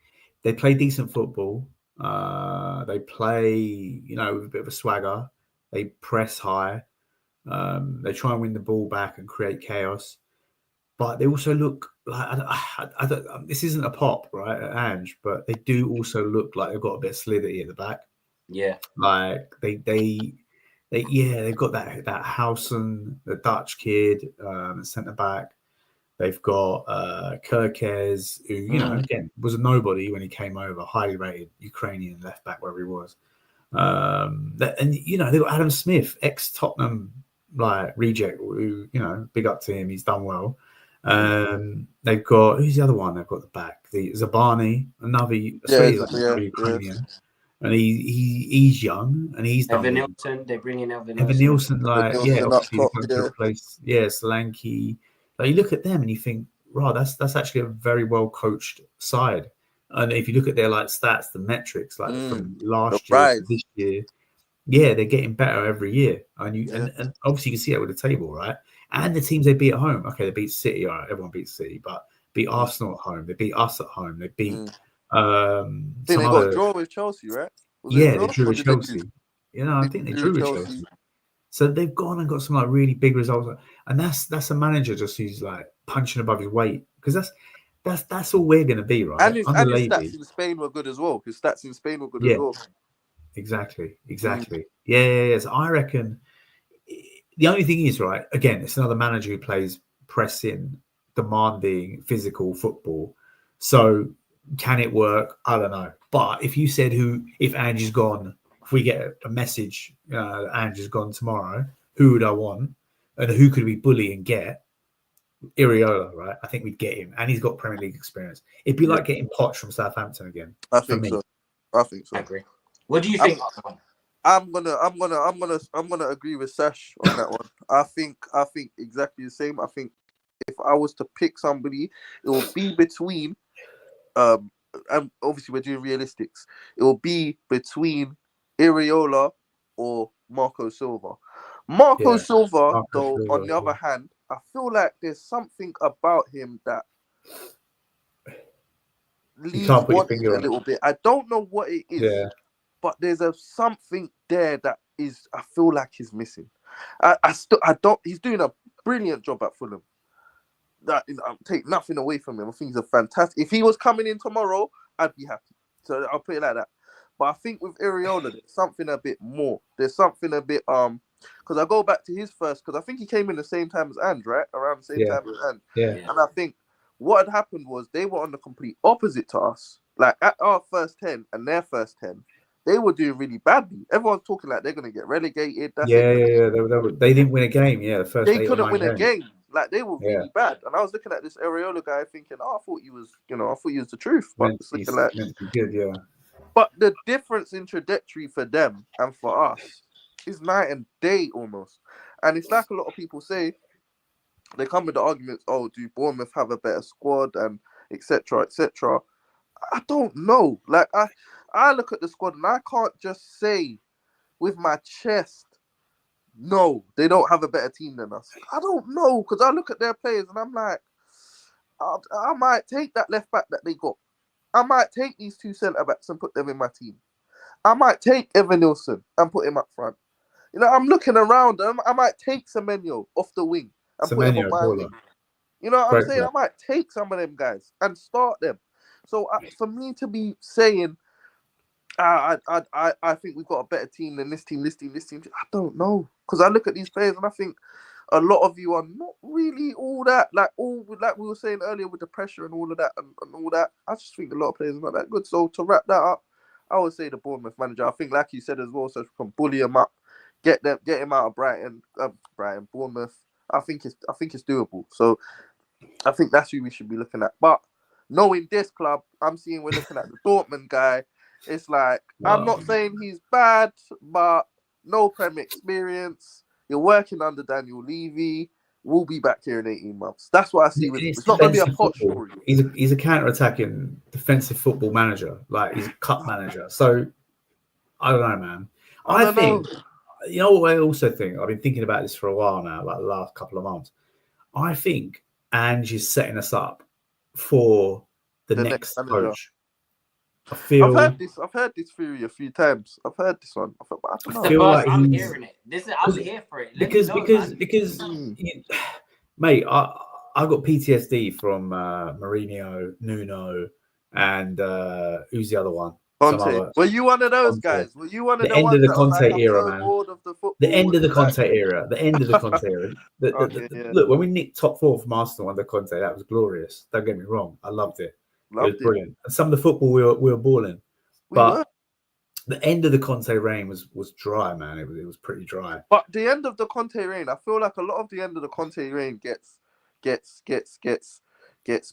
play decent football. They play, with a bit of a swagger. They press high. They try and win the ball back and create chaos. But they also look like this isn't a pop, right, at Ange, but they do also look like they've got a bit of solidity at the back. Yeah, like they've got that Housen, the Dutch kid, centre back. They've got Kirkes, who again was a nobody when he came over, highly rated Ukrainian left back wherever he was. And they've got Adam Smith, ex Tottenham reject, who big up to him, he's done well. They've got, who's the other one they've got at the back? The Zabani, another Ukrainian. And he's young and he's done. Evan Nilsson, they bring in Evan Nilsson, obviously to replace Solanke. Like you look at them and you think, right, that's actually a very well coached side. And if you look at their stats, the metrics, from last year to this year, they're getting better every year. And obviously you can see that with the table, right? And the teams they beat at home. Okay, they beat City, all right, everyone beats City, but beat Arsenal at home, they beat us at home, they beat I think they got a draw with Chelsea, right? They drew with Chelsea. I think they drew with Chelsea. So they've gone and got some really big results, and that's a manager just who's punching above his weight, because that's all we're going to be, right? And his stats in Spain were good as well. As well. Exactly. Yeah. So I reckon the only thing is, right, again, it's another manager who plays pressing, demanding, physical football. So can it work? I don't know. But if you said if Ange is gone, if we get a message, Ange is gone tomorrow, who would I want? And who could we bully and get? Iriola, right? I think we'd get him. And he's got Premier League experience. It'd be like getting Poch from Southampton again. I think so. I agree. What do you think? I'm gonna agree with Sash on that one. I think exactly the same. I think if I was to pick somebody, it will be between and obviously we're doing realistics. It will be between Iriola or Marco Silva. Marco Silva, on the other hand, I feel like there's something about him that leaves wanting a little bit. I don't know what it is, but there's something there that is. I feel like he's missing. He's doing a brilliant job at Fulham. That I'll take nothing away from him. I think he's a fantastic. If he was coming in tomorrow, I'd be happy. So I'll put it like that. But I think with Iriola, there's something a bit more. There's something a bit because I go back to his first, because I think he came in the same time as Ange, right? Around the same time as Ange. Yeah. And I think what had happened was they were on the complete opposite to us. Like at our first 10 and their first 10, they were doing really badly. Everyone's talking like they're going to get relegated. They didn't win a game. Yeah, the first they couldn't win a game. Like they were really bad. And I was looking at this Iriola guy thinking, I thought he was, I thought he was the truth. But it's looking like good, yeah. But the difference in trajectory for them and for us is night and day almost. And it's like a lot of people say, they come with the arguments, oh, do Bournemouth have a better squad and etc. etc. I don't know. Like I look at the squad and I can't just say with my chest, no, they don't have a better team than us. I don't know, because I look at their players and I'm like, I might take that left back that they got. I might take these two centre backs and put them in my team. I might take Evan Nilsson and put him up front. I'm looking around. I might take Semenyo off the wing and put him on my wing. You know what I'm saying? I might take some of them guys and start them. So for me to be saying, I think we've got a better team than this team, I don't know. Because I look at these players and I think a lot of you are not really all that, like we were saying earlier with the pressure and all of that and all that. I just think a lot of players are not that good. So to wrap that up, I would say the Bournemouth manager. I think, like you said as well, so we can bully him up, get him out of Bournemouth. I think it's doable. So I think that's who we should be looking at. But knowing this club, I'm seeing we're looking at the Dortmund guy. It's like, I'm not saying he's bad, but no Premier experience. You're working under Daniel Levy. We'll be back here in 18 months. That's what I see with him. It's not going to be a pot story. He's a counter-attacking defensive football manager. Like, he's a cup manager. So, I don't know, man. I think, you know what I also think? I've been thinking about this for a while now, like the last couple of months. I think Ange is setting us up for the next coach. I've heard this theory a few times. I've heard this one. I'm hearing it. I'm here for it. Because mate, I got PTSD from Mourinho, Nuno, and who's the other one? Conte. Were you one of those guys? Were you one of the end of the Conte era, man? The end of the Conte era. The end of the Conte era. Look, when we nicked top 4 from Arsenal under Conte, that was glorious. Don't get me wrong. I loved it. It was brilliant. And some of the football we were balling. But the end of the Conte reign was dry, man. It was pretty dry. But the end of the Conte reign, I feel like a lot of the end of the Conte reign gets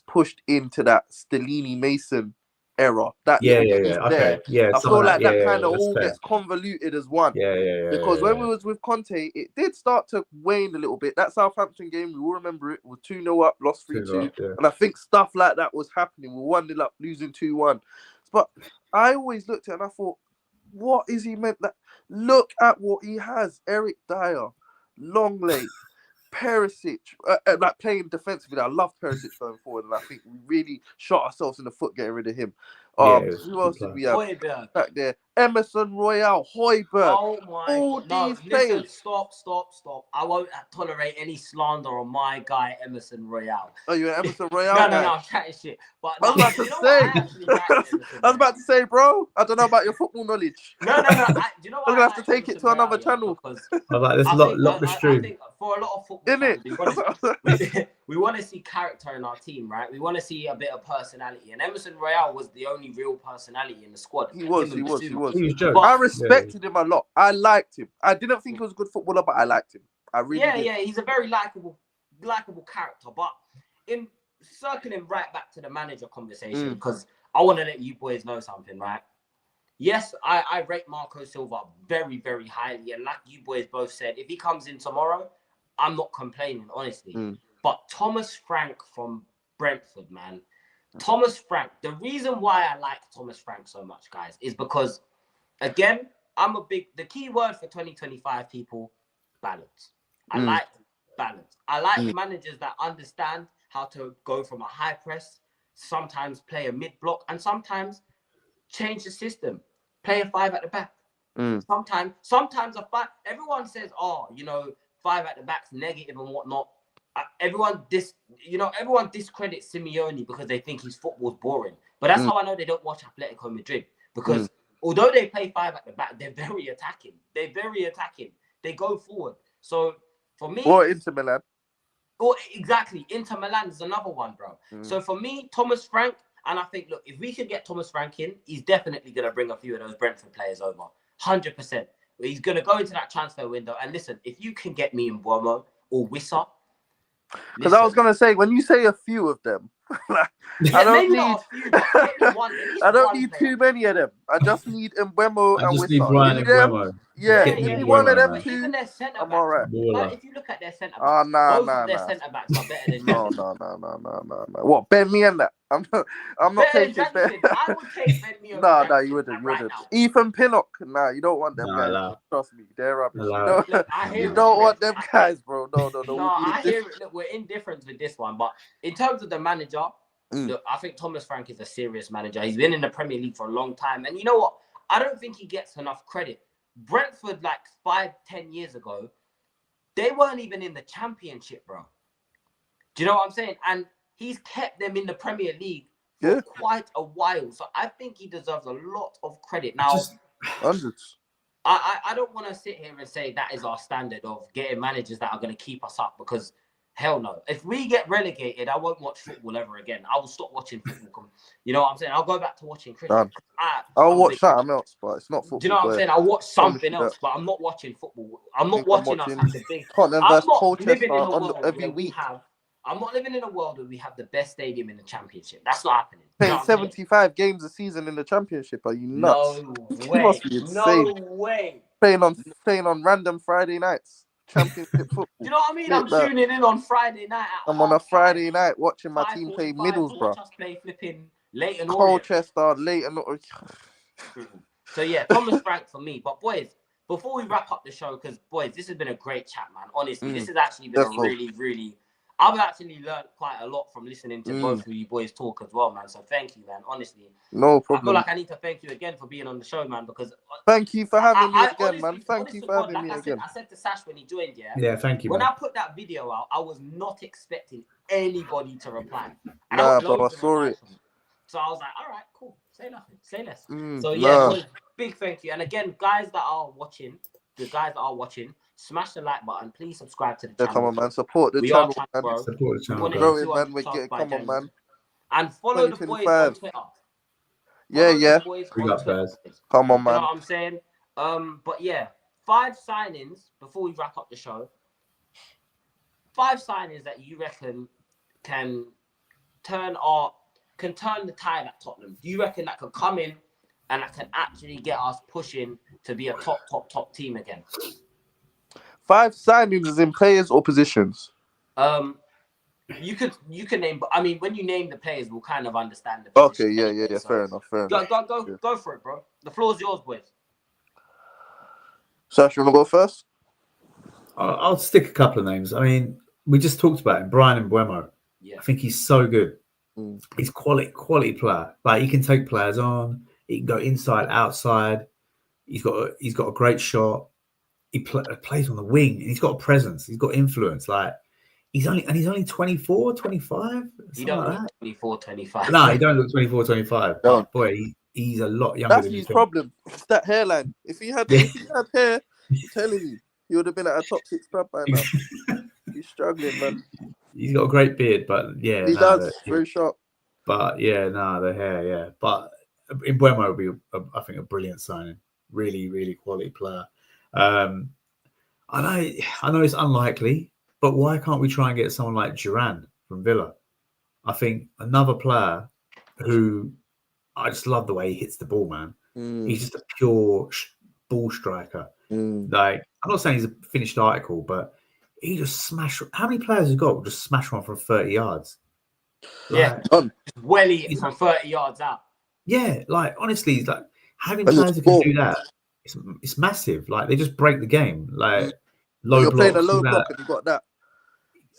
pushed into that Stellini Mason era. Okay. Yeah. I feel like that kind of all gets convoluted as one. Because when we was with Conte, it did start to wane a little bit. That Southampton game, we all remember it, was 2-0 up, lost 3-2. And I think stuff like that was happening. We were 1-0 up, losing 2-1. But I always looked at it and I thought, what is he meant? Like, look at what he has. Eric Dyer, Longley, Perisic, like playing defensively. I love Perisic going forward, and I think we really shot ourselves in the foot getting rid of him. Who else did we have back there? Emerson Royale, Højbjerg. Oh my! Listen, stop! I won't tolerate any slander on my guy Emerson Royale. Oh, you're an Emerson Royale? No, I'm chatting shit. But I was about to say, bro. I don't know about your football knowledge. No. I'm gonna have to take it to another channel. I'm like, let's lock the stream. I think for a lot of football fans, we want to see character in our team, right? We want to see a bit of personality, and Emerson Royale was the only real personality in the squad. He was. I respected him a lot. I liked him. I didn't think he was a good footballer, but I liked him. I really did. He's a very likable character. But in circling right back to the manager conversation, because I want to let you boys know something, right? Yes, I rate Marco Silva very, very highly, and like you boys both said, if he comes in tomorrow, I'm not complaining, honestly. But Thomas Frank from Brentford, man. Thomas Frank. The reason why I like Thomas Frank so much, guys, is because, again, the key word for 2025 people, balance. I like balance. I like managers that understand how to go from a high press, sometimes play a mid-block, and sometimes change the system. Play a 5 at the back. Sometimes a 5. Everyone says, 5 at the back's negative and whatnot. Everyone discredits Simeone because they think his football's boring. But that's how I know they don't watch Atletico Madrid. Because although they play 5 at the back, they're very attacking. They go forward. So for me, or Inter Milan. Or exactly, Inter Milan is another one, bro. So for me, Thomas Frank, and I think, look, if we could get Thomas Frank in, he's definitely going to bring a few of those Brentford players over. 100%. He's going to go into that transfer window. And listen, if you can get me in Mbeumo or Wissa. Because I was going to say, when you say a few of them, I don't need too many of them. I just need Mbeumo and Wissa. Yeah, if you one of them two, I'm all right. Like, if you look at their centre backs, both of their centre backs are better than No. What, Ben Me and that? I'm not taking Ben. I would take Ben Me. No, you wouldn't. Ethan Pinnock. Nah, you don't want them guys. Trust me, they're rubbish. You don't want them guys, bro. No. I hear it. Look, we're indifferent with this one, but in terms of the manager, look, I think Thomas Frank is a serious manager. He's been in the Premier League for a long time, and you know what? I don't think he gets enough credit. Brentford, like 5-10 years ago, they weren't even in the Championship, bro. Do you know what I'm saying? And he's kept them in the Premier League for quite a while. So I think he deserves a lot of credit. Now, hundreds. I don't want to sit here and say that is our standard of getting managers that are going to keep us up, because hell no. If we get relegated, I won't watch football ever again. I will stop watching football. You know what I'm saying? I'll go back to watching cricket. I'll watch something else, but it's not football. Do you know what I'm saying? I'll watch something else, but I'm not watching football. I'm not watching us at the big. Tottenham I'm versus not Colchester living in the world every where week. we have I'm not living in a world where we have the best stadium in the Championship. That's not happening. You know Playing what I'm saying? 75 games a season in the Championship. Are you nuts? No You way. must be insane. No way. Playing on random Friday nights. Championship football. Do you know what I mean? Flip I'm that. tuning in on Friday night at I'm on a half Friday 5, night watching my team play 5:45 to Middlesbrough, watch us play flipping Leighton Orient. Colchester, Leighton. So yeah, Thomas Frank for me. But boys, before we wrap up the show, because boys, this has been a great chat, man. Honestly, this has actually been a really. I've actually learned quite a lot from listening to both of you boys talk as well, man. So thank you, man. Honestly, no problem. I feel like I need to thank you again for being on the show, man. Because thank you for having me again, honestly, man. Thank you for having me again. I said to Sash when he joined, Yeah, thank you. When man. I put that video out, I was not expecting anybody to reply. And Nah, I got bro, I saw it. So I was like, all right, cool. Say nothing. Say less. So nah. yeah, boys, big thank you. And again, guys that are watching, smash the like button. Please subscribe to the channel. Come on, man. Support the we channel, are man. Bro. Support the channel. Growing, man. We're getting. Come on, man. And follow the boys on Twitter. Yeah. Boys Big on up, Twitter. guys. Come on, man. You know what I'm saying? But yeah, 5 signings before we wrap up the show. 5 signings that you reckon can turn the tide at Tottenham. Do you reckon that could come in and that can actually get us pushing to be a top team again? 5 signings is in players or positions? You can name, but I mean, when you name the players, we'll kind of understand the position. Okay, yeah. So fair enough. Go for it, bro. The floor's yours, boys. Sash, you want to go first? I'll stick a couple of names. I mean, we just talked about him, Brian Mbeumo. Yeah. I think he's so good. He's quality player. Like, he can take players on. He can go inside, outside. He's got a great shot. He plays on the wing. And he's got a presence. He's got influence. Like, he's only 24, 25. He don't look 24, 25. No, he don't look 24, 25. But boy, he's a lot younger. That's his problem. It's that hairline. If he had hair, I'm telling you, he would have been at a top 6 club by now. He's struggling, man. He's got a great beard, but yeah, he does. Very sharp. But yeah, the hair, yeah. But Mbeumo would be, I think, a brilliant signing. Really, really quality player. I know it's unlikely, but why can't we try and get someone like Duran from Villa? I think another player who I just love the way he hits the ball, man. He's just a pure ball striker. Like, I'm not saying he's a finished article, but he just smashed. How many players has he got? Just smash one from 30 yards. Yeah, welly from 30 yards out. Yeah, like, honestly, it's like having players who can do that. It's massive. Like, they just break the game. Like, you're playing a low block and you got that.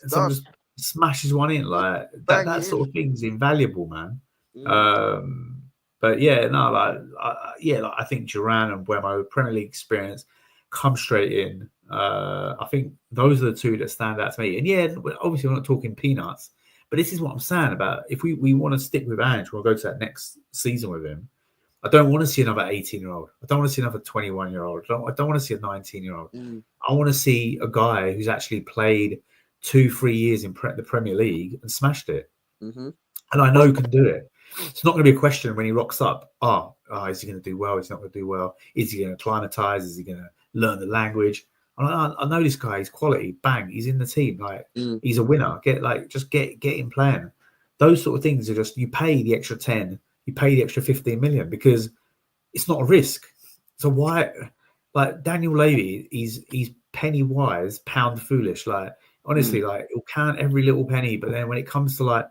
And someone just smashes one in. Like, that sort of thing's invaluable, man. But yeah, no, I think Duran and Mbeumo, Premier League experience, come straight in. I think those are the two that stand out to me. And yeah, obviously we're not talking peanuts, but this is what I'm saying about if we want to stick with Ange, we'll go to that next season with him. I don't want to see another 18-year-old. I don't want to see another 21-year-old. I don't want to see a 19-year-old. I want to see a guy who's actually played 2-3 years in the Premier League and smashed it. And I know can do it. It's not going to be a question when he rocks up. Is he going to do well? Is he not going to do well? Is he going to acclimatise? Is he going to learn the language? I know this guy. He's quality. Bang, he's in the team. Like, he's a winner. Get him playing. Those sort of things are just, you pay the extra 10, you pay the extra 15 million because it's not a risk. So why, like, Daniel Levy, he's penny wise, pound foolish. Like, honestly, like, he'll count every little penny, but then when it comes to, like,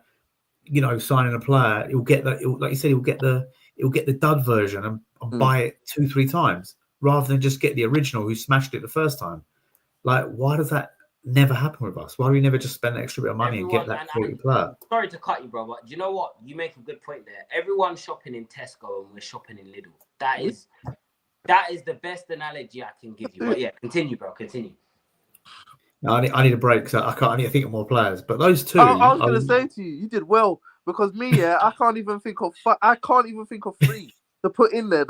you know, signing a player, he'll get that. Like you said, he'll get the dud version and buy it 2-3 times rather than just get the original who smashed it the first time. Like, why does that never happen with us? Why do we never just spend an extra bit of money and get that quality player? Sorry to cut you, bro, but do you know what? You make a good point there. Everyone's shopping in Tesco and we're shopping in Lidl. That is the best analogy I can give you. But yeah, continue, bro. Continue. No, I need a break, so I need to think of more players. But those two, I was going to say to you, you did well because me, I can't even think of 3 to put in there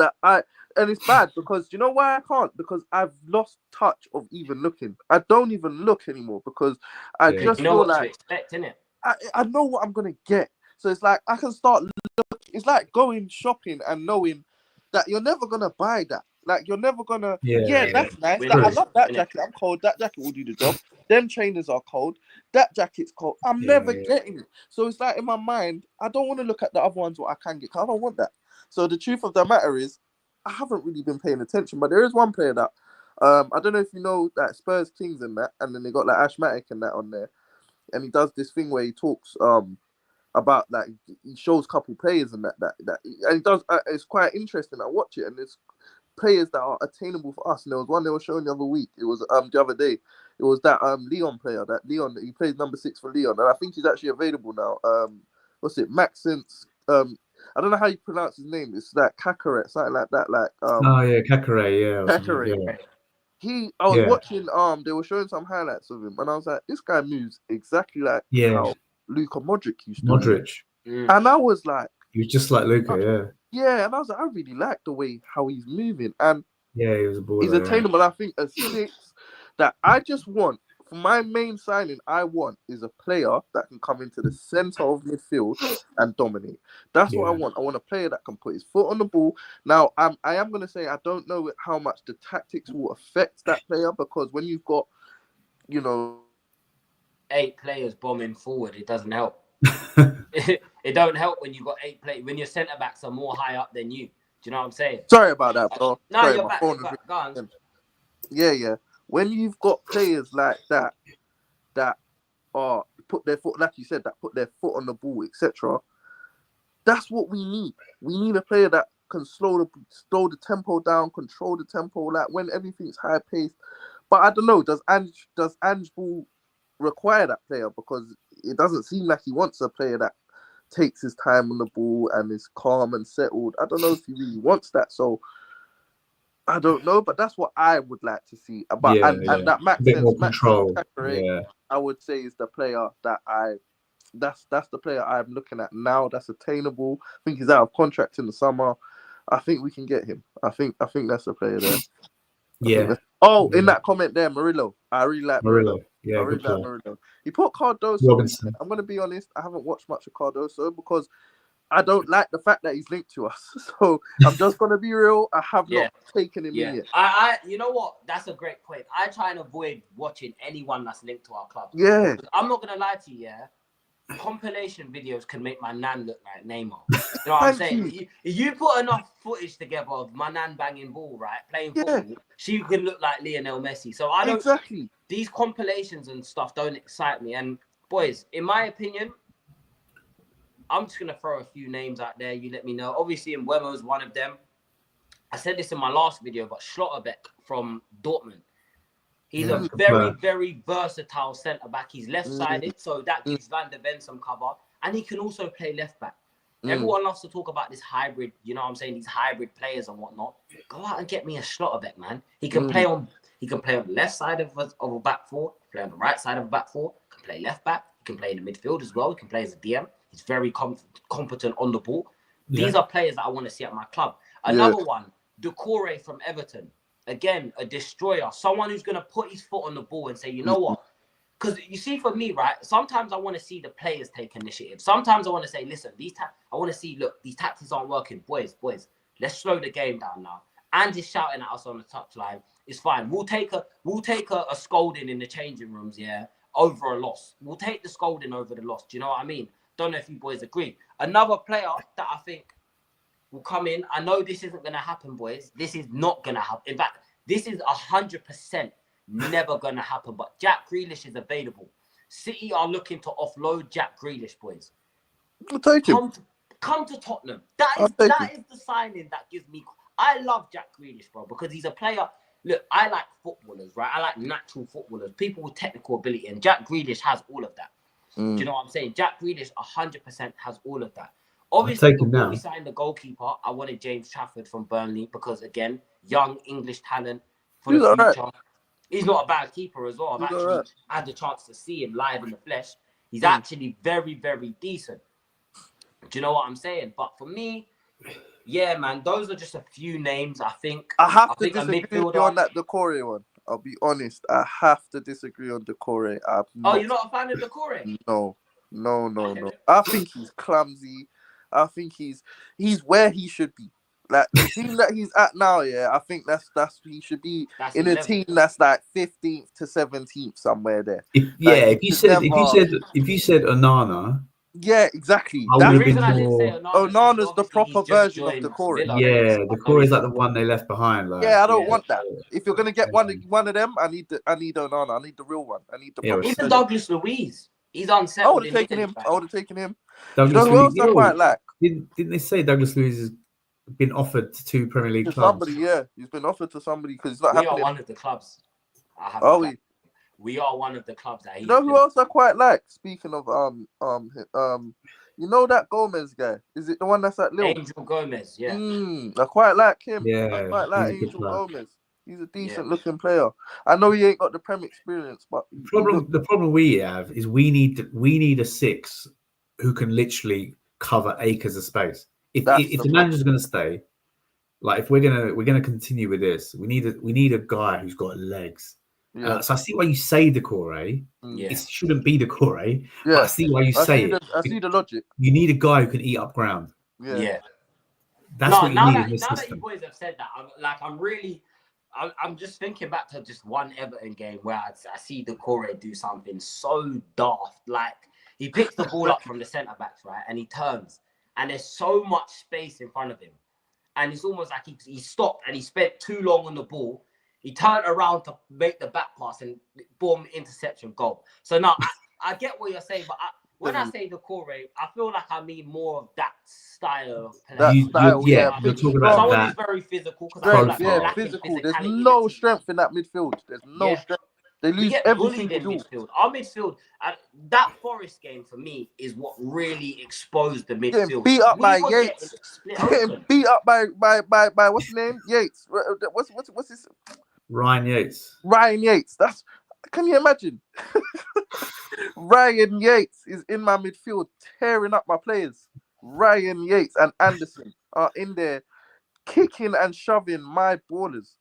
and it's bad because do you know why I can't? Because I've lost touch of even looking. I don't even look anymore because I just feel like to expect, innit? I know what I'm gonna get. So it's like I can start looking. It's like going shopping and knowing that you're never gonna buy that. Like you're never gonna. Yeah, That's nice. Win That, I it. love that Win it. jacket. I'm cold. That jacket will do the job. Them trainers are cold. That jacket's cold. I'm never getting it. So it's like in my mind, I don't want to look at the other ones what I can get. Cause I don't want that. So the truth of the matter is, I haven't really been paying attention. But there is one player that, I don't know if you know that Spurs Kings and that, and then they got like Ashmatic and that on there, and he does this thing where he talks about like he shows couple players and that and he does. It's quite interesting. I watch it and there's players that are attainable for us. And there was one they were showing the other week. It was the other day. It was that Leon player. That Leon, he plays number 6 for Leon, and I think he's actually available now. What's it? Maxence. I don't know how you pronounce his name. It's like Kakare, something like that. Like Kakare, yeah. Kakare. I was watching. They were showing some highlights of him, and I was like, this guy moves exactly like how Luka Modric used to. Modric. And I was like, he was just like Luka, yeah. And I was like, I really like the way how he's moving, and he was a baller. he's attainable. I think a 6 that I just want for my main signing. I want is a player that can come into the center of midfield and dominate. That's what I want. I want a player that can put his foot on the ball. Now, I am going to say I don't know how much the tactics will affect that player, because when you've got, 8 players bombing forward, it doesn't help. It don't help when you've got 8 players, when your centre backs are more high up than you. Do you know what I'm saying? Sorry about that, bro. No, sorry, you're back. Go on. Yeah. When you've got players like that are put their foot, like you said, that put their foot on the ball, etc. That's what we need. We need a player that can slow the tempo down, control the tempo, like when everything's high paced. But I don't know. Does Ange Ball require that player? Because it doesn't seem like he wants a player that takes his time on the ball and is calm and settled. I don't know if he really wants that. So I don't know, but that's what I would like to see. And that Max a bit more control. I would say is the player that that's the player I'm looking at now. That's attainable. I think he's out of contract in the summer. I think we can get him. I think that's the player there. In that comment there, Murillo. I really like Murillo. Yeah, I really like Murillo. He put Cardoso. I'm going to be honest. I haven't watched much of Cardoso because I don't like the fact that he's linked to us. So I'm just going to be real. I have not taken him in yet. You know what? That's a great point. I try and avoid watching anyone that's linked to our club. Yeah. I'm not going to lie to you, compilation videos can make my nan look like Neymar. You know what I'm saying? You put enough footage together of my nan banging ball, right? Playing football, she can look like Lionel Messi. So I don't... Exactly. These compilations and stuff don't excite me. And boys, in my opinion... I'm just going to throw a few names out there. You let me know. Obviously, Mbeumo is one of them. I said this in my last video, but Schlotterbeck from Dortmund. He's a very, very versatile centre-back. He's left-sided, so that gives Van der Ven some cover. And he can also play left-back. Everyone loves to talk about this hybrid, you know what I'm saying, these hybrid players and whatnot. Go out and get me a Schlotterbeck, man. He can play on the left side of a back four, play on the right side of a back four, can play left-back, he can play in the midfield as well, he can play as a DM. He's very competent on the ball. These are players that I want to see at my club. Another one, Doucouré from Everton. Again, a destroyer. Someone who's going to put his foot on the ball and say, you know what? Because you see, for me, right, sometimes I want to see the players take initiative. Sometimes I want to say, listen, I want to see, look, these tactics aren't working. Boys, let's slow the game down now. And he's shouting at us on the touchline. It's fine. We'll take a scolding in the changing rooms, over a loss. We'll take the scolding over the loss. Do you know what I mean? Don't know if you boys agree. Another player that I think will come in. I know this isn't going to happen, boys. This is not going to happen. In fact, this is 100% never going to happen. But Jack Grealish is available. City are looking to offload Jack Grealish, boys. I'll take him. Come to Tottenham. That is the signing that gives me... I love Jack Grealish, bro, because he's a player... Look, I like footballers, right? I like natural footballers, people with technical ability. And Jack Grealish has all of that. Do you know what I'm saying? Jack Grealish 100% has all of that. Obviously, before we signed the goalkeeper, I wanted James Trafford from Burnley because, again, young English talent for the future. Right. He's not a bad keeper as well. I've actually had the chance to see him live in the flesh. He's actually very, very decent. Do you know what I'm saying? But for me, yeah, man, those are just a few names. I think I have to disagree with you on that Doucouré one. I'll be honest. I have to disagree on Doucouré. You're not a fan of Doucouré? No. I think he's clumsy. I think he's where he should be. Like the team that he's at now, yeah, I think that's he should be in a 11th. team that's like 15th to 17th somewhere there. If you said Onana, yeah, exactly. I That would have reason been I didn't say more. Onana's the obviously proper he's just version of joined the core. Villa, Yeah, so the I core know is he's like the one they left behind. Like, Yeah, I don't Yeah. want that. If you're gonna get one of them, I need Onana. I need the real one. I need the Yeah, proper it's even version. Douglas Luiz. He's I unsettled. would have taken him. I would have taken him. Douglas You know who Luiz. else I quite like? Didn't they say Douglas Luiz has been offered to 2 Premier League To clubs? somebody, yeah. He's been offered to somebody because it's not We happening. are one of the clubs. Are we? We are one of the clubs that You know who else I quite like? Speaking of you know that Gomez guy? Is it the one that's at Lille? Angel Gomez, yeah. I quite like him. Yeah, I quite like he's a good Angel player. Gomez. He's a decent looking player. I know he ain't got the Prem experience, but The problem we have is we need a 6 who can literally cover acres of space. If the manager's going to stay, like if we're gonna continue with this, we need a guy who's got legs. Yeah. So I see why you say Decore. Yeah. It shouldn't be Decore, Yeah. but I see why you say it. I see the logic. You need a guy who can eat up ground. Yeah. That's what you need in this now that system. you boys have said that, I'm just thinking back to just one Everton game where I see Decore do something so daft. Like he picks the ball up from the centre backs, right, and he turns, and there's so much space in front of him, and it's almost like he stopped and he spent too long on the ball. He turned around to make the back pass and boom, interception, goal. So now I get what you're saying, but when I say Decore, I feel like I mean more of that style of play. You're talking about someone that. who's very physical. Physical. There's no strength in that midfield. There's no strength. They lose every single duel. Midfield. Our midfield, that Forest game for me is what really exposed the midfield. Getting beat up by Yates. Getting beat up by what's his name? Yates. What's his? Ryan Yates. Ryan Yates. Can you imagine? Ryan Yates is in my midfield tearing up my players. Ryan Yates and Anderson are in there kicking and shoving my ballers.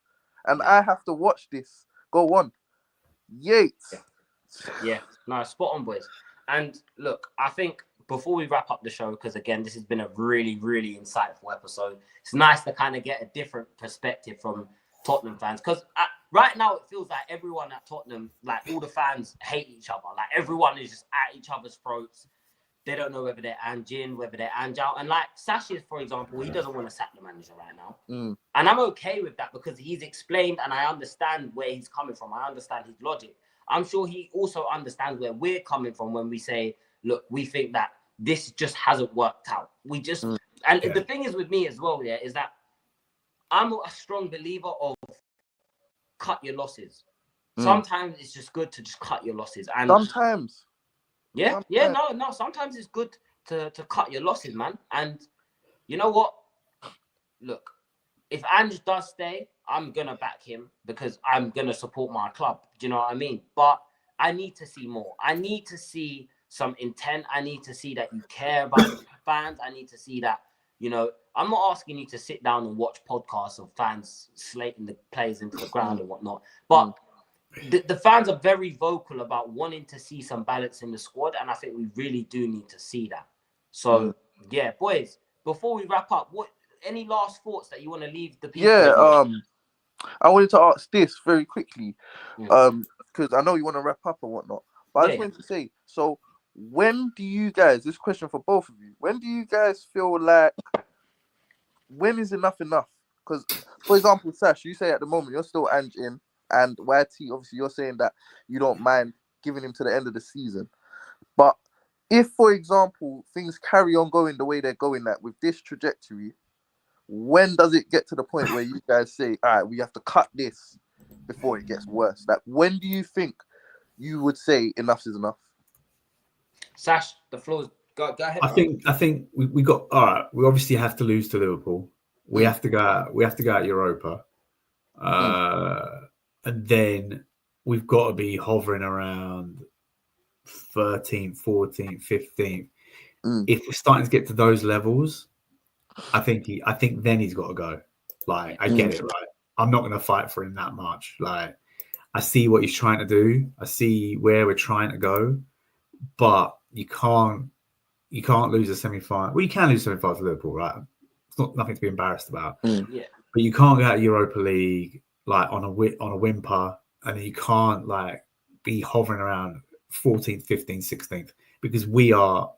And I have to watch this go on. Yates. Yeah. No, spot on, boys. And look, I think before we wrap up the show, because again, this has been a really, really insightful episode. It's nice to kind of get a different perspective from Tottenham fans, because right now it feels like everyone at Tottenham, like all the fans hate each other. Like everyone is just at each other's throats. They don't know whether they're Anjin, whether they're Anjao. And like Sasha, for example, he doesn't want to sack the manager right now. And I'm okay with that because he's explained and I understand where he's coming from. I understand his logic. I'm sure he also understands where we're coming from when we say, look, we think that this just hasn't worked out. We just, and the thing is with me as well, is that I'm a strong believer of cut your losses. Sometimes it's just good to just cut your losses. And sometimes. Sometimes it's good to cut your losses, man. And you know what? Look, if Ange does stay, I'm going to back him because I'm going to support my club. Do you know what I mean? But I need to see more. I need to see some intent. I need to see that you care about the fans. I need to see that, you know, I'm not asking you to sit down and watch podcasts of fans slating the players into the ground and whatnot. But the fans are very vocal about wanting to see some balance in the squad. And I think we really do need to see that. So, yeah, boys, before we wrap up, any last thoughts that you want to leave the people? I wanted to ask this very quickly, because I know you want to wrap up and whatnot. But I just wanted to say, so when do you guys? This question for both of you. When do you guys feel like? When is enough? Because, for example, Sash, you say at the moment you're still Ange in, and YT, obviously, you're saying that you don't mind giving him to the end of the season. But if, for example, things carry on going the way they're going, like with this trajectory, when does it get to the point where you guys say, all right, we have to cut this before it gets worse? Like, when do you think you would say enough is enough? Sash, the floor is... Go ahead. I think we got all right. We obviously have to lose to Liverpool. We have to go out Europa, and then we've got to be hovering around 13th, 14th, 15th. If we're starting to get to those levels, I think then he's got to go. Like, I get it, right? I'm not going to fight for him that much. Like, I see what he's trying to do. I see where we're trying to go, but you can't lose a semi-final. Well, you can lose a semi-final to Liverpool, right? It's not nothing to be embarrassed about. Yeah. But you can't get out of Europa League like on a whimper, and you can't like be hovering around 14th, 15th, 16th, because we are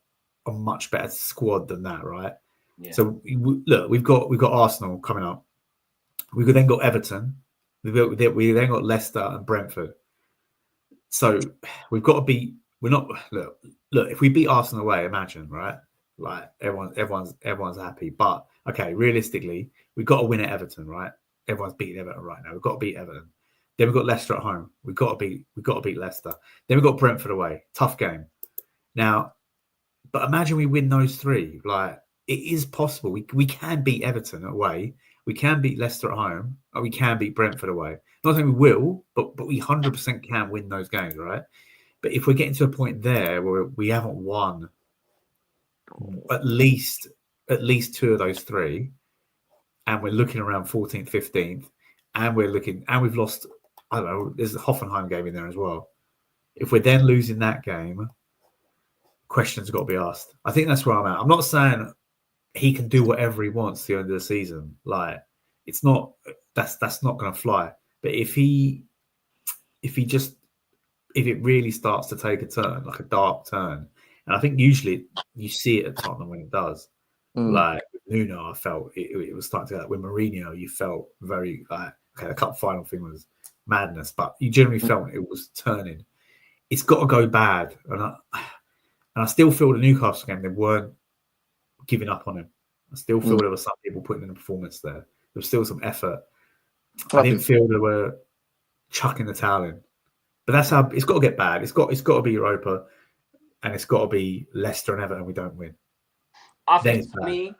a much better squad than that, right? Yeah. So look, we've got Arsenal coming up. We've then got Everton. We then got Leicester and Brentford. So we've got to beat. We're not look. If we beat Arsenal away, imagine, right? Like everyone's happy. But okay, realistically, we've got to win at Everton, right? Everyone's beating Everton right now. We've got to beat Everton. Then we've got Leicester at home. We've got to beat Leicester. Then we've got Brentford away. Tough game. Now, but imagine we win those three. Like, it is possible. We can beat Everton away. We can beat Leicester at home. Or we can beat Brentford away. Not saying we will, but we 100% can win those games, right? But if we're getting to a point there where we haven't won at least two of those three, and we're looking around 14th, 15th, and we've lost, I don't know, there's a Hoffenheim game in there as well. If we're then losing that game, questions have got to be asked. I think that's where I'm at. I'm not saying he can do whatever he wants to the end of the season. Like, it's not, that's not going to fly. But if it really starts to take a turn, like a dark turn, and I think usually you see it at Tottenham when it does. Like with Nuno, I felt it was starting to get. With Mourinho, you felt very like, okay, the cup final thing was madness, but you generally felt it was turning. It's got to go bad, and I still feel the Newcastle game, they weren't giving up on him. I still feel there were some people putting in a performance there. There was still some effort. I didn't feel they were chucking the towel in. But that's how it's got to get bad. It's got to be Europa, and it's got to be Leicester and Everton. We don't win. I think for me,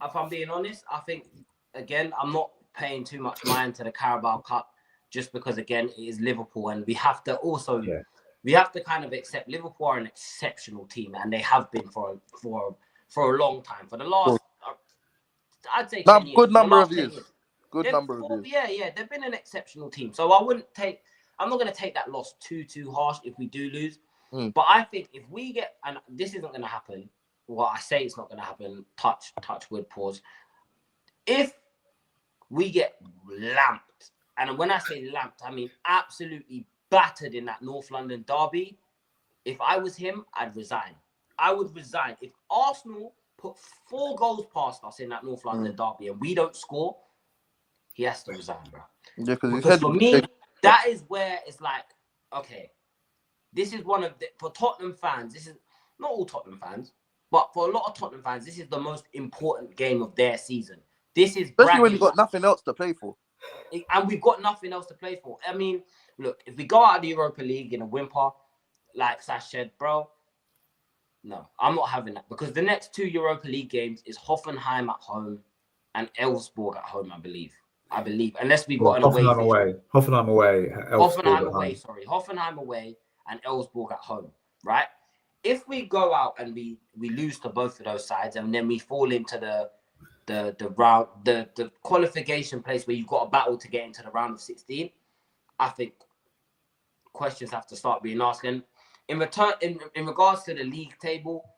if I'm being honest, I think again I'm not paying too much mind to the Carabao Cup just because again it is Liverpool, and we have to also we have to kind of accept Liverpool are an exceptional team, and they have been for a long time. For the last, I'd say 10 years. Good number of years. Good number of years. Yeah, they've been an exceptional team. So I'm not going to take that loss too harsh if we do lose. But I think if we get, and this isn't going to happen, well, I say it's not going to happen, touch wood, pause. If we get lamped, and when I say lamped, I mean absolutely battered in that North London derby, if I was him, I'd resign. I would resign. If Arsenal put 4 goals past us in that North London derby and we don't score, he has to resign, bro. Yeah, because for me, that is where it's like, okay, this is one of the, for Tottenham fans, this is not all Tottenham fans, but for a lot of Tottenham fans, this is the most important game of their season. This is especially when you've got nothing else to play for. And we've got nothing else to play for. I mean, look, if we go out of the Europa League in a whimper, like Sash said, bro, no, I'm not having that. Because the next 2 Europa League games is Hoffenheim at home and Elfsborg at home, I believe. Unless we've got an away. Hoffenheim away. Hoffenheim away and Elfsborg at home, right? If we go out and we lose to both of those sides and then we fall into the round, the qualification place where you've got a battle to get into the round of 16, I think questions have to start being asked. And in regards to the league table,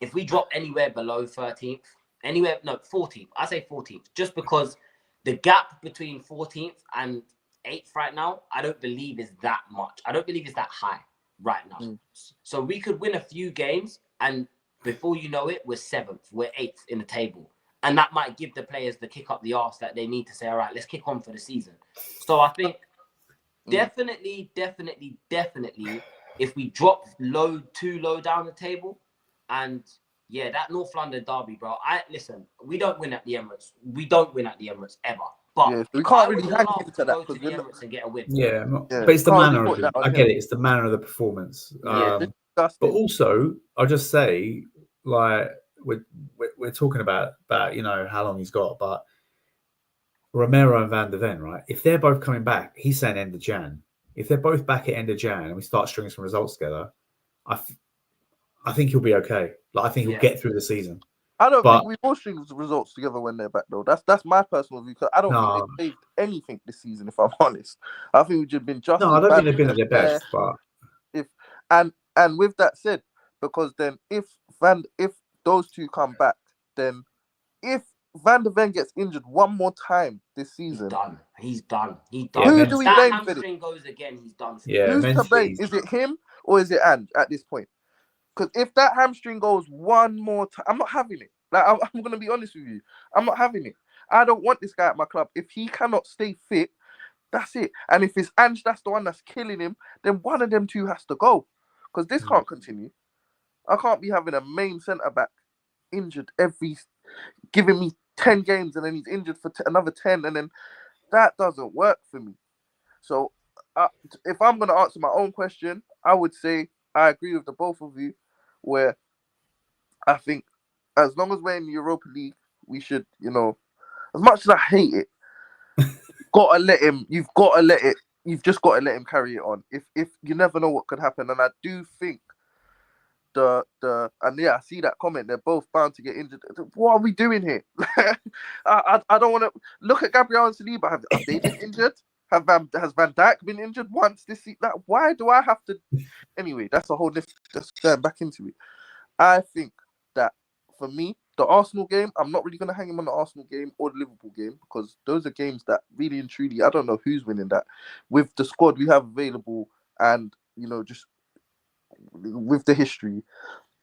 if we drop anywhere below 13th, 14th, I say 14th, just because the gap between 14th and 8th right now, I don't believe is that much. I don't believe it's that high right now. So we could win a few games, and before you know it, we're 7th, we're 8th in the table. And that might give the players the kick up the arse that they need to say, all right, let's kick on for the season. So I think definitely, if we drop too low down the table, and yeah, that North London derby, bro. We don't win at the Emirates. We don't win at the Emirates ever. But we can't really hang into that. Go to the Emirates and get a win. Yeah, but it's the manner of it. I get it. It's the manner of the performance. But also, I'll just say, like, we're talking about how long he's got, but Romero and Van der Ven, right? If they're both coming back, he's saying end of Jan. If they're both back at end of Jan and we start stringing some results together, I think he'll be okay. Like, I think he'll get through the season. I don't think we will string results together when they're back, though. That's my personal view. Because I don't think they've saved anything this season. If I'm honest, I think we've just been just. No, I don't think they've been at their best. But and with that said, because then if those two come back, then if Van de Ven gets injured one more time this season, He's done. Yeah, who do we blame that for this? hamstring goes again, he's done. Yeah, Who's to mentally. blame? Is it him or is it Ange at this point? Because if that hamstring goes one more time, I'm not having it. Like I'm gonna be honest with you, I'm not having it. I don't want this guy at my club. If he cannot stay fit, that's it. And if it's Ange, that's the one that's killing him, then one of them two has to go. Because this can't continue. I can't be having a main centre back injured giving me 10 games and then he's injured for another 10, and then that doesn't work for me. So if I'm going to answer my own question, I would say I agree with the both of you, where I think as long as we're in the Europa League, we should, as much as I hate it, you've just got to let him carry it on. If you never know what could happen, and I do think I see that comment. They're both bound to get injured. What are we doing here? I don't want to look at Gabriel and Saliba. Have they been injured? Has Van Dijk been injured once this season? Why do I have to? Anyway, that's a whole different. Just going back into it. I think that for me, the Arsenal game, I'm not really going to hang him on the Arsenal game or the Liverpool game, because those are games that really and truly, I don't know who's winning that. With the squad we have available and, just with the history,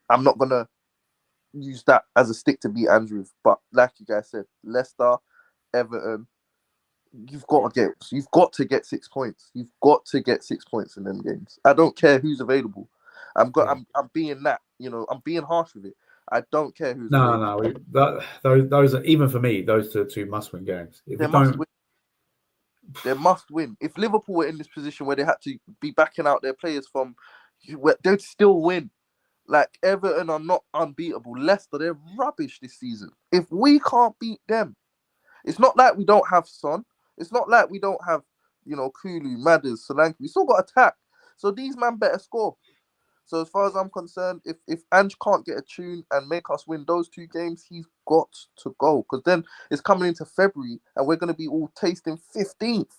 I'm not going to use that as a stick to beat Andrew. But like you guys said, Leicester, Everton, you've got to get 6 points. You've got to get 6 points in them games. I don't care who's available. I'm being that, I'm being harsh with it. I don't care who's available. Those are, even for me, those are two must-win games. They must win. If Liverpool were in this position where they had to be backing out their players from, they'd still win. Like, Everton are not unbeatable. Leicester, they're rubbish this season. If we can't beat them, it's not like we don't have Son. It's not like we don't have, Kulu, Madders, Solanke. We still got attack. So these men better score. So as far as I'm concerned, if Ange can't get a tune and make us win those two games, he's got to go. Because then it's coming into February and we're going to be all tasting 15th.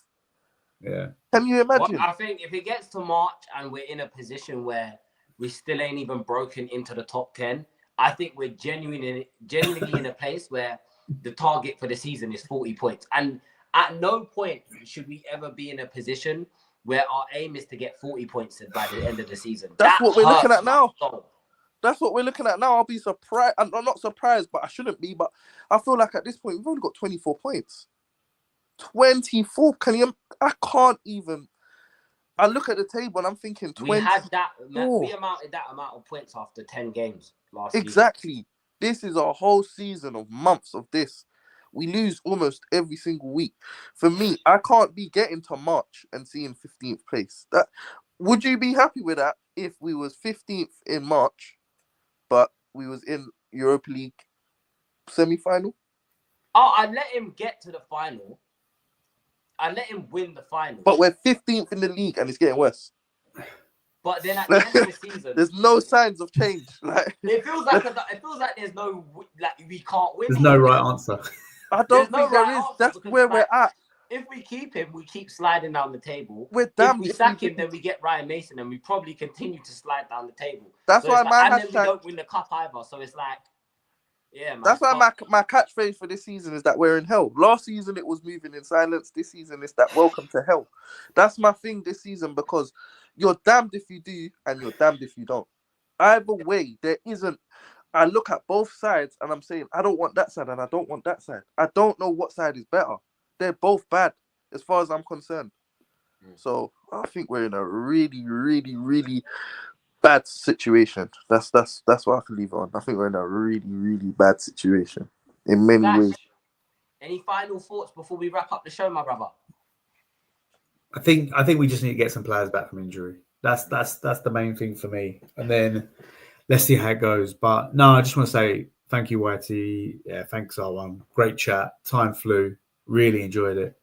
Yeah. Can you imagine? Well, I think if it gets to March and we're in a position where we still ain't even broken into the top 10, I think we're genuinely in a place where the target for the season is 40 points. And at no point should we ever be in a position where our aim is to get 40 points by the end of the season. That's what we're looking at now. That's what we're looking at now. I'll be surprised. I'm not surprised, but I shouldn't be. But I feel like at this point, we've only got 24 points. 24. I can't even. I look at the table and I'm thinking 20. We amounted that amount of points after 10 games last season. Exactly. This is a whole season of months of this. We lose almost every single week. For me, I can't be getting to March and seeing 15th place. Would you be happy with that if we was 15th in March, but we was in Europa League semi-final? Oh, I'd let him get to the final. I'd let him win the final. But we're 15th in the league and it's getting worse. But then at the end of the season, there's no signs of change. It feels like there's no, we can't win. There's no right answer. I don't think there is. That's where we're at. If we keep him, we keep sliding down the table. We're damn. If we sack him, then we get Ryan Mason, and we probably continue to slide down the table. That's why and then we don't win the cup either. So it's like, yeah, man. That's why my catchphrase for this season is that we're in hell. Last season it was moving in silence. This season it's that welcome to hell. That's my thing this season, because you're damned if you do and you're damned if you don't. Either way, there isn't. I look at both sides and I'm saying, I don't want that side and I don't want that side. I don't know what side is better. They're both bad as far as I'm concerned. So I think we're in a really, really, really bad situation. That's what I can leave it on. I think we're in a really, really bad situation in many ways. Any final thoughts before we wrap up the show, my brother? I think we just need to get some players back from injury. That's the main thing for me. And then let's see how it goes. But no, I just want to say thank you, Whitey. Yeah, thanks, R1. Great chat. Time flew. Really enjoyed it.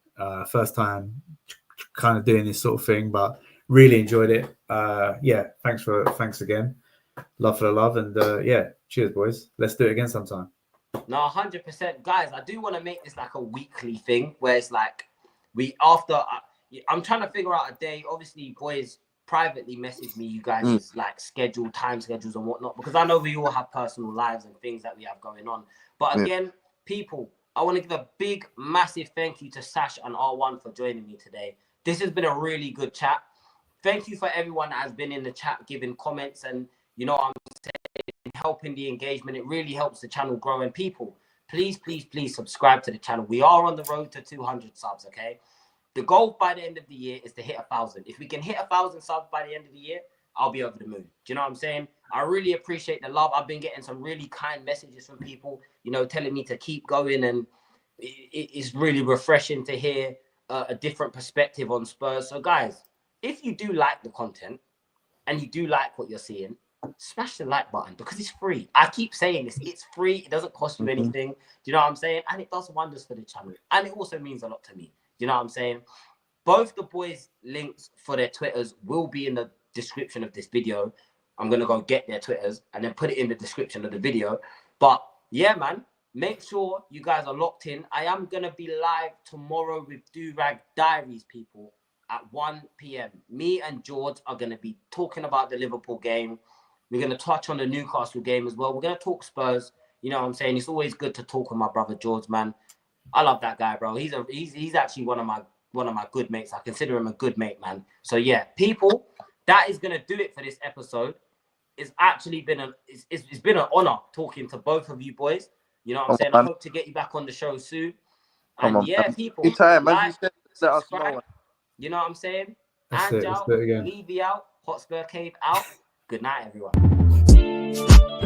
First time kind of doing this sort of thing, but really enjoyed it. Thanks again. Love for the love. And cheers, boys. Let's do it again sometime. No, 100%. Guys, I do want to make this like a weekly thing where it's like I'm trying to figure out a day. Obviously, boys privately message me you guys like time schedules and whatnot, because I know we all have personal lives and things that we have going on. But again, people, I want to give a big, massive thank you to Sach and R1 for joining me today. This has been a really good chat. Thank you for everyone that has been in the chat, giving comments and, you know, I'm saying, helping the engagement. It really helps the channel grow. And people, please, please, please subscribe to the channel. We are on the road to 200 subs, okay? The goal by the end of the year is to hit 1,000. If we can hit 1,000 subs by the end of the year, I'll be over the moon. Do you know what I'm saying? I really appreciate the love. I've been getting some really kind messages from people, you know, telling me to keep going. And it's really refreshing to hear a different perspective on Spurs. So, guys, if you do like the content and you do like what you're seeing, smash the like button because it's free. I keep saying this. It's free. It doesn't cost you anything. Do you know what I'm saying? And it does wonders for the channel. And it also means a lot to me. Do you know what I'm saying? Both the boys' links for their Twitters will be in the description of this video. I'm going to go get their Twitters and then put it in the description of the video. But yeah, man, make sure you guys are locked in. I am going to be live tomorrow with Do-Rag Diaries, people, at 1 p.m. Me and George are going to be talking about the Liverpool game. We're going to touch on the Newcastle game as well. We're going to talk Spurs. You know what I'm saying? It's always good to talk with my brother George, man. I love that guy, bro. He's actually one of my good mates. I consider him a good mate, man. So yeah, people, that is going to do it for this episode. It's actually been it's been an honor talking to both of you boys. You know what I'm saying? I hope to get you back on the show soon. And yeah, people, anytime, like, as you said, let us know. You know what I'm saying? That's Ange it. Let's out, do it again. Levy out, Hotspur Cave out. Good night, everyone.